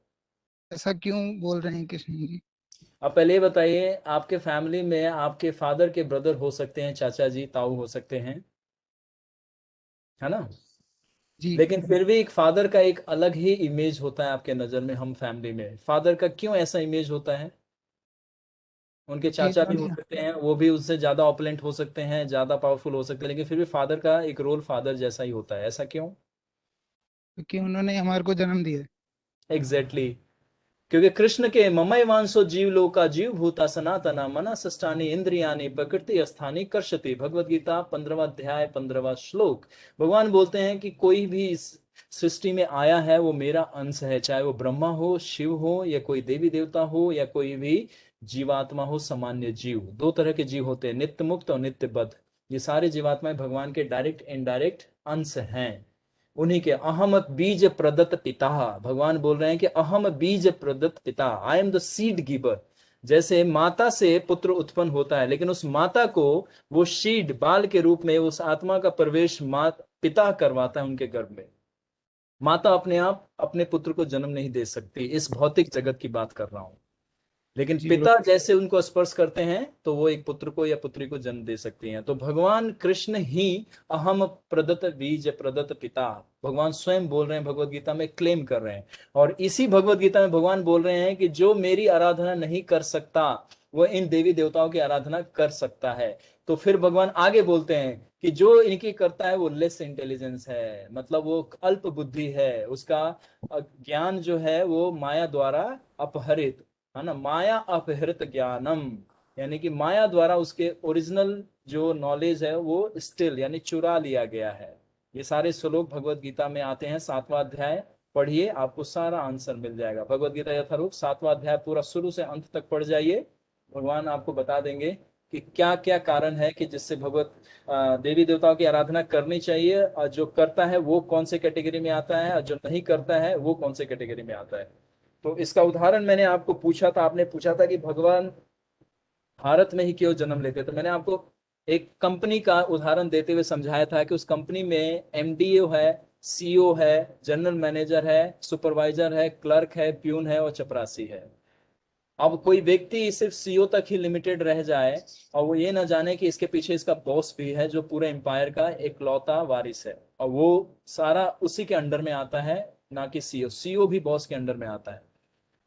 ऐसा क्यों बोल रहे हैं कृष्ण जी? आप पहले ये बताइए, आपके फैमिली में आपके फादर के ब्रदर हो सकते हैं, चाचा जी ताऊ हो सकते हैं, है ना? जी। लेकिन फिर भी एक फादर का एक अलग ही इमेज होता है आपके नजर में। हम फैमिली में फादर का क्यों ऐसा इमेज होता है? उनके जी चाचा भी हो उन्होंने, सकते हैं, वो भी उससे ज्यादा ऑपुलेंट हो सकते हैं, ज्यादा पावरफुल हो सकते हैं, लेकिन फिर भी फादर का एक रोल फादर जैसा ही होता है। ऐसा क्यों? क्योंकि उन्होंने हमारे को जन्म दिया है। Exactly exactly. क्योंकि कृष्ण के ममय वांसो जीव लोका जीव भूता सनातना मना सष्टानि इंद्रियानि प्रकृति स्थानी कर्षति। भगवत गीता 15वां अध्याय 15वां श्लोक। भगवान बोलते हैं कि कोई भी इस सृष्टि में आया है वो मेरा अंश है, चाहे वो ब्रह्मा हो, शिव हो, या कोई देवी देवता हो, या कोई भी जीवात्मा हो। सामान्य जीव, दो तरह के जीव होते हैं, नित्य मुक्त और नित्य बद्ध। ये सारे जीवात्माएं भगवान के डायरेक्ट इनडायरेक्ट अंश हैं। उन्हीं के अहम बीज प्रदत्त पिता। भगवान बोल रहे हैं कि अहम बीज प्रदत्त पिता, I am the seed giver. जैसे माता से पुत्र उत्पन्न होता है, लेकिन उस माता को वो सीड बाल के रूप में उस आत्मा का प्रवेश माता पिता करवाता है उनके गर्भ में। माता अपने आप अपने पुत्र को जन्म नहीं दे सकती, इस भौतिक जगत की बात कर रहा हूं। लेकिन जी पिता जैसे उनको स्पर्श करते हैं तो वो एक पुत्र को या पुत्री को जन्म दे सकती हैं। तो भगवान कृष्ण ही अहम प्रदत्त बीज प्रदत्त पिता, भगवान स्वयं बोल रहे हैं, भगवत गीता में क्लेम कर रहे हैं। और इसी भगवत गीता में भगवान बोल रहे हैं कि जो मेरी आराधना नहीं कर सकता वो इन देवी देवताओं की आराधना कर सकता है। तो फिर भगवान आगे बोलते हैं कि जो इनकी करता है वो लेस इंटेलिजेंस है, मतलब वो अल्प बुद्धि है, उसका ज्ञान जो है वो माया द्वारा अपहरित है ना, माया अपहृत ज्ञानम, यानी कि माया द्वारा उसके ओरिजिनल जो नॉलेज है वो स्टिल यानी चुरा लिया गया है। ये सारे श्लोक भगवत गीता में आते हैं। 7वां अध्याय पढ़िए, आपको सारा आंसर मिल जाएगा। भगवत गीता यथारूप 7वां अध्याय पूरा शुरू से अंत तक पढ़ जाइए, भगवान आपको बता देंगे कि क्या क्या कारण है कि जिससे भगवत देवी देवताओं की आराधना करनी चाहिए, और जो करता है वो कौन से कैटेगरी में आता है, और जो नहीं करता है वो कौन से कैटेगरी में आता है। तो इसका उदाहरण मैंने आपको पूछा था, आपने पूछा था कि भगवान भारत में ही क्यों जन्म लेते, तो मैंने आपको एक कंपनी का उदाहरण देते हुए समझाया था कि उस कंपनी में एमडीओ है, सीईओ है, जनरल मैनेजर है, सुपरवाइजर है, क्लर्क है, प्यून है और चपरासी है। अब कोई व्यक्ति सिर्फ सीईओ तक ही लिमिटेड रह जाए और वो ये ना जाने कि इसके पीछे इसका बॉस भी है जो पूरे एम्पायर का एकलौता वारिस है, और वो सारा उसी के अंडर में आता है, ना कि सीईओ। सीईओ भी बॉस के अंडर में आता है।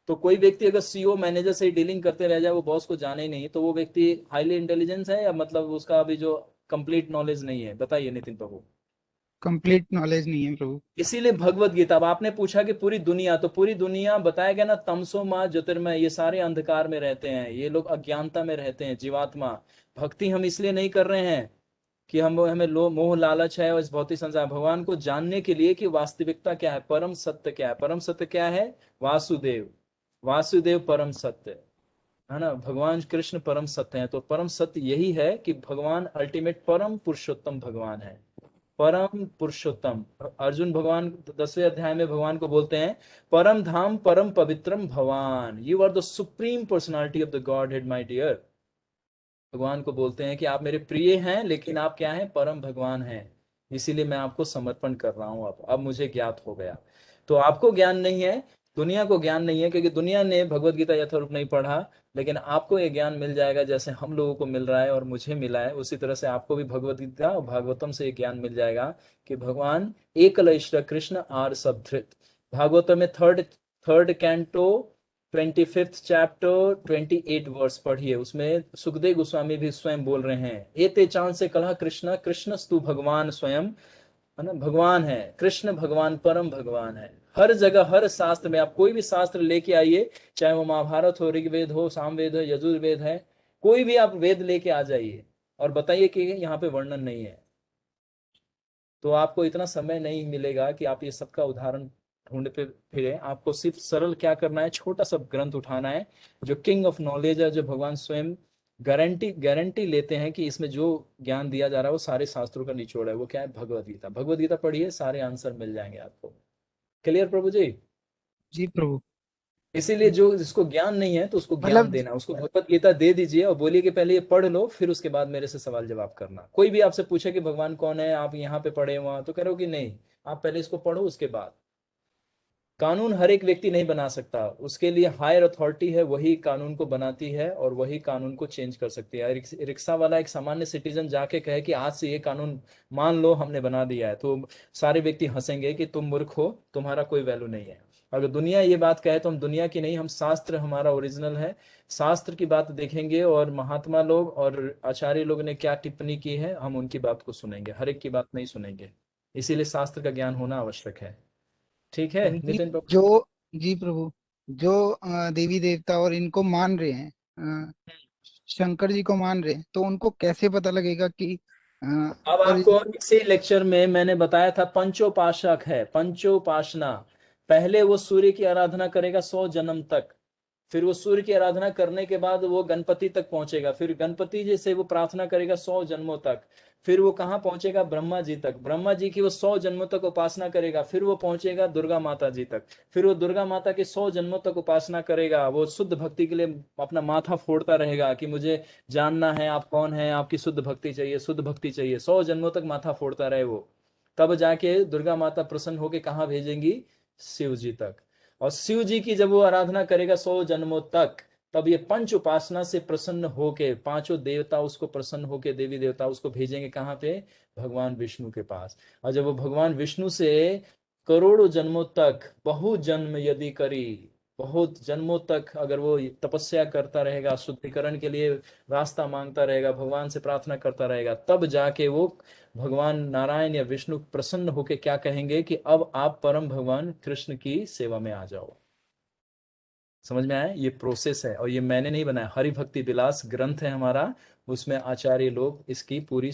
तो कोई व्यक्ति अगर सीईओ मैनेजर से ही डीलिंग करते रह जाए, वो बॉस को जाने ही नहीं, तो वो व्यक्ति हाईली इंटेलिजेंस है या मतलब उसका अभी जो कंप्लीट नॉलेज नहीं है? बताइए नितिन प्रभु। कंप्लीट नॉलेज नहीं है प्रभु। इसीलिए भगवत गीता, अब आपने पूछा कि पूरी दुनिया, तो पूरी दुनिया बताया गया ना, तमसो माँ ज्योतिर्मय, ये सारे अंधकार में रहते हैं, ये लोग अज्ञानता में रहते हैं, जीवात्मा। भक्ति हम इसलिए नहीं कर रहे हैं कि हम हमें लो मोह लालच है और इस भौतिक संसार, भगवान को जानने के लिए कि वास्तविकता क्या है, परम सत्य क्या है। परम सत्य क्या है? वासुदेव, वासुदेव परम सत्य है ना, भगवान कृष्ण परम सत्य है। तो परम सत्य यही है कि भगवान अल्टीमेट परम पुरुषोत्तम भगवान है, परम पुरुषोत्तम। अर्जुन भगवान 10वें अध्याय में भगवान को बोलते हैं परम धाम परम पवित्रम भगवान, you are the supreme personality of the godhead my dear. भगवान को बोलते हैं कि आप मेरे प्रिय हैं, लेकिन आप क्या हैं? परम भगवान हैं। इसीलिए मैं आपको समर्पण कर रहा हूं। अब मुझे ज्ञात हो गया। तो आपको ज्ञान नहीं है, दुनिया को ज्ञान नहीं है, क्योंकि दुनिया ने भगवत गीता यथारूप नहीं पढ़ा। लेकिन आपको ये ज्ञान मिल जाएगा जैसे हम लोगों को मिल रहा है और मुझे मिला है, उसी तरह से आपको भी भगवत गीता और भागवतम से ये ज्ञान मिल जाएगा कि भगवान एकल ईश्वर कृष्ण आर सब धृत। भागवतम में third third canto 25th chapter 28 verse पढ़िए, उसमें सुखदेव गोस्वामी भी स्वयं बोल रहे हैं, एते चांद से कला कृष्ण कृष्णस्तु भगवान स्वयं, है ना, भगवान है कृष्ण, भगवान परम भगवान है। हर जगह हर शास्त्र में, आप कोई भी शास्त्र लेके आइए, चाहे वो महाभारत हो, ऋग्वेद हो, सामवेद हो, यजुर्वेद है, कोई भी आप वेद लेके आ जाइए और बताइए कि यहाँ पे वर्णन नहीं है। तो आपको इतना समय नहीं मिलेगा कि आप ये सबका उदाहरण ढूंढते फिरे। आपको सिर्फ सरल क्या करना है, छोटा सा ग्रंथ उठाना है जो किंग ऑफ नॉलेज है, जो भगवान स्वयं गारंटी गारंटी लेते हैं कि इसमें जो ज्ञान दिया जा रहा है वो सारे शास्त्रों का निचोड़ है। वो क्या है? भगवत गीता। भगवत गीता पढ़िए, सारे आंसर मिल जाएंगे आपको। क्लियर प्रभु जी? जी प्रभु। इसीलिए जो जिसको ज्ञान नहीं है तो उसको ज्ञान मतलब देना, उसको भगवत गीता दे दीजिए और बोलिए कि पहले ये पढ़ लो, फिर उसके बाद मेरे से सवाल जवाब करना। कोई भी आपसे पूछे कि भगवान कौन है, आप यहाँ पे पढ़े वहां, तो कह रहे हो कि नहीं, आप पहले इसको पढ़ो उसके बाद। कानून हर एक व्यक्ति नहीं बना सकता, उसके लिए हायर अथॉरिटी है, वही कानून को बनाती है और वही कानून को चेंज कर सकती है। रिक्शा वाला एक सामान्य सिटीजन जाके कहे कि आज से ये कानून मान लो हमने बना दिया है, तो सारे व्यक्ति हंसेंगे कि तुम मूर्ख हो, तुम्हारा कोई वैल्यू नहीं है। अगर दुनिया ये बात कहे तो हम दुनिया की नहीं, हम शास्त्र हमारा ओरिजिनल है, शास्त्र की बात देखेंगे और महात्मा लोग और आचार्य लोग ने क्या टिप्पणी की है हम उनकी बात को सुनेंगे, हर एक की बात नहीं सुनेंगे। इसीलिए शास्त्र का ज्ञान होना आवश्यक है। ठीक है प्रभु जी, नितिन प्रभु? जो जी प्रभु, जो देवी देवता और इनको मान रहे हैं, शंकर जी को मान रहे हैं, तो उनको कैसे पता लगेगा कि अब आपको ओरिजिनल? इसी लेक्चर में मैंने बताया था, पंचोपासक है, पंचोपासना। पहले वो सूर्य की आराधना करेगा 100 जन्म तक, फिर वो सूर्य की आराधना करने के बाद वो गणपति तक पहुंचेगा, फिर गणपति जी से वो प्रार्थना करेगा 100 जन्मों तक, फिर वो कहाँ पहुंचेगा? ब्रह्मा जी तक, ब्रह्मा जी की वो 100 जन्मों तक उपासना करेगा, फिर वो पहुंचेगा दुर्गा माता जी तक, फिर वो दुर्गा माता की 100 जन्मों तक उपासना करेगा, वो शुद्ध भक्ति के लिए अपना माथा फोड़ता रहेगा कि मुझे जानना है आप कौन है, आपकी शुद्ध भक्ति चाहिए, शुद्ध भक्ति चाहिए, 100 जन्मों तक माथा फोड़ता रहे वो। तब जाके दुर्गा माता प्रसन्न होके कहाँ भेजेंगी? शिव जी तक। और शिव जी की जब वो आराधना करेगा 100 जन्मों तक, तब ये पंच उपासना से प्रसन्न होके पांचों देवता उसको प्रसन्न होके, देवी देवता उसको भेजेंगे कहाँ पे? भगवान विष्णु के पास। और जब वो भगवान विष्णु से करोड़ों जन्मों तक, बहुत जन्म यदि करी, बहुत जन्मों तक अगर वो तपस्या करता रहेगा, शुद्धिकरण के लिए रास्ता मांगता रहेगा, भगवान से प्रार्थना करता रहेगा, तब जाके वो भगवान नारायण या विष्णु प्रसन्न होके क्या कहेंगे कि अब आप परम भगवान कृष्ण की सेवा में आ जाओ। समझ में आया? ये प्रोसेस है और ये मैंने नहीं बनाया, हरि भक्ति विलास ग्रंथ है हमारा, उसमें आचार्य लोग इसकी पूरी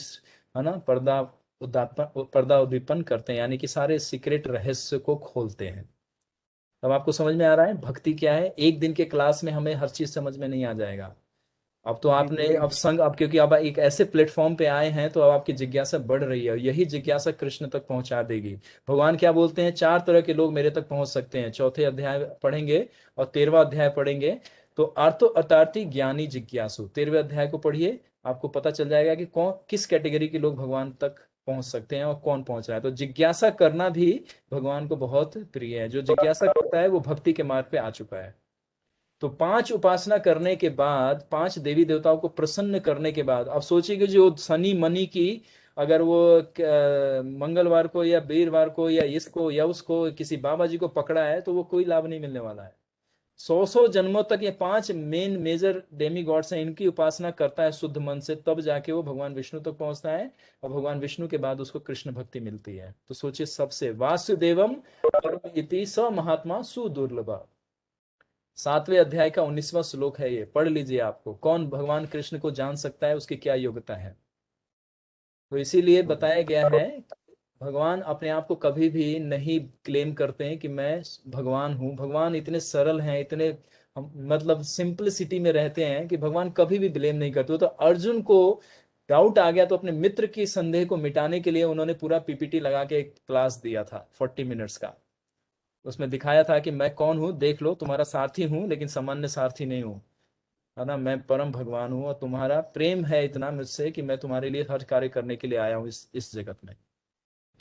है ना पर्दा उद्दीपन करते हैं, यानी कि सारे सीक्रेट रहस्य को खोलते हैं। अब आपको समझ में आ रहा है भक्ति क्या है? एक दिन के क्लास में हमें हर चीज समझ में नहीं आ जाएगा। अब तो जी आपने प्रभु। अब संग, अब क्योंकि अब एक ऐसे प्लेटफॉर्म पे आए हैं तो अब आपकी जिज्ञासा बढ़ रही है और यही जिज्ञासा कृष्ण तक पहुंचा देगी। भगवान क्या बोलते हैं? 4 तरह के लोग मेरे तक पहुंच सकते हैं। चौथे अध्याय पढ़ेंगे और 13वां अध्याय पढ़ेंगे। तो अर्थो अर्थार्थी ज्ञानी जिज्ञासु, 13वें अध्याय को पढ़िए, आपको पता चल जाएगा कि कौन किस कैटेगरी के लोग भगवान तक पहुंच सकते हैं और कौन पहुंच रहा है। तो जिज्ञासा करना भी भगवान को बहुत प्रिय है। जो जिज्ञासा करता है वो भक्ति के मार्ग पे आ चुका है। तो 5 उपासना करने के बाद, 5 देवी देवताओं को प्रसन्न करने के बाद, अब सोचिए कि जो शनि मनी की अगर वो मंगलवार को या वीरवार को या इसको या उसको किसी बाबा जी को पकड़ा है तो वो कोई लाभ नहीं मिलने वाला है। 100 जन्मों तक ये 5 मेन मेजर डेमी गॉड्स हैं, इनकी उपासना करता है शुद्ध मन से, तब जाके वो भगवान विष्णु तक पहुंचता है और भगवान विष्णु के बाद उसको कृष्ण भक्ति मिलती है। तो सोचिए, सबसे वासुदेवम परम इति स महात्मा सुदुर्लभ, 7वें अध्याय का 19वां श्लोक है ये, पढ़ लीजिए। आपको कौन भगवान कृष्ण को जान सकता है, उसकी क्या योग्यता है। तो इसीलिए बताया गया है, भगवान अपने आप को कभी भी नहीं क्लेम करते हैं कि मैं भगवान हूं। भगवान इतने सरल हैं, इतने मतलब सिंपलिसिटी में रहते हैं कि भगवान कभी भी ब्लेम नहीं करते। तो अर्जुन को डाउट आ गया तो अपने मित्र की संदेह को मिटाने के लिए उन्होंने पूरा पीपीटी लगा के एक क्लास दिया था 40 मिनट्स का। उसमें दिखाया था कि मैं कौन हूं, देख लो, तुम्हारा सारथी हूं लेकिन सामान्य सारथी नहीं हूं, है ना। मैं परम भगवान हूं और तुम्हारा प्रेम है इतना मुझसे कि मैं तुम्हारे लिए हर कार्य करने के लिए आया हूं इस जगत में।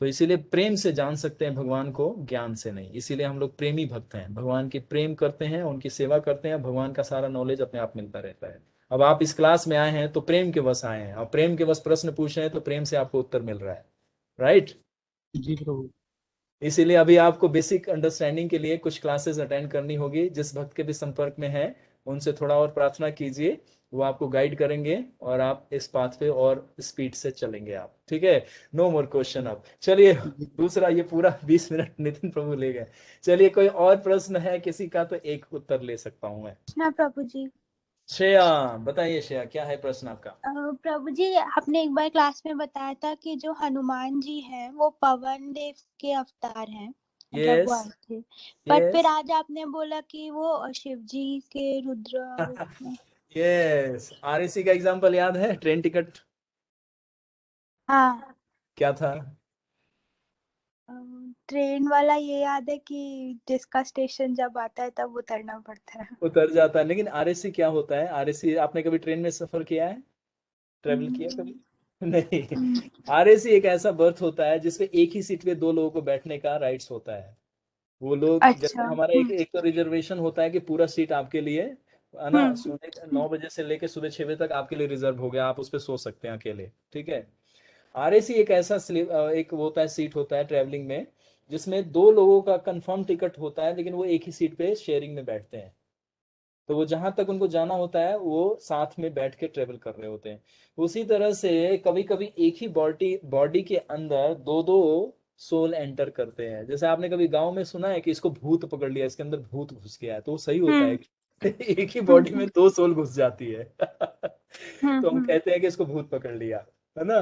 तो इसीलिए प्रेम से जान सकते हैं भगवान को, ज्ञान से नहीं। इसीलिए हम लोग प्रेमी भक्त हैं, भगवान की प्रेम करते हैं, उनकी सेवा करते हैं, भगवान का सारा नॉलेज अपने आप मिलता रहता है। अब आप इस क्लास में आए हैं तो प्रेम के वश आए हैं, और प्रेम के वश प्रश्न पूछ रहे हैं तो प्रेम से आपको उत्तर मिल रहा है, राइट। जी प्रभु। इसीलिए अभी आपको बेसिक अंडरस्टैंडिंग के लिए कुछ क्लासेस अटेंड करनी होगी। जिस भक्त के भी संपर्क में है उनसे थोड़ा और प्रार्थना कीजिए, वो आपको गाइड करेंगे और आप इस पाथ पे और स्पीड से चलेंगे आप, ठीक है। No more question. अब चलिए, जी दूसरा, ये पूरा 20 मिनट नितिन प्रभु ले गए। चलिए, कोई और प्रश्न है किसी का तो एक उत्तर ले सकता हूं मैं। ना प्रभु जी। श्रेया बताइए, श्रेया क्या है प्रश्न आपका? प्रभु जी, आपने एक बार क्लास में बताया था कि जो हनुमान जी हैं वो पवन देव के अवतार हैं, मतलब वो यस, आए थे। बट फिर यस। आज आपने बोला कि वो शिव जी के रुद्र रूप में। यस, आरएसी का एग्जांपल याद है? ट्रेन टिकट हाँ, क्या था? ट्रेन वाला ये याद है कि जिसका स्टेशन जब आता है तब उतरना पड़ता है। उतर जाता है। लेकिन आरएसी क्या होता है? आरएसी, आपने कभी ट्रेन में सफर किया है, ट्रेवल किया कभी? नहीं। आरएसी एक ऐसा बर्थ होता है जिसपे एक ही सीट पे 2 लोगों को बैठने का राइट्स होता है। वो लोग जैसे अच्छा। हमारा एक एक तो रिजर्वेशन होता है कि पूरा सीट आपके लिए, है ना, सुबह 9 बजे से लेके सुबह 6 बजे तक आपके लिए रिजर्व हो गया, आप उस पर सो सकते हैं अकेले, ठीक है। आरएसी एक ऐसा एक वो होता है, सीट होता है ट्रेवलिंग में, जिसमें दो लोगों का कंफर्म टिकट होता है, लेकिन वो एक ही सीट पे शेयरिंग में बैठते हैं। तो वो जहां तक उनको जाना होता है वो साथ में बैठ के ट्रेवल कर रहे होते हैं। उसी तरह से कभी कभी एक ही बॉडी बॉडी के अंदर दो दो सोल एंटर करते हैं। जैसे आपने कभी गांव में सुना है कि इसको भूत पकड़ लिया, इसके अंदर भूत घुस गया है, तो वो सही होता है एक ही बॉडी में दो सोल घुस जाती है तो हम कहते हैं कि इसको भूत पकड़ लिया, है ना।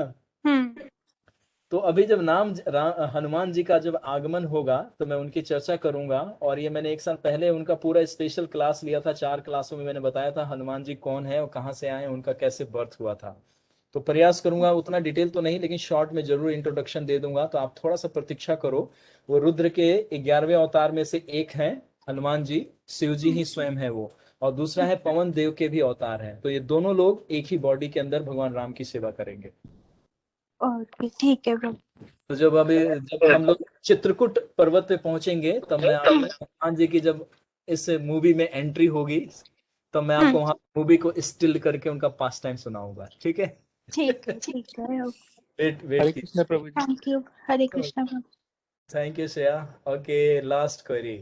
तो अभी जब हनुमान जी का जब आगमन होगा तो मैं उनकी चर्चा करूंगा। और ये मैंने एक साल पहले उनका पूरा स्पेशल क्लास लिया था, 4 क्लासों में मैंने बताया था हनुमान जी कौन है और कहाँ से आए, उनका कैसे बर्थ हुआ था। तो प्रयास करूंगा, उतना डिटेल तो नहीं लेकिन शॉर्ट में जरूर इंट्रोडक्शन दे दूंगा, तो आप थोड़ा सा प्रतीक्षा करो। वो रुद्र के 11वें अवतार में से एक हैं हनुमान जी, शिव जी ही स्वयं है वो। और दूसरा है पवन देव के भी अवतार हैं, तो ये दोनों लोग एक ही बॉडी के अंदर भगवान राम की सेवा करेंगे। ओके, ठीक है प्रभु। तो जब हम लोग चित्रकूट पर्वत पे पहुंचेंगे तब मैं आपको हनुमान जी की जब इस मूवी में एंट्री होगी, तब मैं आपको वहां मूवी को स्टिल करके उनका पास टाइम सुनाऊंगा, ठीक है। ठीक है। वेट हरे वेट कृष्णा प्रभु जी। Thank you. हरे कृष्णा प्रभु। Thank you Shreya. Okay, last query.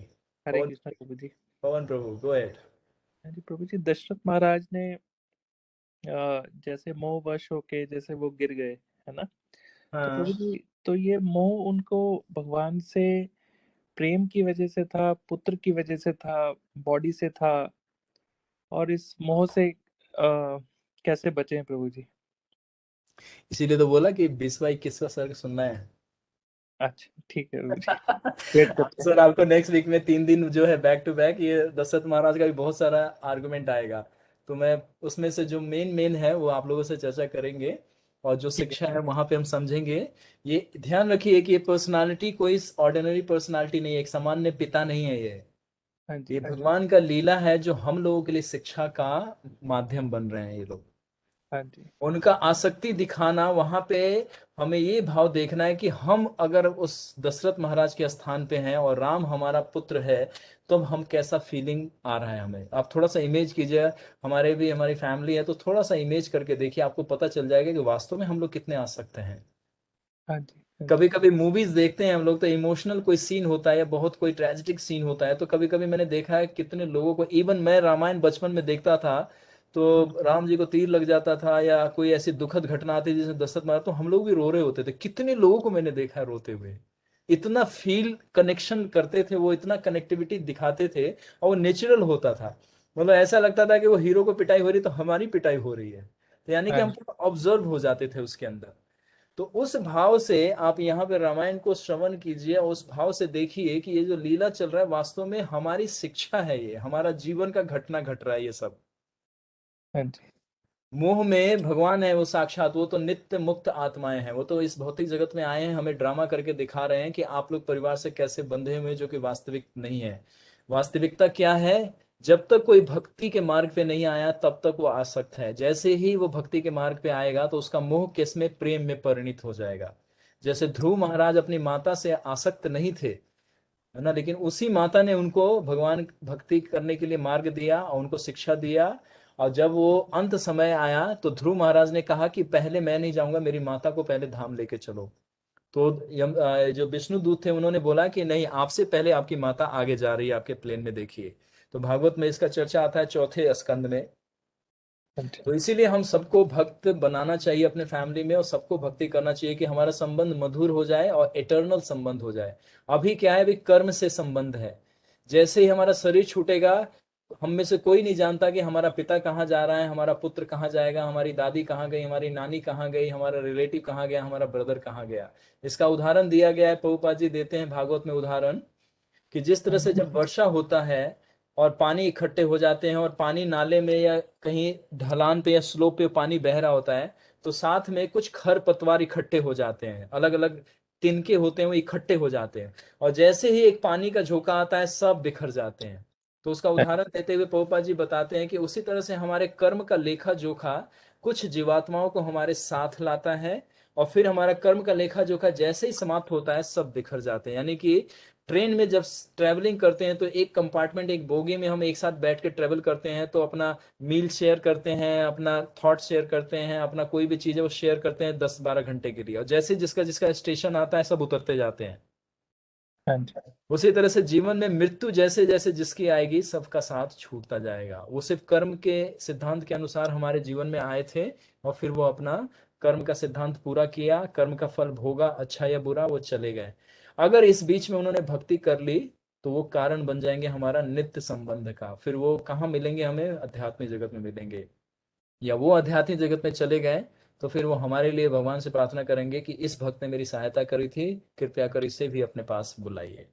Hare Krishna प्रभु जी। पवन प्रभु गो अहेड। हरे प्रभु जी, दशरथ महाराज ने जैसे मोहवश होके जैसे वो गिर गए, है ना। तो प्रभु जी, तो ये मोह उनको भगवान से प्रेम की वजह से था, पुत्र की वजह से था, बॉडी से था, और इस मोह से कैसे बचे हैं प्रभु जी? इसीलिए तो बोला कि 20-21वां सर्ग सुनना है। अच्छा ठीक है प्रभु जी, वेट करते हैं। सर आपको नेक्स्ट वीक में 3 दिन जो है बैक टू बैक ये दशरथ महाराज का भी बहुत सारा आर्गुमेंट आएगा, तो मैं उसमें से जो मेन मेन है वो आप लोगों से चर्चा करेंगे, और जो ठीक है। शिक्षा है वहां पे हम समझेंगे। ये ध्यान रखिए कि ये पर्सनालिटी कोई ऑर्डिनरी पर्सनालिटी नहीं है, एक सामान्य पिता नहीं है ये। हाँ जी, ये भगवान का लीला है जो हम लोगों के लिए शिक्षा का माध्यम बन रहे हैं ये लोग। हाँ जी, उनका आसक्ति दिखाना वहां पे, हमें ये भाव देखना है कि हम अगर उस दशरथ महाराज के स्थान पे हैं और राम हमारा पुत्र है, तो हम कैसा फीलिंग आ रहा है हमें। आप थोड़ा सा इमेज कीजिए, हमारी फैमिली है तो थोड़ा सा इमेज करके देखिए, आपको पता चल जाएगा कि वास्तव में हम लोग कितने आसक्त हैं। हाँ जी, हाँ जी। कभी कभी मूवीज देखते हैं हम लोग तो इमोशनल कोई सीन होता है या बहुत कोई ट्रेजिक सीन होता है, तो कभी कभी मैंने देखा है कितने लोगों को, इवन मैं रामायण बचपन में देखता था तो राम जी को तीर लग जाता था या कोई ऐसी दुखद घटना आती जिसमें दशरथ मारा, तो हम लोग भी रो रहे होते थे। कितने लोगों को मैंने देखा है रोते हुए, इतना फील कनेक्शन करते थे वो, इतना कनेक्टिविटी दिखाते थे, और वो नेचुरल होता था। मतलब ऐसा लगता था कि वो हीरो को पिटाई हो रही तो हमारी पिटाई हो रही है, तो यानी कि हाँ हम जी, ऑब्जर्व हो जाते थे उसके अंदर। तो उस भाव से आप यहाँ पे रामायण को श्रवण कीजिए, उस भाव से देखिए कि ये जो लीला चल रहा है वास्तव में हमारी शिक्षा है, ये हमारा जीवन का घटना घट रहा है ये सब। हाँ जी, मोह में भगवान है वो साक्षात, वो तो नित्य मुक्त आत्माएं हैं, वो तो इस भौतिक जगत में आए हैं, हमें ड्रामा करके दिखा रहे हैं कि आप लोग परिवार से कैसे बंधे हुए हैं, जो कि वास्तविक नहीं है। वास्तविकता क्या है, जब तक कोई भक्ति के मार्ग पे नहीं आया तब तक वो आसक्त है। जैसे ही वो भक्ति के मार्ग पे आएगा तो उसका मोह किस में, प्रेम में परिणित हो जाएगा। जैसे ध्रुव महाराज अपनी माता से आसक्त नहीं थे, है ना, लेकिन उसी माता ने उनको भगवान भक्ति करने के लिए मार्ग दिया और उनको शिक्षा दिया। और जब वो अंत समय आया तो ध्रुव महाराज ने कहा कि पहले मैं नहीं जाऊंगा, मेरी माता को पहले धाम लेके चलो। तो जो विष्णु दूत थे उन्होंने बोला कि नहीं, आपसे पहले आपकी माता आगे जा रही है, आपके प्लेन में देखिए। तो भागवत में इसका चर्चा आता है 4थे स्कंद में। हाँ जी, तो इसीलिए हम सबको भक्त बनाना चाहिए अपने फैमिली में, और सबको भक्ति करना चाहिए कि हमारा संबंध मधुर हो जाए और एटर्नल संबंध हो जाए। अभी क्या है, अभी कर्म से संबंध है। जैसे ही हमारा शरीर छूटेगा, हम में से कोई नहीं जानता कि हमारा पिता कहाँ जा रहा है, हमारा पुत्र कहाँ जाएगा, हमारी दादी कहाँ गई, हमारी नानी कहाँ गई, हमारा रिलेटिव कहाँ गया, हमारा ब्रदर कहाँ गया। इसका उदाहरण दिया गया है, प्रभुपाद जी देते हैं भागवत में उदाहरण, कि जिस तरह से जब वर्षा होता है और पानी इकट्ठे हो जाते हैं, और पानी नाले में या कहीं ढलान पे या स्लोप पे पानी बह रहा होता है, तो साथ में कुछ खर पतवार इकट्ठे हो जाते हैं, अलग अलग तिनके होते हैं वो इकट्ठे हो जाते हैं, और जैसे ही एक पानी का झोंका आता है सब बिखर जाते हैं। तो उसका उदाहरण देते हुए प्रभुपाद जी बताते हैं कि उसी तरह से हमारे कर्म का लेखा जोखा कुछ जीवात्माओं को हमारे साथ लाता है, और फिर हमारा कर्म का लेखा जोखा जैसे ही समाप्त होता है सब बिखर जाते हैं। यानी कि ट्रेन में जब ट्रेवलिंग करते हैं तो एक कंपार्टमेंट, एक बोगी में हम एक साथ बैठ के ट्रेवल करते हैं, तो अपना मील शेयर करते हैं, अपना थॉट शेयर करते हैं, अपना कोई भी चीज़ है वो शेयर करते हैं 10-12 घंटे के लिए, और जैसे जिसका जिसका स्टेशन आता है सब उतरते जाते हैं। हाँ जी। उसी तरह से जीवन में मृत्यु जैसे जैसे जिसकी आएगी सबका साथ छूटता जाएगा। वो सिर्फ कर्म के सिद्धांत के अनुसार हमारे जीवन में आए थे, और फिर वो अपना कर्म का सिद्धांत पूरा किया, कर्म का फल भोगा, अच्छा या बुरा, वो चले गए। अगर इस बीच में उन्होंने भक्ति कर ली तो वो कारण बन जाएंगे हमारा नित्य संबंध का। फिर वो कहाँ मिलेंगे हमें? आध्यात्मिक जगत में मिलेंगे। या वो आध्यात्मिक जगत में चले गए तो फिर वो हमारे लिए भगवान से प्रार्थना करेंगे कि इस भक्त ने मेरी सहायता करी थी, कृपया कर इसे भी अपने पास बुलाइए।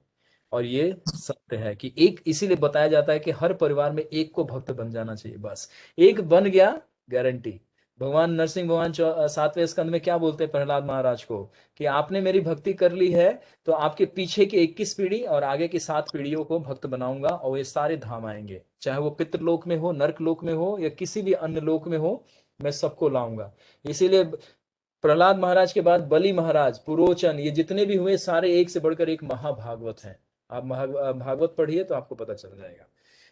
और ये सत्य है कि एक, इसीलिए बताया जाता है कि हर परिवार में एक को भक्त बन जाना चाहिए। बस एक बन गया, गारंटी। भगवान नरसिंह भगवान 7वें स्कंद में क्या बोलते हैं प्रहलाद महाराज को कि आपने मेरी भक्ति कर ली है तो आपके पीछे की 21 पीढ़ी और आगे की 7 पीढ़ियों को भक्त बनाऊंगा, और ये सारे धाम आएंगे, चाहे वो पितृलोक में हो, नर्क लोक में हो, या किसी भी अन्य लोक में हो, मैं सबको लाऊंगा। इसीलिए प्रहलाद महाराज के बाद बलि महाराज, पुरोचन, ये जितने भी हुए सारे एक से बढ़कर एक महाभागवत हैं। आप भागवत पढ़िए तो आपको पता चल जाएगा।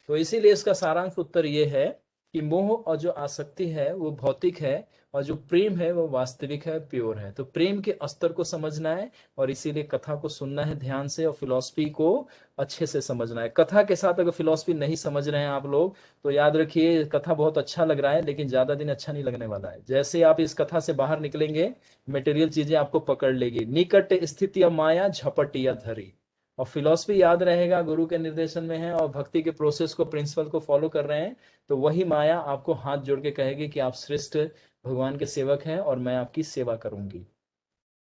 तो इसीलिए इसका सारांश उत्तर ये है कि मोह और जो आसक्ति है वो भौतिक है, और जो प्रेम है वो वास्तविक है, प्योर है। तो प्रेम के स्तर को समझना है, और इसीलिए कथा को सुनना है ध्यान से, और फिलॉसफी को अच्छे से समझना है। कथा के साथ अगर फिलॉसफी नहीं समझ रहे हैं आप लोग तो याद रखिए, कथा बहुत अच्छा लग रहा है लेकिन ज्यादा दिन अच्छा नहीं लगने वाला है। जैसे आप इस कथा से बाहर निकलेंगे मटेरियल चीजें आपको पकड़ लेगी। निकट स्थिति या माया, झपट या धरी। और फिलॉसफी याद रहेगा गुरु के निर्देशन में है, और भक्ति के प्रोसेस को, प्रिंसिपल को फॉलो कर रहे हैं, तो वही माया आपको हाथ जोड़ के कहेगी कि आप श्रेष्ठ भगवान के सेवक हैं और मैं आपकी सेवा करूंगी।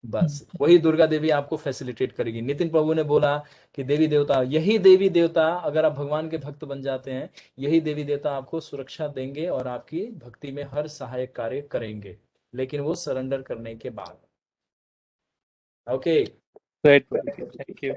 बस वही दुर्गा देवी आपको फैसिलिटेट करेगी। नितिन प्रभु ने बोला कि देवी देवता, यही देवी देवता, अगर आप भगवान के भक्त बन जाते हैं, यही देवी देवता आपको सुरक्षा देंगे और आपकी भक्ति में हर सहायक कार्य करेंगे, लेकिन वो सरेंडर करने के बाद। Okay, thank you.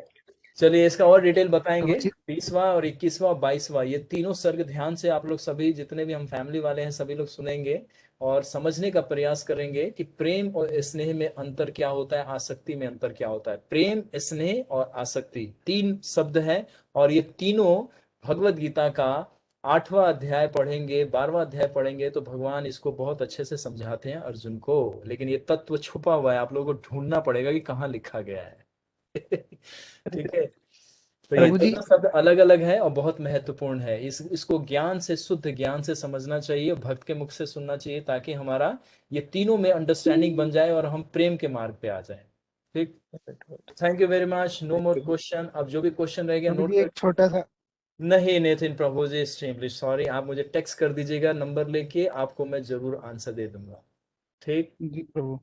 चलिए इसका और डिटेल बताएंगे। प्रभु जी 20वां और 21वां 22वां ये तीनों सर्ग ध्यान से आप लोग सभी, जितने भी हम फैमिली वाले हैं, सभी लोग सुनेंगे और समझने का प्रयास करेंगे कि प्रेम और स्नेह में अंतर क्या होता है, आसक्ति में अंतर क्या होता है। प्रेम, स्नेह और आसक्ति 3 शब्द है, और ये तीनों भगवत गीता का 8वां अध्याय पढ़ेंगे, 12वां अध्याय पढ़ेंगे तो भगवान इसको बहुत अच्छे से समझाते हैं अर्जुन को। लेकिन ये तत्व छुपा हुआ है, आप लोगों को ढूंढना पड़ेगा कि कहाँ लिखा गया है। ठीक है, तो ये प्रभु जी दोनों शब्द अलग अलग है और बहुत महत्वपूर्ण है। इसको ज्ञान से, शुद्ध ज्ञान से समझना चाहिए, भक्त के मुख से सुनना चाहिए, ताकि हमारा ये तीनों में अंडरस्टैंडिंग बन जाए और हम प्रेम के मार्ग पे आ जाए। ठीक, thank you very much. No more question. अब जो भी क्वेश्चन रह गया प्रभु नोट जी एक छोटा सा नहीं नितिन प्रभु जी, एक्सट्रीमली सॉरी, आप मुझे टेक्स्ट कर दीजिएगा नंबर लेके, आपको मैं जरूर आंसर दे दूंगा। ठीक, जी प्रभु।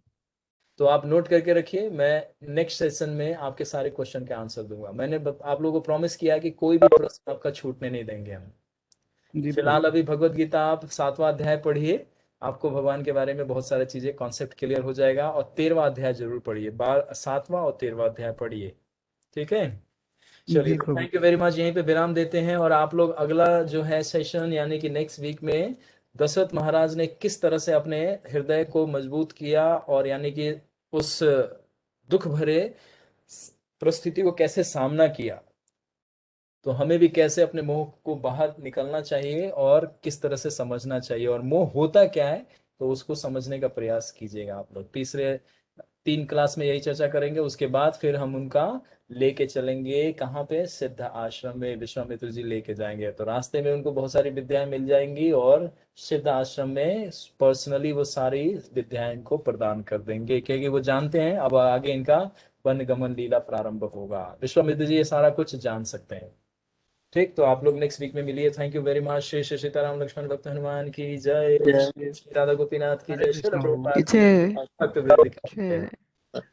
तो आप नोट करके रखिए, मैं नेक्स्ट सेशन में आपके सारे क्वेश्चन के आंसर दूंगा। मैंने आप लोगों को प्रॉमिस किया कि कोई भी प्रश्न आपका छूटने नहीं देंगे हम। जी फिलहाल प्रभु। अभी भगवत गीता आप 7वां अध्याय पढ़िए, आपको भगवान के बारे में बहुत सारी चीजें, कॉन्सेप्ट क्लियर हो जाएगा। और 13वां अध्याय जरूर पढ़िए, 7वां और 13वां अध्याय पढ़िए। ठीक है, चलिए, जी प्रभु। Thank you very much. यहीं पे विराम देते हैं, और आप लोग अगला जो है सेशन यानी कि नेक्स्ट वीक में दशरथ महाराज ने किस तरह से अपने हृदय को मजबूत किया, और यानी कि उस दुख भरे परिस्थिति को कैसे सामना किया, तो हमें भी कैसे अपने मोह को बाहर निकलना चाहिए और किस तरह से समझना चाहिए, और मोह होता क्या है तो उसको समझने का प्रयास कीजिएगा आप लोग। तीसरे 3 क्लास में यही चर्चा करेंगे। उसके बाद फिर हम उनका लेके चलेंगे कहाँ पे? सिद्ध आश्रम में विश्वामित्र जी लेके जाएंगे, तो रास्ते में उनको बहुत सारी विद्याएं मिल जाएंगी, और सिद्ध आश्रम में पर्सनली वो सारी विद्याएं इनको प्रदान कर देंगे, क्योंकि वो जानते हैं अब आगे इनका वन गमन लीला प्रारंभ होगा। विश्वामित्र जी ये सारा कुछ जान सकते हैं। ठीक, तो आप लोग नेक्स्ट वीक में मिलिए। Thank you very much. Shri Shri Sitaram Lakshman भक्त हनुमान की जय, श्री राधा गोपीनाथ की हरे जय, श्री कृष्ण प्रभु। प्रभुपाद की जय, भक्त वृंद की जय।